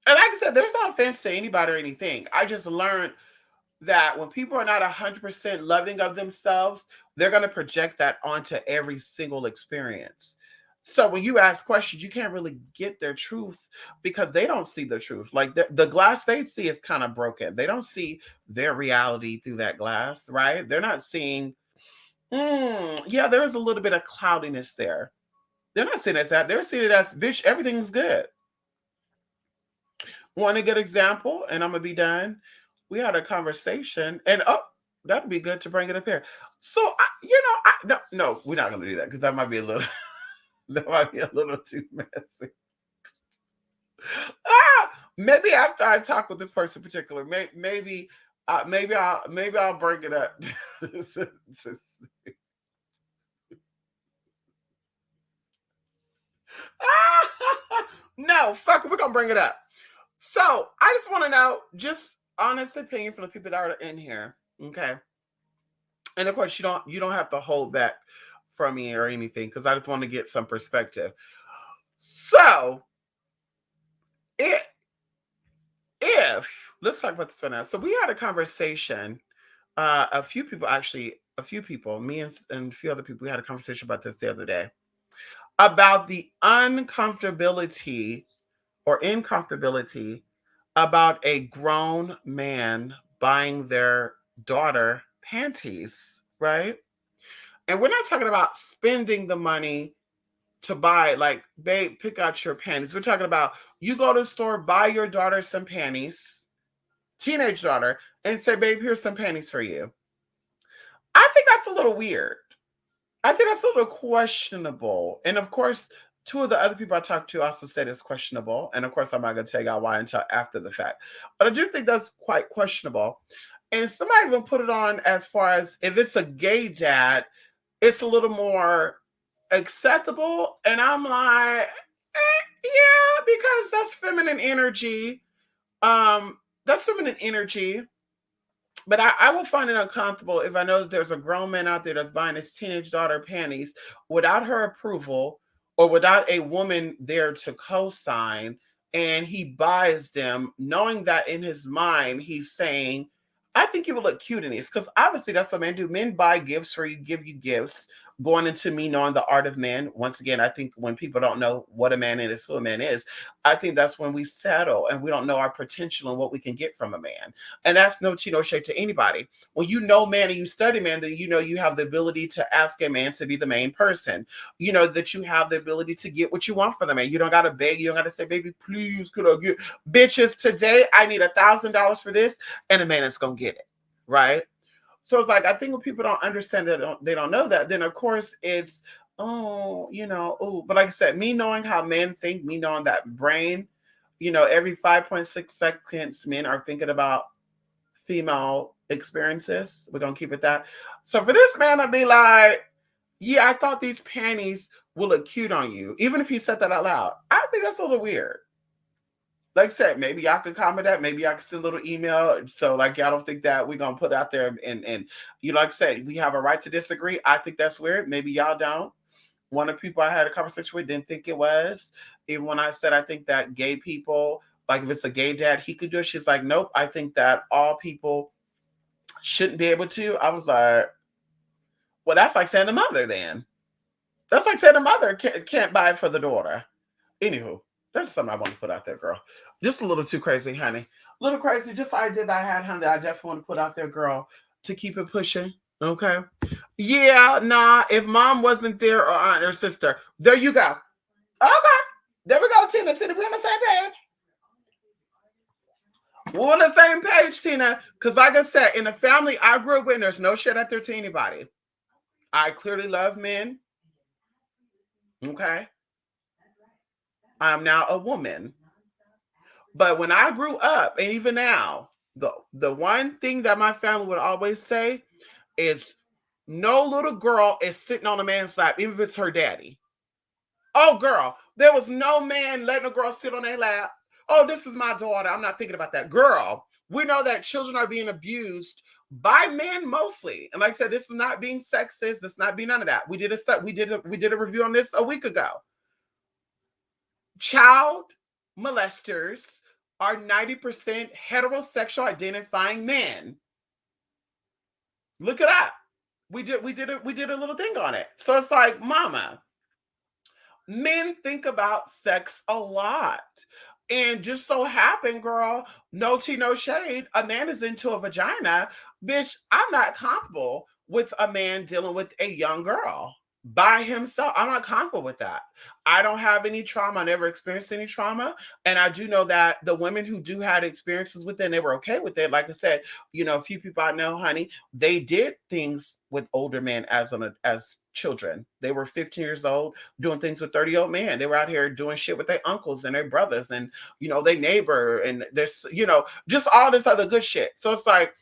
And like I said, there's no offense to anybody or anything. I just learned that when people are not 100% loving of themselves, they're going to project that onto every single experience. So when you ask questions, you can't really get their truth because they don't see the truth. Like the glass they see is kind of broken. They don't see their reality through that glass, right? They're not seeing, yeah, there's a little bit of cloudiness there. They're not seeing it as that. They're seeing it as, bitch, everything's good. Want a good example? And I'm going to be done. We had a conversation, and oh, that'd be good to bring it up here. So, no, we're not going to do that because that might be a little, that might be a little too messy. Maybe after I talk with this person in particular, maybe I'll bring it up. No, fuck it, we're gonna bring it up. So I just want to know, just honest opinion from the people that are in here, okay? And of course, you don't have to hold back from me or anything because I just want to get some perspective. So, it if let's talk about this right now. So we had a conversation. A few people, me and a few other people, we had a conversation about this the other day about the uncomfortability or incomfortability about a grown man buying their daughter panties, right? And we're not talking about spending the money to buy, like, babe, pick out your panties. We're talking about you go to the store, buy your daughter some panties, teenage daughter, and say, babe, here's some panties for you. I think that's a little weird. I think that's a little questionable. And of course, two of the other people I talked to also said it's questionable. And of course, I'm not going to tell y'all why until after the fact. But I do think that's quite questionable. And somebody even put it on as far as if it's a gay dad, it's a little more acceptable. And I'm like, yeah, because that's feminine energy. That's feminine energy. But I will find it uncomfortable if I know that there's a grown man out there that's buying his teenage daughter panties without her approval or without a woman there to co-sign, and he buys them knowing that in his mind he's saying, I think you will look cute in these. Because obviously that's what men do. Men buy gifts for you, give you gifts, going into me knowing the art of man. Once again, I think when people don't know what a man is, who a man is, I think that's when we settle and we don't know our potential and what we can get from a man. And that's no tea, no shade to anybody. When you know man and you study man, then you know you have the ability to ask a man to be the main person. You know that you have the ability to get what you want from the man. You don't gotta beg, you don't gotta say, baby, please could I get bitches today? I need $1,000 for this, and a man is gonna get it. Right? So it's like I think when people don't understand that they don't know that, then of course it's oh, oh, but like I said, me knowing how men think, me knowing that brain, every 5.6 seconds men are thinking about female experiences. We're gonna keep it that. So for this man to be like, yeah, I thought these panties will look cute on you, even if he said that out loud. I think that's a little weird. Like I said, maybe y'all could comment that. Maybe y'all could send a little email. So like y'all don't think that we're gonna put out there and you like I said, we have a right to disagree. I think that's weird. Maybe y'all don't. One of the people I had a conversation with didn't think it was. Even when I said I think that gay people, like if it's a gay dad, he could do it. She's like, nope, I think that all people shouldn't be able to. I was like, well, that's like saying the mother then. That's like saying the mother can't buy it for the daughter. Anywho, there's something I want to put out there, girl. Just a little too crazy, honey. A little crazy. Just the idea that I had, honey, that I definitely want to put out there, girl, to keep it pushing. Okay. Yeah, nah. If mom wasn't there or aunt or sister, there you go. Okay. There we go, Tina. Tina, we on the same page. We're on the same page, Tina. Because, like I said, in the family I grew up with, there's no shit out there to anybody. I clearly love men. Okay. I'm now a woman. But when I grew up, and even now, the one thing that my family would always say is no little girl is sitting on a man's lap, even if it's her daddy. Oh, girl, there was no man letting a girl sit on their lap. Oh, this is my daughter. I'm not thinking about that. Girl, we know that children are being abused by men mostly. And like I said, this is not being sexist. This is not being none of that. We did a review on this a week ago. Child molesters are 90% heterosexual identifying men. Look it up. We did a little thing on it. So it's like, mama, men think about sex a lot. And just so happen, girl, no tea, no shade, a man is into a vagina. Bitch, I'm not comfortable with a man dealing with a young girl by himself. I'm not comfortable with that. I don't have any trauma. I never experienced any trauma. And I do know that the women who do had experiences with it, and they were okay with it. Like I said, a few people I know, honey, they did things with older men as children. They were 15 years old doing things with 30-year-old men. They were out here doing shit with their uncles and their brothers and their neighbor and this, just all this other good shit. So it's like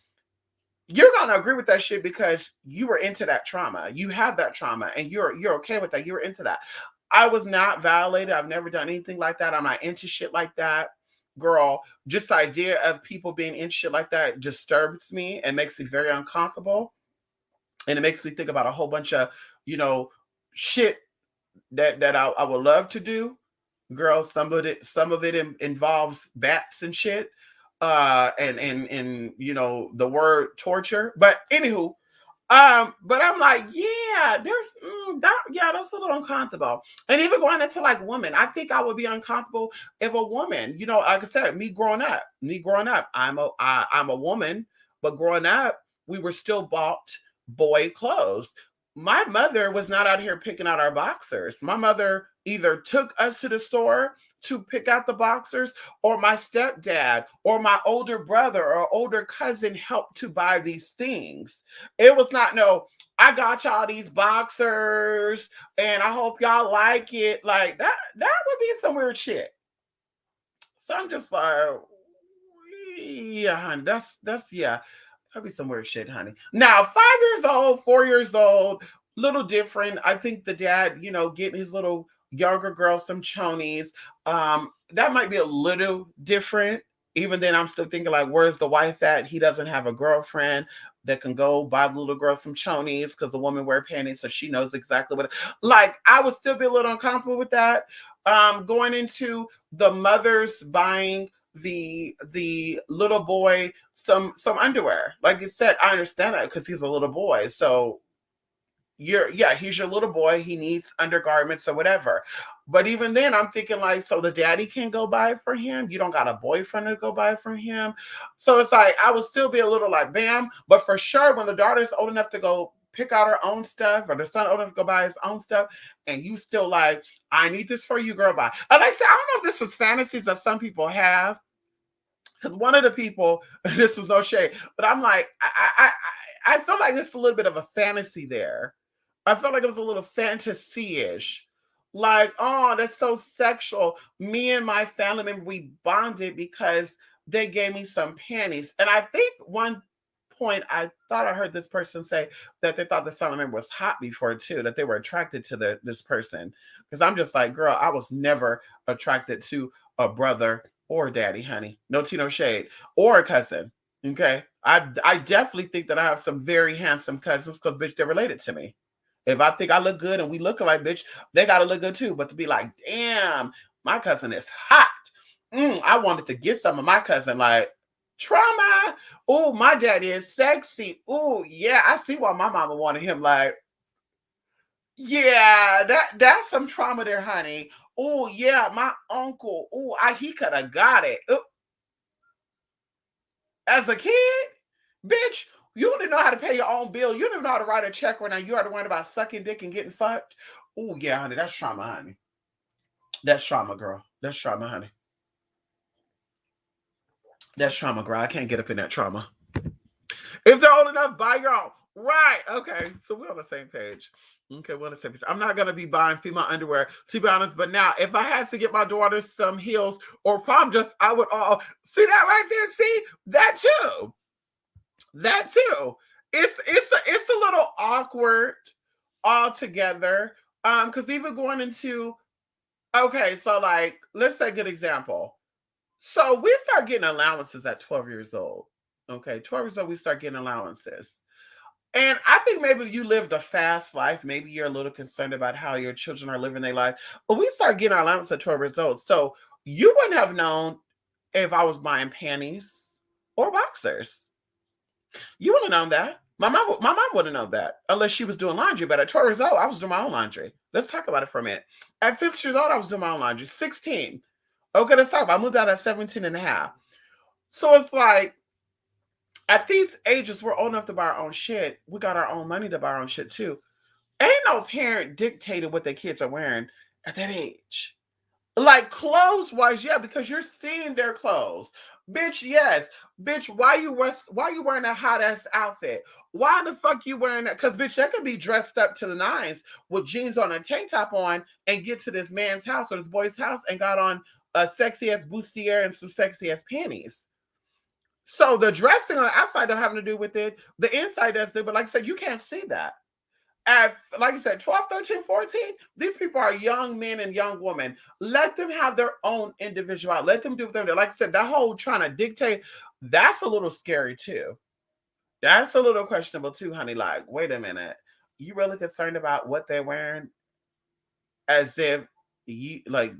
you're gonna agree with that shit because you were into that trauma. You have that trauma and you're okay with that. You were into that. I was not violated. I've never done anything like that. I'm not into shit like that. Girl, just the idea of people being into shit like that disturbs me and makes me very uncomfortable. And it makes me think about a whole bunch of, you know, shit that I would love to do. Girl, some of it involves bats and shit. And the word torture. But anywho, but I'm like, yeah, that's a little uncomfortable. And even going into like women, I think I would be uncomfortable if a woman, like I said, me growing up, I'm a woman, but growing up, we were still bought boy clothes. My mother was not out here picking out our boxers. My mother either took us to the store to pick out the boxers, or my stepdad or my older brother or older cousin helped to buy these things. It was not no, I got y'all these boxers and I hope y'all like it. Like that would be some weird shit. So I'm just like, yeah, hon, that's yeah. That'd be some weird shit, honey. Now, 5 years old, 4 years old, little different. I think the dad, getting his little younger girl some chonies. That might be a little different. Even then, I'm still thinking like, where's the wife at? He doesn't have a girlfriend that can go buy the little girl some chonies because the woman wear panties, so she knows exactly what. Like, I would still be a little uncomfortable with that. Going into the mothers buying the little boy some underwear. Like you said, I understand that because he's a little boy. So he's your little boy. He needs undergarments or whatever. But even then, I'm thinking like, so the daddy can go buy it for him. You don't got a boyfriend to go buy it for him. So it's like I would still be a little like, bam. But for sure, when the daughter's old enough to go pick out her own stuff, or the son old enough to go buy his own stuff, and you still like, I need this for you, girl. Buy. And I said, I don't know if this is fantasies that some people have, because one of the people, this was no shade, but I'm like, I feel like it's a little bit of a fantasy there. I felt like it was a little fantasy-ish. Like, oh, that's so sexual. Me and my family member, we bonded because they gave me some panties. And I think one point I thought I heard this person say that they thought the family member was hot before too, that they were attracted to this person. Because I'm just like, girl, I was never attracted to a brother or daddy, honey. No tea, no shade. Or a cousin. Okay. I definitely think that I have some very handsome cousins because bitch, they're related to me. If I think I look good and we look alike, bitch, they gotta look good too. But to be like, damn, my cousin is hot. I wanted to get some of my cousin, like trauma. Oh, my daddy is sexy. Oh, yeah, I see why my mama wanted him. Like, yeah, that's some trauma there, honey. Oh, yeah, my uncle. Oh, he could have got it. Ooh, as a kid, bitch, you don't even know how to pay your own bill. You don't even know how to write a check right now. You are the one about sucking dick and getting fucked. Oh, yeah, honey, that's trauma, honey. That's trauma, girl. That's trauma, honey. That's trauma, girl. I can't get up in that trauma. If they're old enough, buy your own. Right. Okay. So we're on the same page. Okay, we're on the same page. I'm not gonna be buying female underwear, to be honest. But now, if I had to get my daughter some heels or prom dress, I would all see that right there. See that too. That too. It's a little awkward altogether. Because even going into, okay, so like let's say a good example. So we start getting allowances at 12 years old. Okay, 12 years old, we start getting allowances. And I think maybe you lived a fast life. Maybe you're a little concerned about how your children are living their life. But we start getting our allowance at 12 years old. So you wouldn't have known if I was buying panties or boxers. You wouldn't have known that. My mom wouldn't know that unless she was doing laundry. But at 12 years old, I was doing my own laundry. Let's talk about it for a minute. At 15 years old, I was doing my own laundry. 16. Okay, let's talk about it. I moved out at 17 and a half. So it's like at these ages, we're old enough to buy our own shit. We got our own money to buy our own shit too. Ain't no parent dictating what their kids are wearing at that age. Like clothes wise, yeah, because you're seeing their clothes. Bitch, yes. Bitch, why you wearing that hot ass outfit? Why the fuck you wearing that? Because bitch, that could be dressed up to the nines with jeans on and tank top on and get to this man's house or this boy's house and got on a sexy ass bustier and some sexy ass panties. So the dressing on the outside don't have to do with it. The inside does do, but like I said, you can't see that. At, like I said, 12, 13, 14, these people are young men and young women. Let them have their own individual. Let them do what they're doing. Like I said, that whole trying to dictate, that's a little scary too. That's a little questionable too, honey. Like, wait a minute. You really concerned about what they're wearing as if like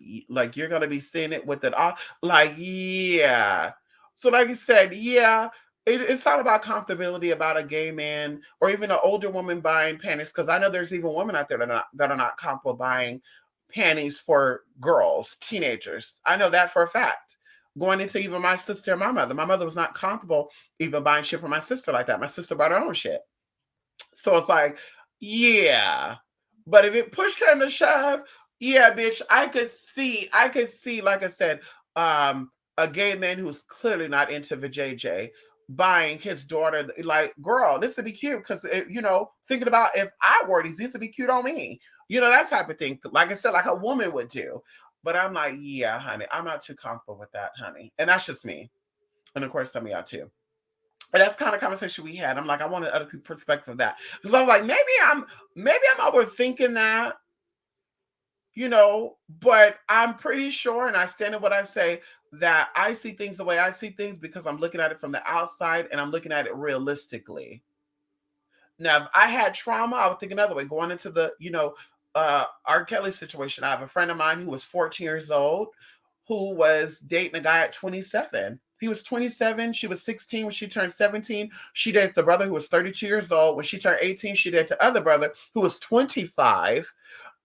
you're gonna be seeing it with it all? Like, yeah. So like you said, yeah, it's all about comfortability about a gay man or even an older woman buying panties. Because I know there's even women out there that are not comfortable buying panties for girls, teenagers. I know that for a fact. Going into even my sister and my mother was not comfortable even buying shit for my sister like that. My sister bought her own shit. So it's like, yeah. But if it push came to shove, yeah, bitch, I could see, like I said, a gay man who's clearly not into vajayjay buying his daughter, like, girl, this would be cute because, thinking about if I wore these would be cute on me. That type of thing. Like I said, like a woman would do. But I'm like, yeah, honey, I'm not too comfortable with that, honey. And that's just me. And of course, some of y'all too. And that's kind of conversation we had. I'm like, I wanted other people's perspective of that. Because I was like, maybe I'm overthinking that, but I'm pretty sure, and I stand in what I say, that I see things the way I see things because I'm looking at it from the outside and I'm looking at it realistically. Now, if I had trauma, I would think another way. Going into the, R. Kelly situation, I have a friend of mine who was 14 years old who was dating a guy at 27. He was 27. She was 16 when she turned 17. She dated the brother who was 32 years old. When she turned 18, she dated the other brother who was 25.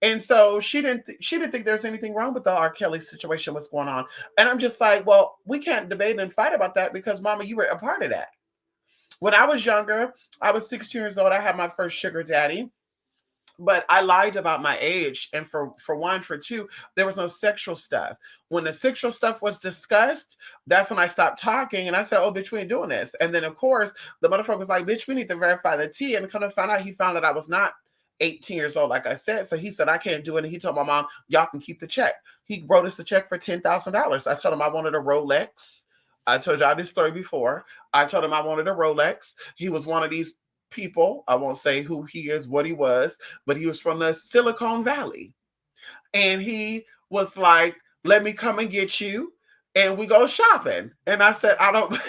And so she didn't think there's anything wrong with the R. Kelly situation, what's going on. And I'm just like, well, we can't debate and fight about that because, Mama, you were a part of that. When I was younger, I was 16 years old. I had my first sugar daddy, but I lied about my age. And for one, for two, there was no sexual stuff. When the sexual stuff was discussed, that's when I stopped talking. And I said, "Oh, bitch, we ain't doing this." And then, of course, the motherfucker was like, "Bitch, we need to verify the T." And kind of found out he found that I was not 18 years old, like I said. So he said, "I can't do it." And he told my mom, "Y'all can keep the check." He wrote us the check for $10,000. I told him I wanted a Rolex. I told y'all this story before. I told him I wanted a Rolex. He was one of these people. I won't say who he is, what he was, but he was from the Silicon Valley. And he was like, "Let me come and get you and we go shopping." And I said, "I don't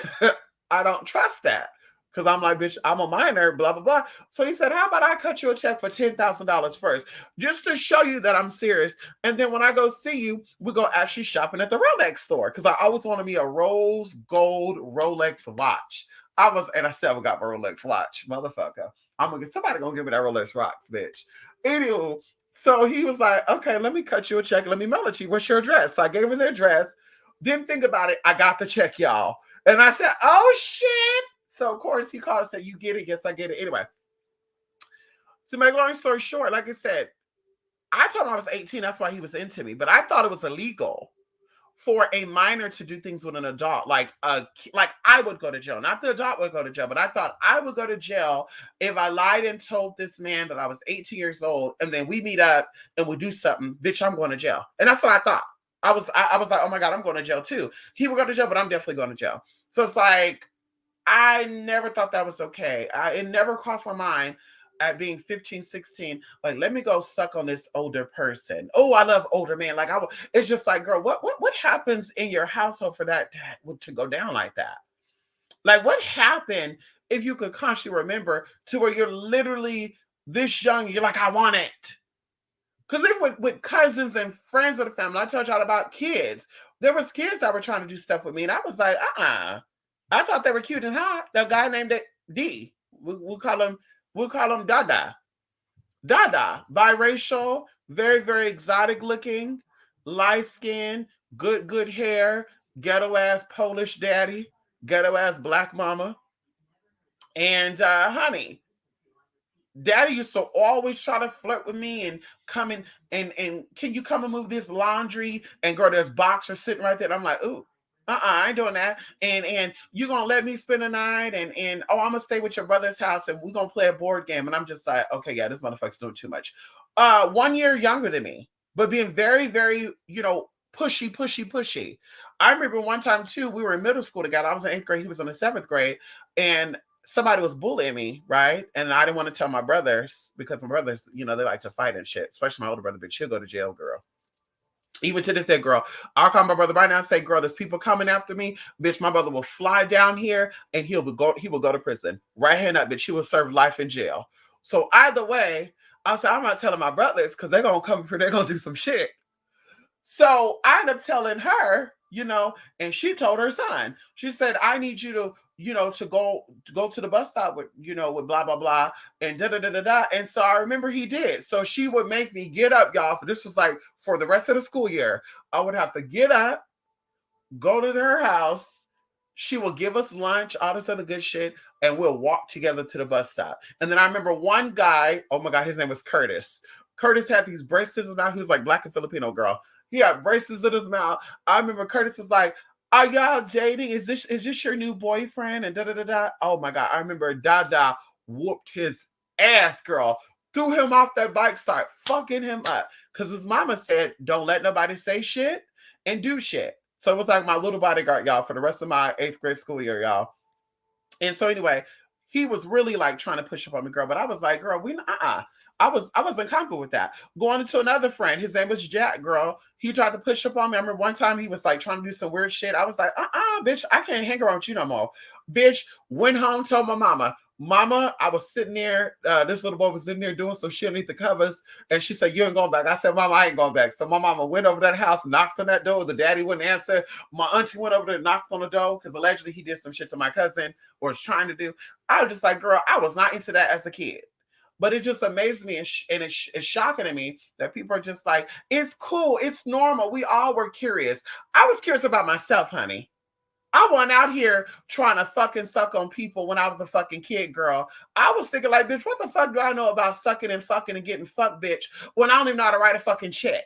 I don't trust that." Because I'm like, "Bitch, I'm a minor, blah, blah, blah." So he said, "How about I cut you a check for $10,000 first, just to show you that I'm serious. And then when I go see you, we go actually shopping at the Rolex store." Because I always wanted me a rose gold Rolex watch. And I still got my Rolex watch, motherfucker. I'm gonna get somebody gonna give me that Rolex watch, bitch. Anywho, so he was like, "Okay, let me cut you a check. Let me mail it to you. What's your address?" So I gave him the address. Didn't think about it. I got the check, y'all. And I said, "Oh, shit." So, of course, he called and said, "You get it?" Yes, I get it. Anyway, to make a long story short, like I said, I told him I was 18. That's why he was into me. But I thought it was illegal for a minor to do things with an adult, like I would go to jail. Not the adult would go to jail, but I thought I would go to jail if I lied and told this man that I was 18 years old, and then we meet up and we do something. Bitch, I'm going to jail. And that's what I thought. I was like, "Oh my God, I'm going to jail too." He would go to jail, but I'm definitely going to jail. So it's like I never thought that was okay. It never crossed my mind at being 15, 16, like, let me go suck on this older person. Oh, I love older men. It's just like, girl, what happens in your household for that to go down like that? Like, what happened if you could consciously remember to where you're literally this young, you're like, "I want it." Because even with cousins and friends of the family, I told y'all about kids. There was kids that were trying to do stuff with me, and I was like, I thought they were cute and hot. The guy named it D. We'll call him Dada. Dada, biracial, very very exotic looking, light skin, good hair, ghetto ass Polish daddy, ghetto ass black mama, and honey, Daddy used to always try to flirt with me and come in and can you come and move this laundry? And girl, there's boxers sitting right there. And I'm like, "Ooh, I ain't doing that." And you gonna let me spend the night and oh, I'm gonna stay with your brother's house and we're gonna play a board game. And I'm just like, okay, yeah, this motherfucker's doing too much. 1 year younger than me, but being very, very, pushy, pushy, pushy. I remember one time too, we were in middle school together. I was in 8th grade, he was in the 7th grade, and somebody was bullying me, right? And I didn't want to tell my brothers because my brothers, they like to fight and shit, especially my older brother, but she'll go to jail, girl. Even to this day, girl, I'll call my brother right now and say, "Girl, there's people coming after me. Bitch, my brother will fly down here and he will go to prison. Right hand up, bitch, he will serve life in jail." So either way, I said, I'm not telling my brothers because they're gonna come here, they're gonna do some shit. So I ended up telling her, and she told her son. She said, "I need you to, to go to the bus stop with blah blah blah and da da da da da." And so I remember he did. So she would make me get up, y'all. For this was like for the rest of the school year. I would have to get up, go to her house. She will give us lunch, all this other good shit, and we'll walk together to the bus stop. And then I remember one guy, oh my God, his name was Curtis. Curtis had these bracelets in his mouth. He was like black and Filipino girl. He had bracelets in his mouth. I remember Curtis was like, "Are y'all dating? Is this your new boyfriend?" And da da da da. Oh my God. I remember Dada whooped his ass, girl. Threw him off that bike, start fucking him up. Because his mama said, "Don't let nobody say shit and do shit." So it was like my little bodyguard, y'all, for the rest of my 8th grade school year, y'all. And so anyway, he was really like trying to push up on me, girl. But I was like, girl, we I wasn't comfortable with that. Going into another friend, his name was Jack, girl. He tried to push up on me. I remember one time he was like trying to do some weird shit. I was like, bitch, I can't hang around with you no more. Bitch, went home, told my mama. Mama, I was sitting there. This little boy was in there doing some shit underneath the covers, and she said, "You ain't going back." I said, "Mama, I ain't going back." So my mama went over to that house, knocked on that door. The daddy wouldn't answer. My auntie went over there, knocked on the door because allegedly he did some shit to my cousin or was trying to do. I was just like, girl, I was not into that as a kid. But it just amazed me, and, it's shocking to me that people are just like, it's cool, it's normal. We all were curious. I was curious about myself, honey. I wasn't out here trying to fucking suck on people when I was a fucking kid, girl. I was thinking like, bitch, what the fuck do I know about sucking and fucking and getting fucked, bitch, when I don't even know how to write a fucking check?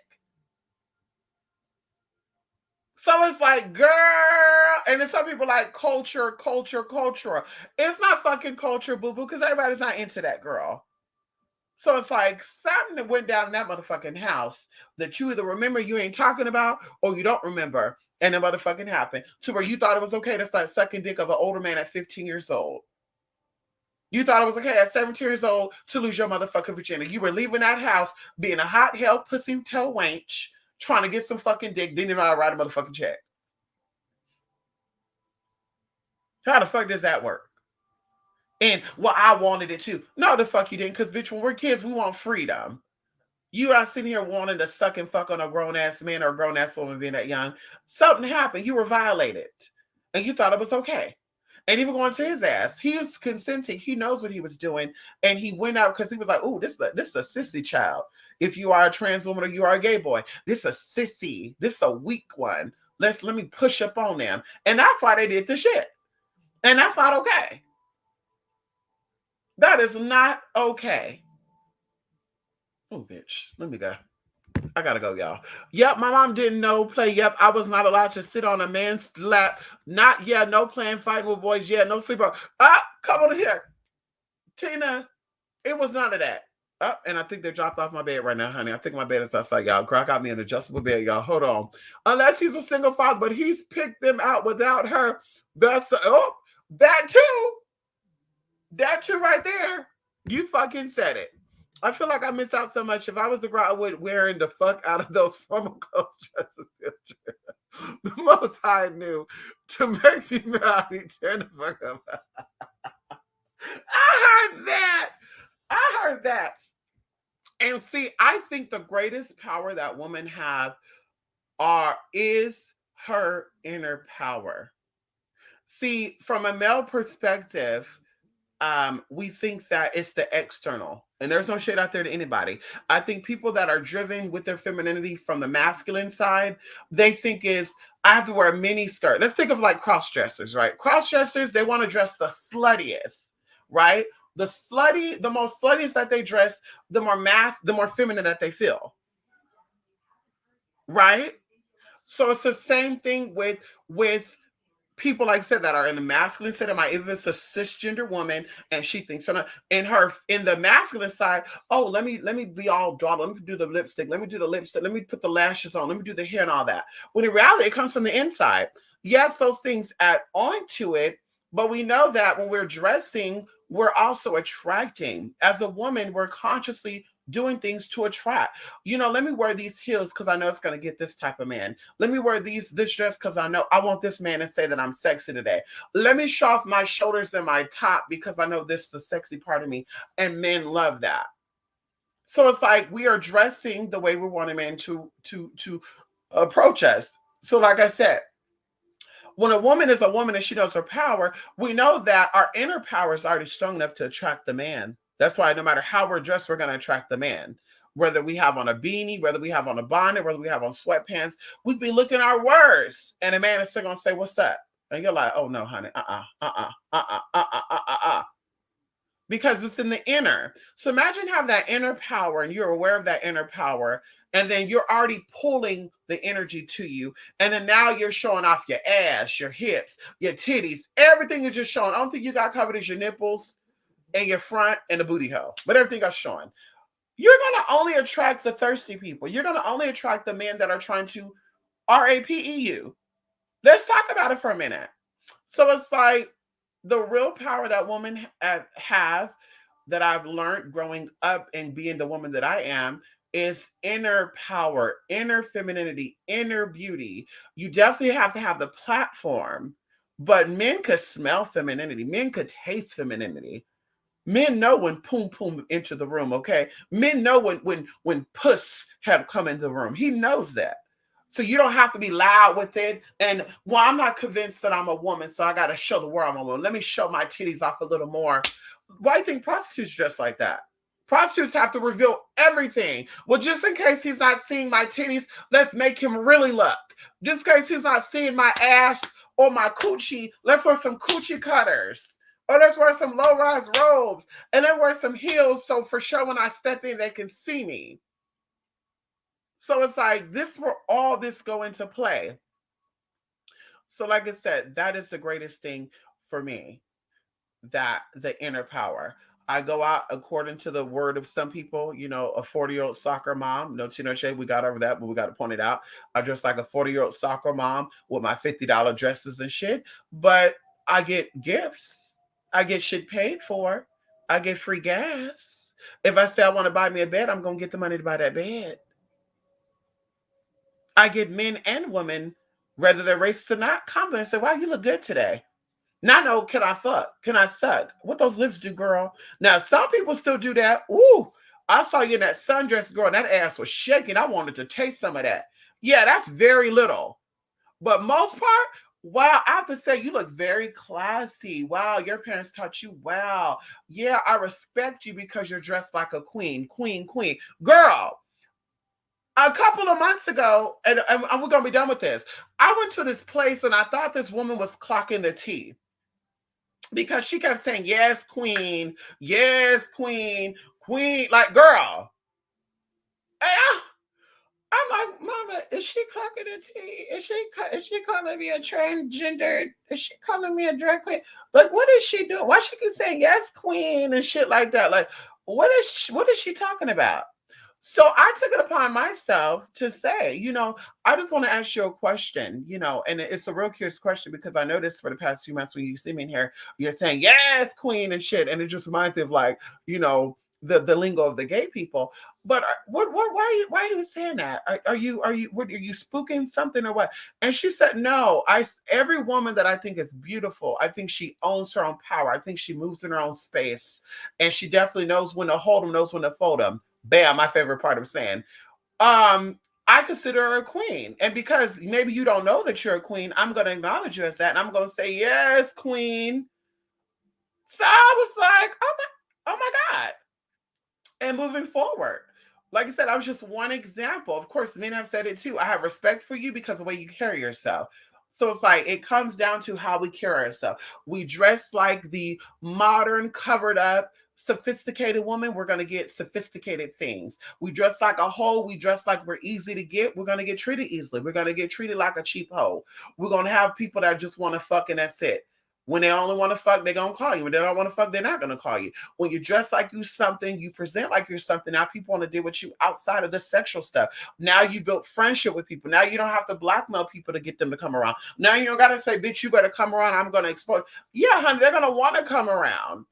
So it's like, girl, and then some people like culture, culture, culture. It's not fucking culture, boo boo, because everybody's not into that, girl. So it's like something that went down in that motherfucking house that you either remember you ain't talking about or you don't remember, and it motherfucking happened to where you thought it was okay to start sucking dick of an older man at 15 years old. You thought it was okay at 17 years old to lose your motherfucking virginity. You were leaving that house being a hot hell pussy toe wench, trying to get some fucking dick, didn't even know how to write a motherfucking check. How the fuck does that work? And well, I wanted it too. No, the fuck you didn't, because bitch, when we're kids, we want freedom. You are sitting here wanting to suck and fuck on a grown ass man or a grown ass woman being that young. Something happened. You were violated. And you thought it was okay. And even going to his ass, he was consenting. He knows what he was doing. And he went out because he was like, oh, this is a sissy child. If you are a trans woman or you are a gay boy, this is a sissy. This is a weak one. Let me push up on them. And that's why they did the shit. And that's not okay. That is not okay. Oh, bitch. Let me go. I gotta go, y'all. Yep, my mom didn't know play. Yep, I was not allowed to sit on a man's lap. Not yeah, no playing fighting with boys. Yeah, no sleeper. Come on here, Tina. It was none of that. And I think they dropped off my bed right now, honey. I think my bed is outside, y'all. Girl, got me an adjustable bed, y'all. Hold on. Unless he's a single father, but he's picked them out without her. That's that too. That too right there. You fucking said it. I feel like I miss out so much. If I was a girl, I would wearing the fuck out of those formal clothes dresses. The most I knew to make me mad, he turned the fuck up. I heard that. I heard that. And see, I think the greatest power that women have is her inner power. See, from a male perspective, we think that it's the external. And there's no shade out there to anybody. I think people that are driven with their femininity from the masculine side, they think is I have to wear a mini skirt. Let's think of like cross dressers, right? Cross dressers, they want to dress the sluttiest, right? The more sluttiest that they dress, the more feminine that they feel, right? So it's the same thing with people like I said that are in the masculine side of my if it's a cisgender woman and she thinks so in the masculine side, oh let me be all drawn, let me do the lipstick, let me do the lipstick, let me put the lashes on, let me do the hair and all that. When in reality it comes from the inside. Yes, those things add on to it, but we know that when we're dressing, we're also attracting. As a woman, we're consciously doing things to attract. Let me wear these heels because I know it's going to get this type of man. Let me wear this dress because I know I want this man to say that I'm sexy today. Let me show off my shoulders and my top because I know this is the sexy part of me. And men love that. So it's like we are dressing the way we want a man to approach us. So like I said, when a woman is a woman and she knows her power, we know that our inner power is already strong enough to attract the man. That's why no matter how we're dressed, we're going to attract the man. Whether we have on a beanie, whether we have on a bonnet, whether we have on sweatpants, we be looking our worst. And a man is still going to say, what's up? And you're like, oh no, honey, because it's in the inner. So imagine have that inner power and you're aware of that inner power, and then you're already pulling the energy to you. And then now you're showing off your ass, your hips, your titties, everything is just showing. The only thing you got covered is your nipples and your front and the booty hole, but everything else showing. You're going to only attract the thirsty people. You're going to only attract the men that are trying to RAPE you. Let's talk about it for a minute. So it's like, The real power that women have, that I've learned growing up and being the woman that I am, is inner power, inner femininity, inner beauty. You definitely have to have the platform, but men could smell femininity. Men could taste femininity. Men know when poom poom enter the room, okay? Men know when puss have come in the room. He knows that. So you don't have to be loud with it. And well, I'm not convinced that I'm a woman, so I gotta show the world I'm a woman. Let me show my titties off a little more. Why do you think prostitutes dress like that? Prostitutes have to reveal everything. Well, just in case he's not seeing my titties, let's make him really look. Just in case he's not seeing my ass or my coochie, let's wear some coochie cutters. Or let's wear some low-rise robes. And then wear some heels so for sure when I step in, they can see me. So it's like this where all this go into play. So, like I said, that is the greatest thing for me. That the inner power. I go out according to the word of some people, a 40-year-old soccer mom. No, no shade, we got over that, but we got to point it out. I dress like a 40-year-old soccer mom with my $50 dresses and shit. But I get gifts. I get shit paid for. I get free gas. If I say I want to buy me a bed, I'm going to get the money to buy that bed. I get men and women, whether they're racist or not, compliment and say, wow, you look good today. Now, no, can I fuck? Can I suck? What those lips do, girl? Now, some people still do that. Ooh, I saw you in that sundress, girl. That ass was shaking. I wanted to taste some of that. Yeah, that's very little. But most part, wow, I have to say, you look very classy. Wow, your parents taught you well. Yeah, I respect you because you're dressed like a queen, queen, queen. Girl, a couple of months ago, and we're going to be done with this. I went to this place and I thought this woman was clocking the tea because she kept saying, yes, queen, queen, like, girl. And I'm like, mama, is she clocking the tea? Is she calling me a transgendered? Is she calling me a drag queen? Like, what is she doing? Why she keep saying yes, queen, and shit like that? Like, what is she talking about? So I took it upon myself to say, I just want to ask you a question, and it's a real curious question because I noticed for the past few months when you see me in here, you're saying, yes, queen and shit. And it just reminds me of like, the lingo of the gay people. But why are you saying that? Are you spooking something or what? And she said, no, every woman that I think is beautiful, I think she owns her own power. I think she moves in her own space. And she definitely knows when to hold them, knows when to fold them. Bam, my favorite part of saying. I consider her a queen. And because maybe you don't know that you're a queen, I'm going to acknowledge you as that. And I'm going to say, yes, queen. So I was like, oh my God. And moving forward, like I said, I was just one example. Of course, men have said it too. I have respect for you because of the way you carry yourself. So it's like it comes down to how we carry ourselves. We dress like the modern, covered up, sophisticated woman. We're going to get sophisticated things. We dress like a hoe. We dress like we're easy to get. We're going to get treated easily. We're going to get treated like a cheap hoe. We're going to have people that just want to fuck and that's it. When they only want to fuck, they're going to call you. When they don't want to fuck, they're not going to call you. When you dress like you something, you present like you're something. Now people want to deal with you outside of the sexual stuff. Now you built friendship with people. Now you don't have to blackmail people to get them to come around. Now you don't got to say, bitch, you better come around. I'm going to expose. Yeah, honey, they're going to want to come around.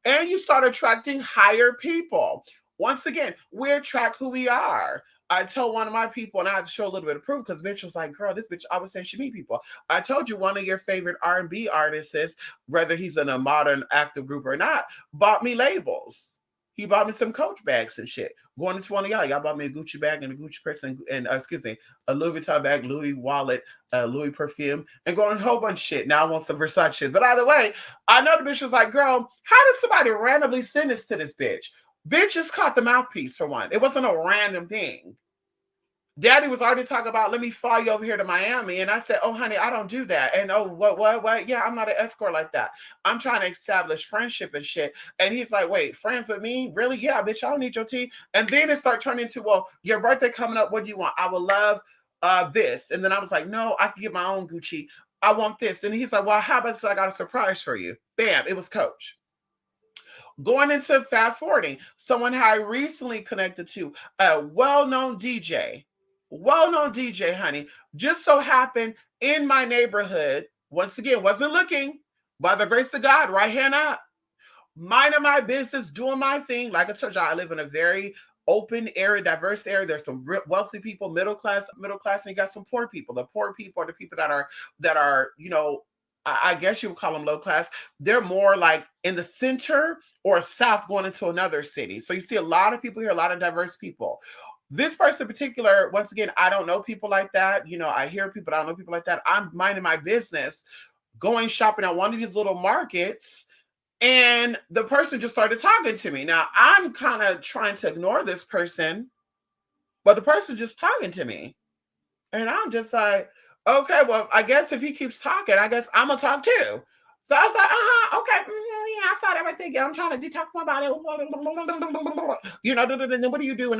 And you start attracting higher people. Once again, we attract who we are. I told one of my people, and I had to show a little bit of proof because bitch was like, girl, this bitch always saying she meet people. I told you one of your favorite R&B artists, whether he's in a modern active group or not, bought me labels. He bought me some Coach bags and shit. Going into one of y'all bought me a Gucci bag and a Gucci purse and excuse me, a Louis Vuitton bag, Louis wallet, Louis perfume, and going a whole bunch of shit. Now I want some Versace shit. But either way, I know the bitch was like, girl, how does somebody randomly send this to this bitch? Bitch just caught the mouthpiece for one. It wasn't a random thing. Daddy was already talking about, let me fly you over here to Miami. And I said, oh, honey, I don't do that. And oh, what? Yeah, I'm not an escort like that. I'm trying to establish friendship and shit. And he's like, wait, friends with me? Really? Yeah, bitch, I don't need your tea. And then it started turning into, well, your birthday coming up. What do you want? I would love this. And then I was like, no, I can get my own Gucci. I want this. And he's like, well, how about I got a surprise for you? Bam, it was Coach. Going into fast forwarding, someone I recently connected to, a well-known DJ, honey, just so happened in my neighborhood. Once again, wasn't looking, By the grace of God, right hand up, minding my business, doing my thing. Like I told you, I live in a very open area, diverse area. There's some wealthy people, middle class, and you got some poor people. The poor people are the people that are, I guess you would call them low class. They're more like in the center or south going into another city. So you see a lot of people here, a lot of diverse people. This person in particular, once again, I don't know people like that. I hear people, but I don't know people like that. I'm minding my business, going shopping at one of these little markets, and the person just started talking to me. Now, I'm kind of trying to ignore this person, but the person just talking to me. And I'm just like, okay, well, I guess if he keeps talking, I guess I'm going to talk too. So I was like, okay, yeah, I saw everything. Yeah, I'm trying to detox my body. What do you do?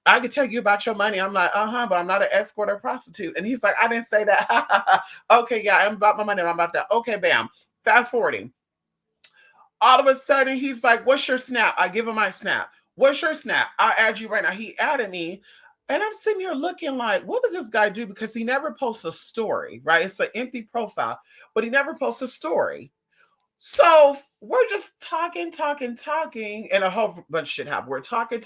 I could tell you about your money. I'm like, but I'm not an escort or prostitute. And he's like, I didn't say that. Okay, yeah, I'm about my money. I'm about that. Okay, bam. Fast forwarding, all of a sudden he's like, what's your snap? I give him my snap. What's your snap? I'll add you right now. He added me. And I'm sitting here looking like, what does this guy do? Because he never posts a story, right? It's an empty profile, but he never posts a story. So we're just talking, and a whole bunch of shit happened. We're talking.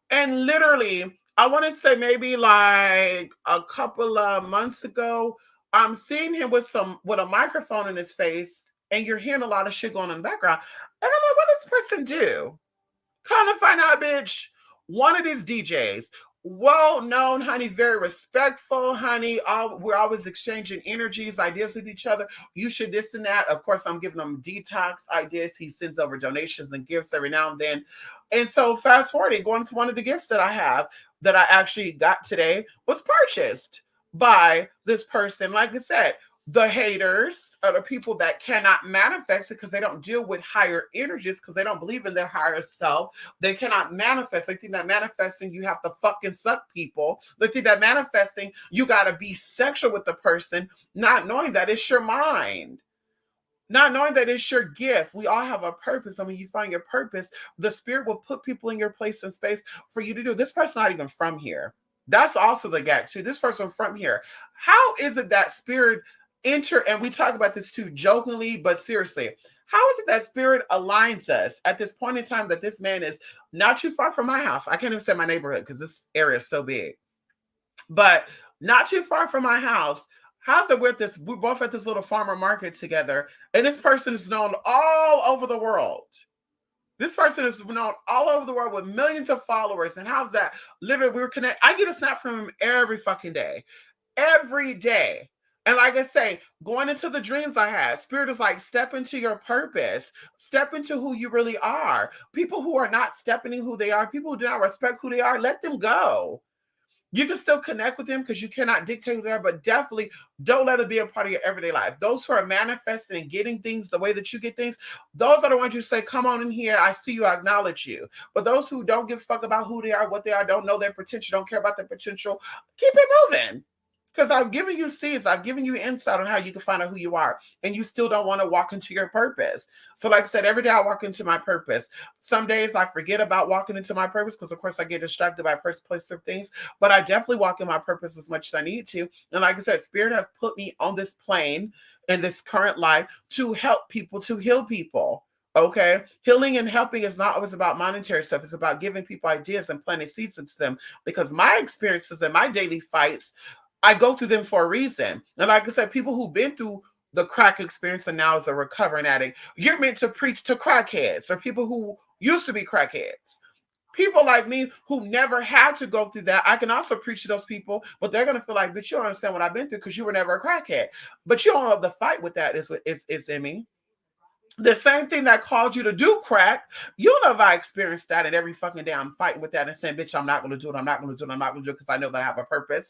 And literally, I want to say maybe like a couple of months ago, I'm seeing him with a microphone in his face, and you're hearing a lot of shit going on in the background. And I'm like, what does this person do? Kind of find out, bitch. One of these DJs, well known, honey, very respectful, honey. We're always exchanging energies, ideas with each other. You should this and that. Of course, I'm giving him detox ideas. He sends over donations and gifts every now and then. And so, fast forwarding, going to one of the gifts that I have that I actually got today was purchased by this person. Like I said, the haters are the people that cannot manifest because they don't deal with higher energies because they don't believe in their higher self. They cannot manifest. They think that manifesting, you have to fucking suck people. They think that manifesting, you got to be sexual with the person, not knowing that it's your mind. Not knowing that it's your gift. We all have a purpose. And when you find your purpose, the spirit will put people in your place and space for you to do. This person's not even from here. That's also the gag too. This person from here. How is it that spirit and we talk about this too jokingly, but seriously, how is it that spirit aligns us at this point in time that this man is not too far from my house? I can't even say my neighborhood because this area is so big, but not too far from my house. How's it with this? We're both at this little farmer market together, and this person is known all over the world. This person is known all over the world with millions of followers. And how's that? Literally, we were connected. I get a snap from him every fucking day. Every day. And like I say, going into the dreams I had, spirit is like, step into your purpose, step into who you really are. People who are not stepping in who they are, people who do not respect who they are, let them go. You can still connect with them because you cannot dictate who they are, but definitely don't let it be a part of your everyday life. Those who are manifesting and getting things the way that you get things, those are the ones you say, come on in here. I see you, I acknowledge you. But those who don't give a fuck about who they are, what they are, don't know their potential, don't care about their potential, keep it moving. Because I've given you seeds, I've given you insight on how you can find out who you are, and you still don't want to walk into your purpose. So, like I said, every day I walk into my purpose. Some days I forget about walking into my purpose because, of course, I get distracted by place of things. But I definitely walk in my purpose as much as I need to. And like I said, Spirit has put me on this plane in this current life to help people, to heal people. Okay, healing and helping is not always about monetary stuff. It's about giving people ideas and planting seeds into them. Because my experiences and my daily fights, I go through them for a reason. And like I said, people who've been through the crack experience and now is a recovering addict, you're meant to preach to crackheads or people who used to be crackheads. People like me who never had to go through that, I can also preach to those people, but they're going to feel like, but you don't understand what I've been through because you were never a crackhead. But you don't know the fight with that is in me. The same thing that caused you to do crack, you don't know if I experienced that, and every fucking day I'm fighting with that and saying, bitch, I'm not going to do it. I'm not going to do it. I'm not going to do it because I know that I have a purpose.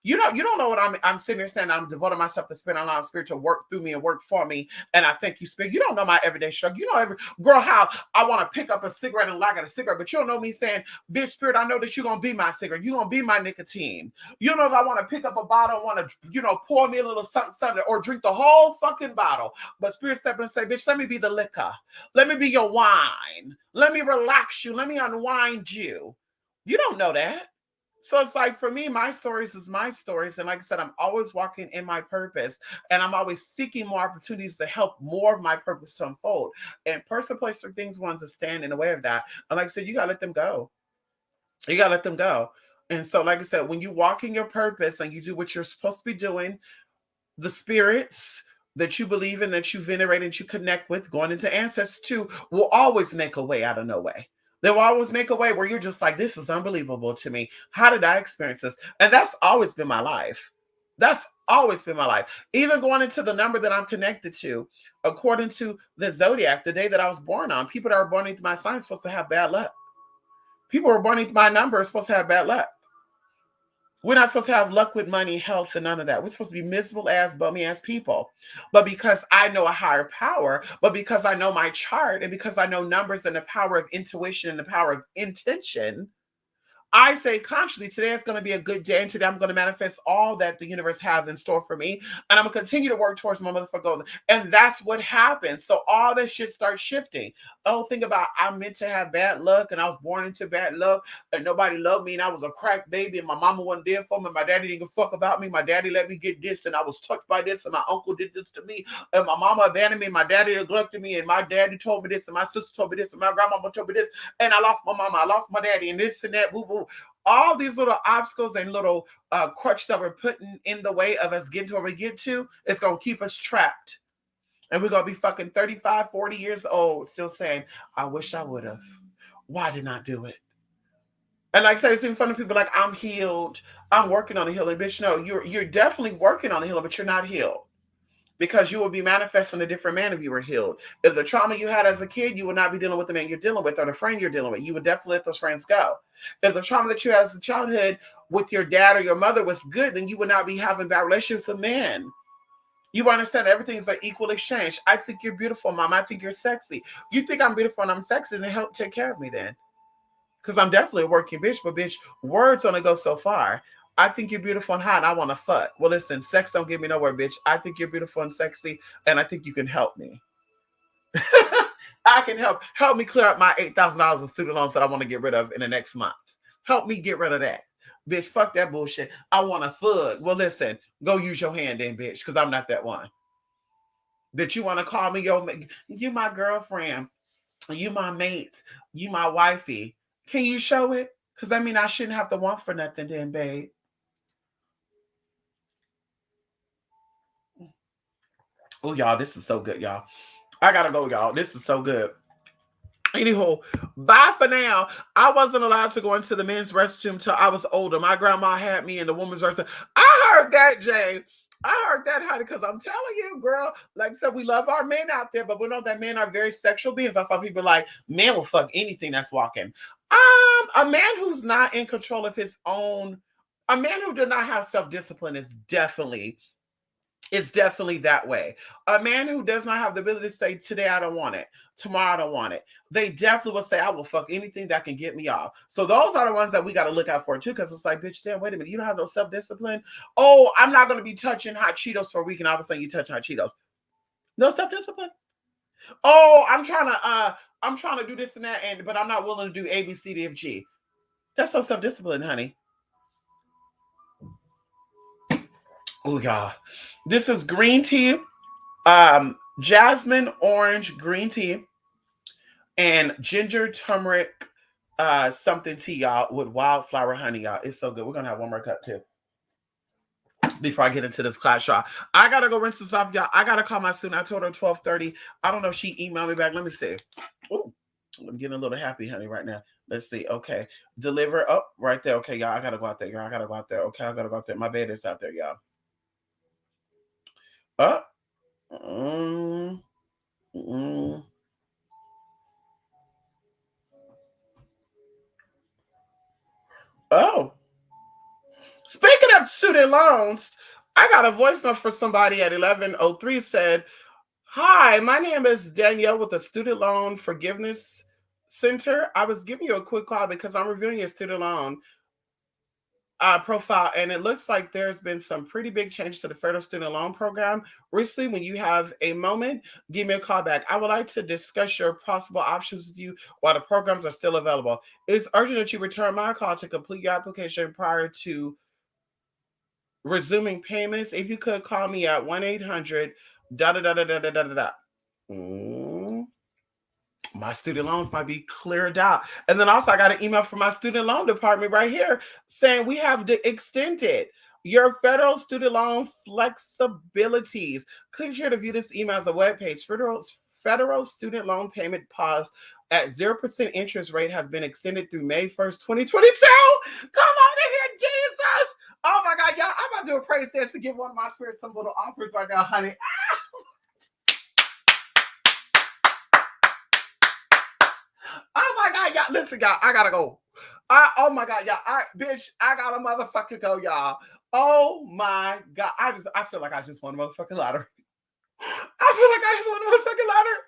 You don't know what I'm sitting here saying. I'm devoting myself to spirit, allowing spirit to work through me and work for me. And I thank you, spirit. You don't know my everyday struggle. You know every girl how I want to pick up a cigarette and light a cigarette, but you don't know me saying, bitch, spirit, I know that you're gonna be my cigarette. You're gonna be my nicotine. You don't know if I want to pick up a bottle, want to, pour me a little something, or drink the whole fucking bottle. But spirit step in and say, bitch, let me be the liquor. Let me be your wine. Let me relax you. Let me unwind you. You don't know that. So it's like for me, my stories is my stories. And like I said, I'm always walking in my purpose and I'm always seeking more opportunities to help more of my purpose to unfold. And person, place, or things want to stand in the way of that. And like I said, you gotta let them go. You gotta let them go. And so, like I said, when you walk in your purpose and you do what you're supposed to be doing, the spirits that you believe in, that you venerate, and you connect with, going into ancestors too, will always make a way out of no way. They will always make a way where you're just like, this is unbelievable to me. How did I experience this? And that's always been my life. That's always been my life. Even going into the number that I'm connected to, according to the zodiac, the day that I was born on, people that are born into my sign are supposed to have bad luck. People who are born into my number are supposed to have bad luck. We're not supposed to have luck with money, health, and none of that. We're supposed to be miserable ass, bummy ass people. But because I know a higher power, but because I know my chart, and because I know numbers and the power of intuition and the power of intention, I say consciously, today is going to be a good day, and today I'm going to manifest all that the universe has in store for me, and I'm going to continue to work towards my motherfucker goal. And that's what happens. So all this shit starts shifting. Oh, think about I'm meant to have bad luck, and I was born into bad luck, and nobody loved me, and I was a crack baby, and my mama wasn't there for me. My daddy didn't give a fuck about me. My daddy let me get this, and I was touched by this, and my uncle did this to me, and my mama abandoned me, and my daddy neglected me, and my daddy told me this, and my sister told me this, and my grandmama told me this, and I lost my mama, I lost my daddy, and this and that, boo boo. All these little obstacles and little crutch that we're putting in the way of us getting to where we get to, it's going to keep us trapped. And we're going to be fucking 35, 40 years old still saying, I wish I would have. Why did not do it? And like I said, it's even funny, people like, I'm healed. I'm working on the healing. Bitch, no, you're definitely working on the healing, but you're not healed. Because you will be manifesting a different man if you were healed. If the trauma you had as a kid, you would not be dealing with the man you're dealing with or the friend you're dealing with. You would definitely let those friends go. If the trauma that you had as a childhood with your dad or your mother was good, then you would not be having bad relationships with men. You understand everything's an equal exchange. I think you're beautiful, mom. I think you're sexy. You think I'm beautiful and I'm sexy, then help take care of me then. Because I'm definitely a working bitch, but bitch, words only go so far. I think you're beautiful and hot and I want to fuck. Well, listen, sex don't get me nowhere, bitch. I think you're beautiful and sexy and I think you can help me. I can help me clear up my $8,000 of student loans that I want to get rid of in the next month. Help me get rid of that. Bitch, fuck that bullshit. I want a thug. Well, listen, go use your hand then, bitch, because I'm not that one. That you want to call me you my girlfriend, you my mate, you my wifey. Can you show it? Because I mean, I shouldn't have to want for nothing then, babe. Oh, y'all, this is so good, y'all. I gotta go, y'all. This is so good. Anywho, bye for now. I wasn't allowed to go into the men's restroom till I was older. My grandma had me in the women's restroom. I heard that, Jay. I heard that, honey, because I'm telling you, girl, like I said, we love our men out there, but we know that men are very sexual beings. I saw people like, men will fuck anything that's walking. A man who's not in control of his own, a man who does not have self-discipline is definitely that way. A man who does not have the ability to say, today I don't want it, tomorrow I don't want it, they definitely will say, I will fuck anything that can get me off. So those are the ones that we got to look out for too, because it's like, bitch, damn, wait a minute, you don't have no self-discipline? Oh, I'm not going to be touching hot Cheetos for a week, and all of a sudden you touch hot Cheetos. No self-discipline? Oh, I'm trying to do this and that, but I'm not willing to do A, B, C, D, F, G. That's no self-discipline, honey. Oh, y'all. This is green tea, jasmine orange green tea, and ginger turmeric something tea, y'all, with wildflower honey, y'all. It's so good. We're gonna have one more cup too before I get into this class, y'all. I gotta go rinse this off, y'all. I gotta call my student. I told her 12:30. I don't know if she emailed me back. Let me see. Oh, I'm getting a little happy, honey, right now. Let's see. Okay. Deliver. Oh, right there. Okay, y'all. I gotta go out there, y'all. I gotta go out there. Okay, I gotta go out there. My bed is out there, y'all. Oh. Mm, mm. Oh. Speaking of student loans, I got a voicemail for somebody at 11:03 said, "Hi, my name is Danielle with the Student Loan Forgiveness Center. I was giving you a quick call because I'm reviewing your student loan. profile, and it looks like there's been some pretty big change to the federal student loan program recently. When you have a moment, give me a call back. I would like to discuss your possible options with you while the programs are still available. It's urgent that you return my call to complete your application prior to resuming payments. If you could call me at 1-800 da da da da da da da da. Mm, my student loans might be cleared out. And then also I got an email from my student loan department right here saying we have extended your federal student loan flexibilities. Click here to view this email as a webpage. Federal student loan payment pause at 0% interest rate has been extended through May 1st, 2022. Come on in here, Jesus. Oh my God, y'all, I'm about to do a praise dance to give one of my spirits some little offers right now, honey. Oh my God, y'all. Listen, y'all, I gotta go. Oh my God, y'all. Bitch, I gotta motherfucking go, y'all. Oh my God. I feel like I just won a motherfucking lottery. I feel like I just won a motherfucking lottery.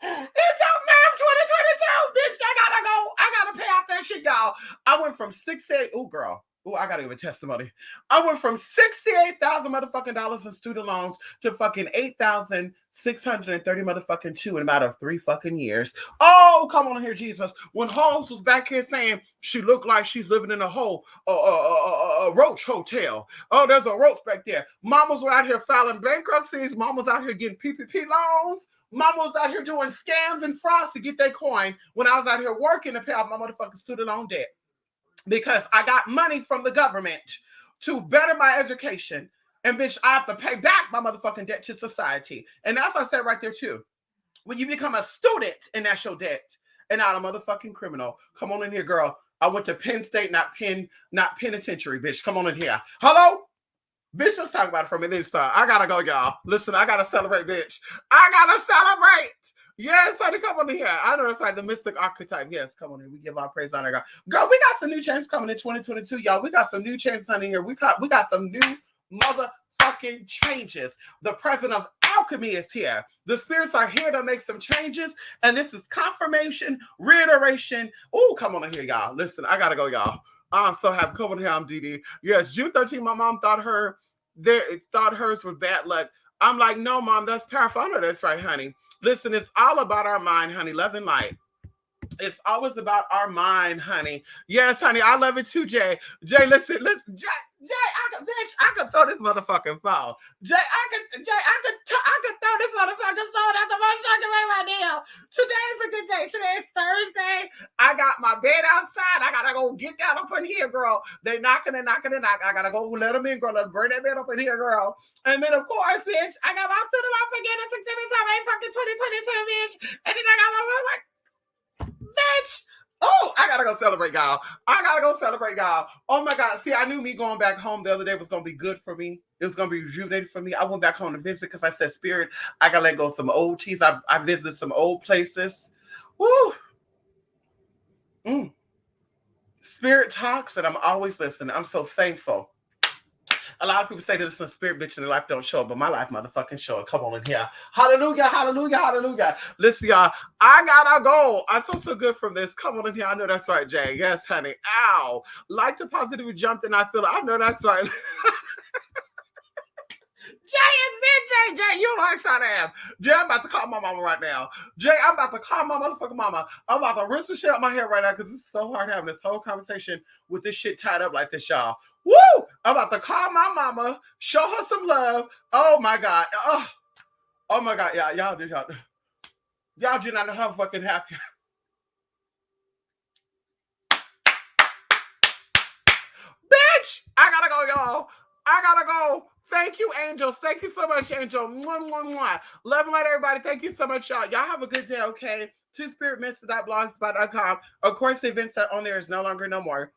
It's up, man, 2022. Bitch, I gotta go. I gotta pay off that shit, y'all. I went from 68. Oh, girl. Oh, I gotta give a testimony. I went from 68,000 motherfucking dollars in student loans to fucking 8,630 motherfucking two in a matter of 3 fucking years. Oh, come on here, Jesus. When Holmes was back here saying she looked like she's living in a roach hotel. Oh, there's a roach back there. Mamas were out here filing bankruptcies. Mamas out here getting PPP loans. Mama was out here doing scams and frauds to get their coin when I was out here working to pay off my motherfucking student loan debt. Because I got money from the government to better my education. And bitch, I have to pay back my motherfucking debt to society. And that's what I said right there too. When you become a student and that's your debt and not a motherfucking criminal. Come on in here, girl. I went to Penn State, not penitentiary, bitch. Come on in here. Hello? Bitch, let's talk about it for a minute. I gotta go, y'all. Listen, I gotta celebrate, bitch. I gotta celebrate. Yes, honey, come on in here. I know it's like the mystic archetype. Yes, come on in. We give our praise on our God. Girl, we got some new changes coming in 2022, y'all. We got some new changes, honey, here. We got some new motherfucking changes. The president of alchemy is here. The spirits are here to make some changes, and this is confirmation, reiteration. Oh, come on in here, y'all. Listen, I gotta go, y'all. I'm so happy. Come on here, I'm DD. Yes, June 13th, my mom thought hers was bad luck. I'm like, no, mom, that's powerful. I know that's right, honey. Listen, it's all about our mind, honey. Love and light. It's always about our mind, honey. Yes, honey, I love it too, Jay. Jay, listen, Jay, I could throw this motherfucking phone. Jay, I could throw this motherfucking phone at the motherfucking right now. Today is a good day. Today is Thursday. I got my bed outside. I gotta go get down up in here, girl. They knocking and knocking and knocking. I gotta go let them in, girl. Let's burn that bed up in here, girl. And then of course, bitch, I got my student loan forgiveness extended till May fucking 2022, bitch. And then I got my bitch. Oh, I gotta go celebrate, y'all. Oh my God. See, I knew me going back home the other day was gonna be good for me. It was gonna be rejuvenated for me. I went back home to visit because I said, Spirit, I gotta let go of some old teas. I visited some old places. Woo. Spirit talks, and I'm always listening. I'm so thankful. A lot of people say that it's a spirit bitch and their life don't show up, but my life motherfucking show it. Come on in here. Hallelujah, hallelujah, hallelujah. Listen, y'all, I gotta go. I feel so good from this. Come on in here. I know that's right, Jay. Yes, honey. Ow. Like the positivity jumped and I feel it. I know that's right. Jay, you know how excited I am. Jay, I'm about to call my mama right now. Jay, I'm about to call my motherfucking mama. I'm about to rinse the shit out my hair right now because it's so hard having this whole conversation with this shit tied up like this, y'all. Woo! I'm about to call my mama, show her some love. Oh my God. Oh my God. Y'all do not know how fucking happy. Bitch! I gotta go, y'all. I gotta go. Thank you, angels. Thank you so much, Angel. Mwah, mwah, mwah. Love and light, everybody. Thank you so much, y'all. Y'all have a good day, okay? twospiritminister.blogspot.com. Of course, the events that on there is no longer no more.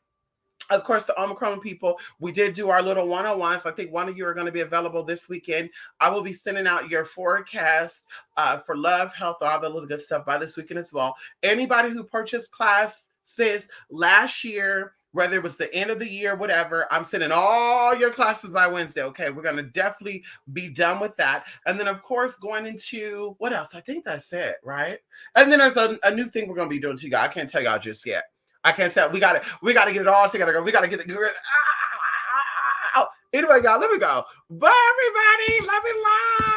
Of course, the Omicron people, we did do our little one-on-ones. I think one of you are going to be available this weekend. I will be sending out your forecast for love, health, all the little good stuff by this weekend as well. Anybody who purchased classes last year, whether it was the end of the year, whatever, I'm sending all your classes by Wednesday, okay? We're going to definitely be done with that. And then, of course, going into, what else? I think that's it, right? And then there's a new thing we're going to be doing to you guys. I can't tell y'all just yet. I can't tell. We got to get it all together. We got to get it. Anyway, y'all, let me go. Bye, everybody. Love and light.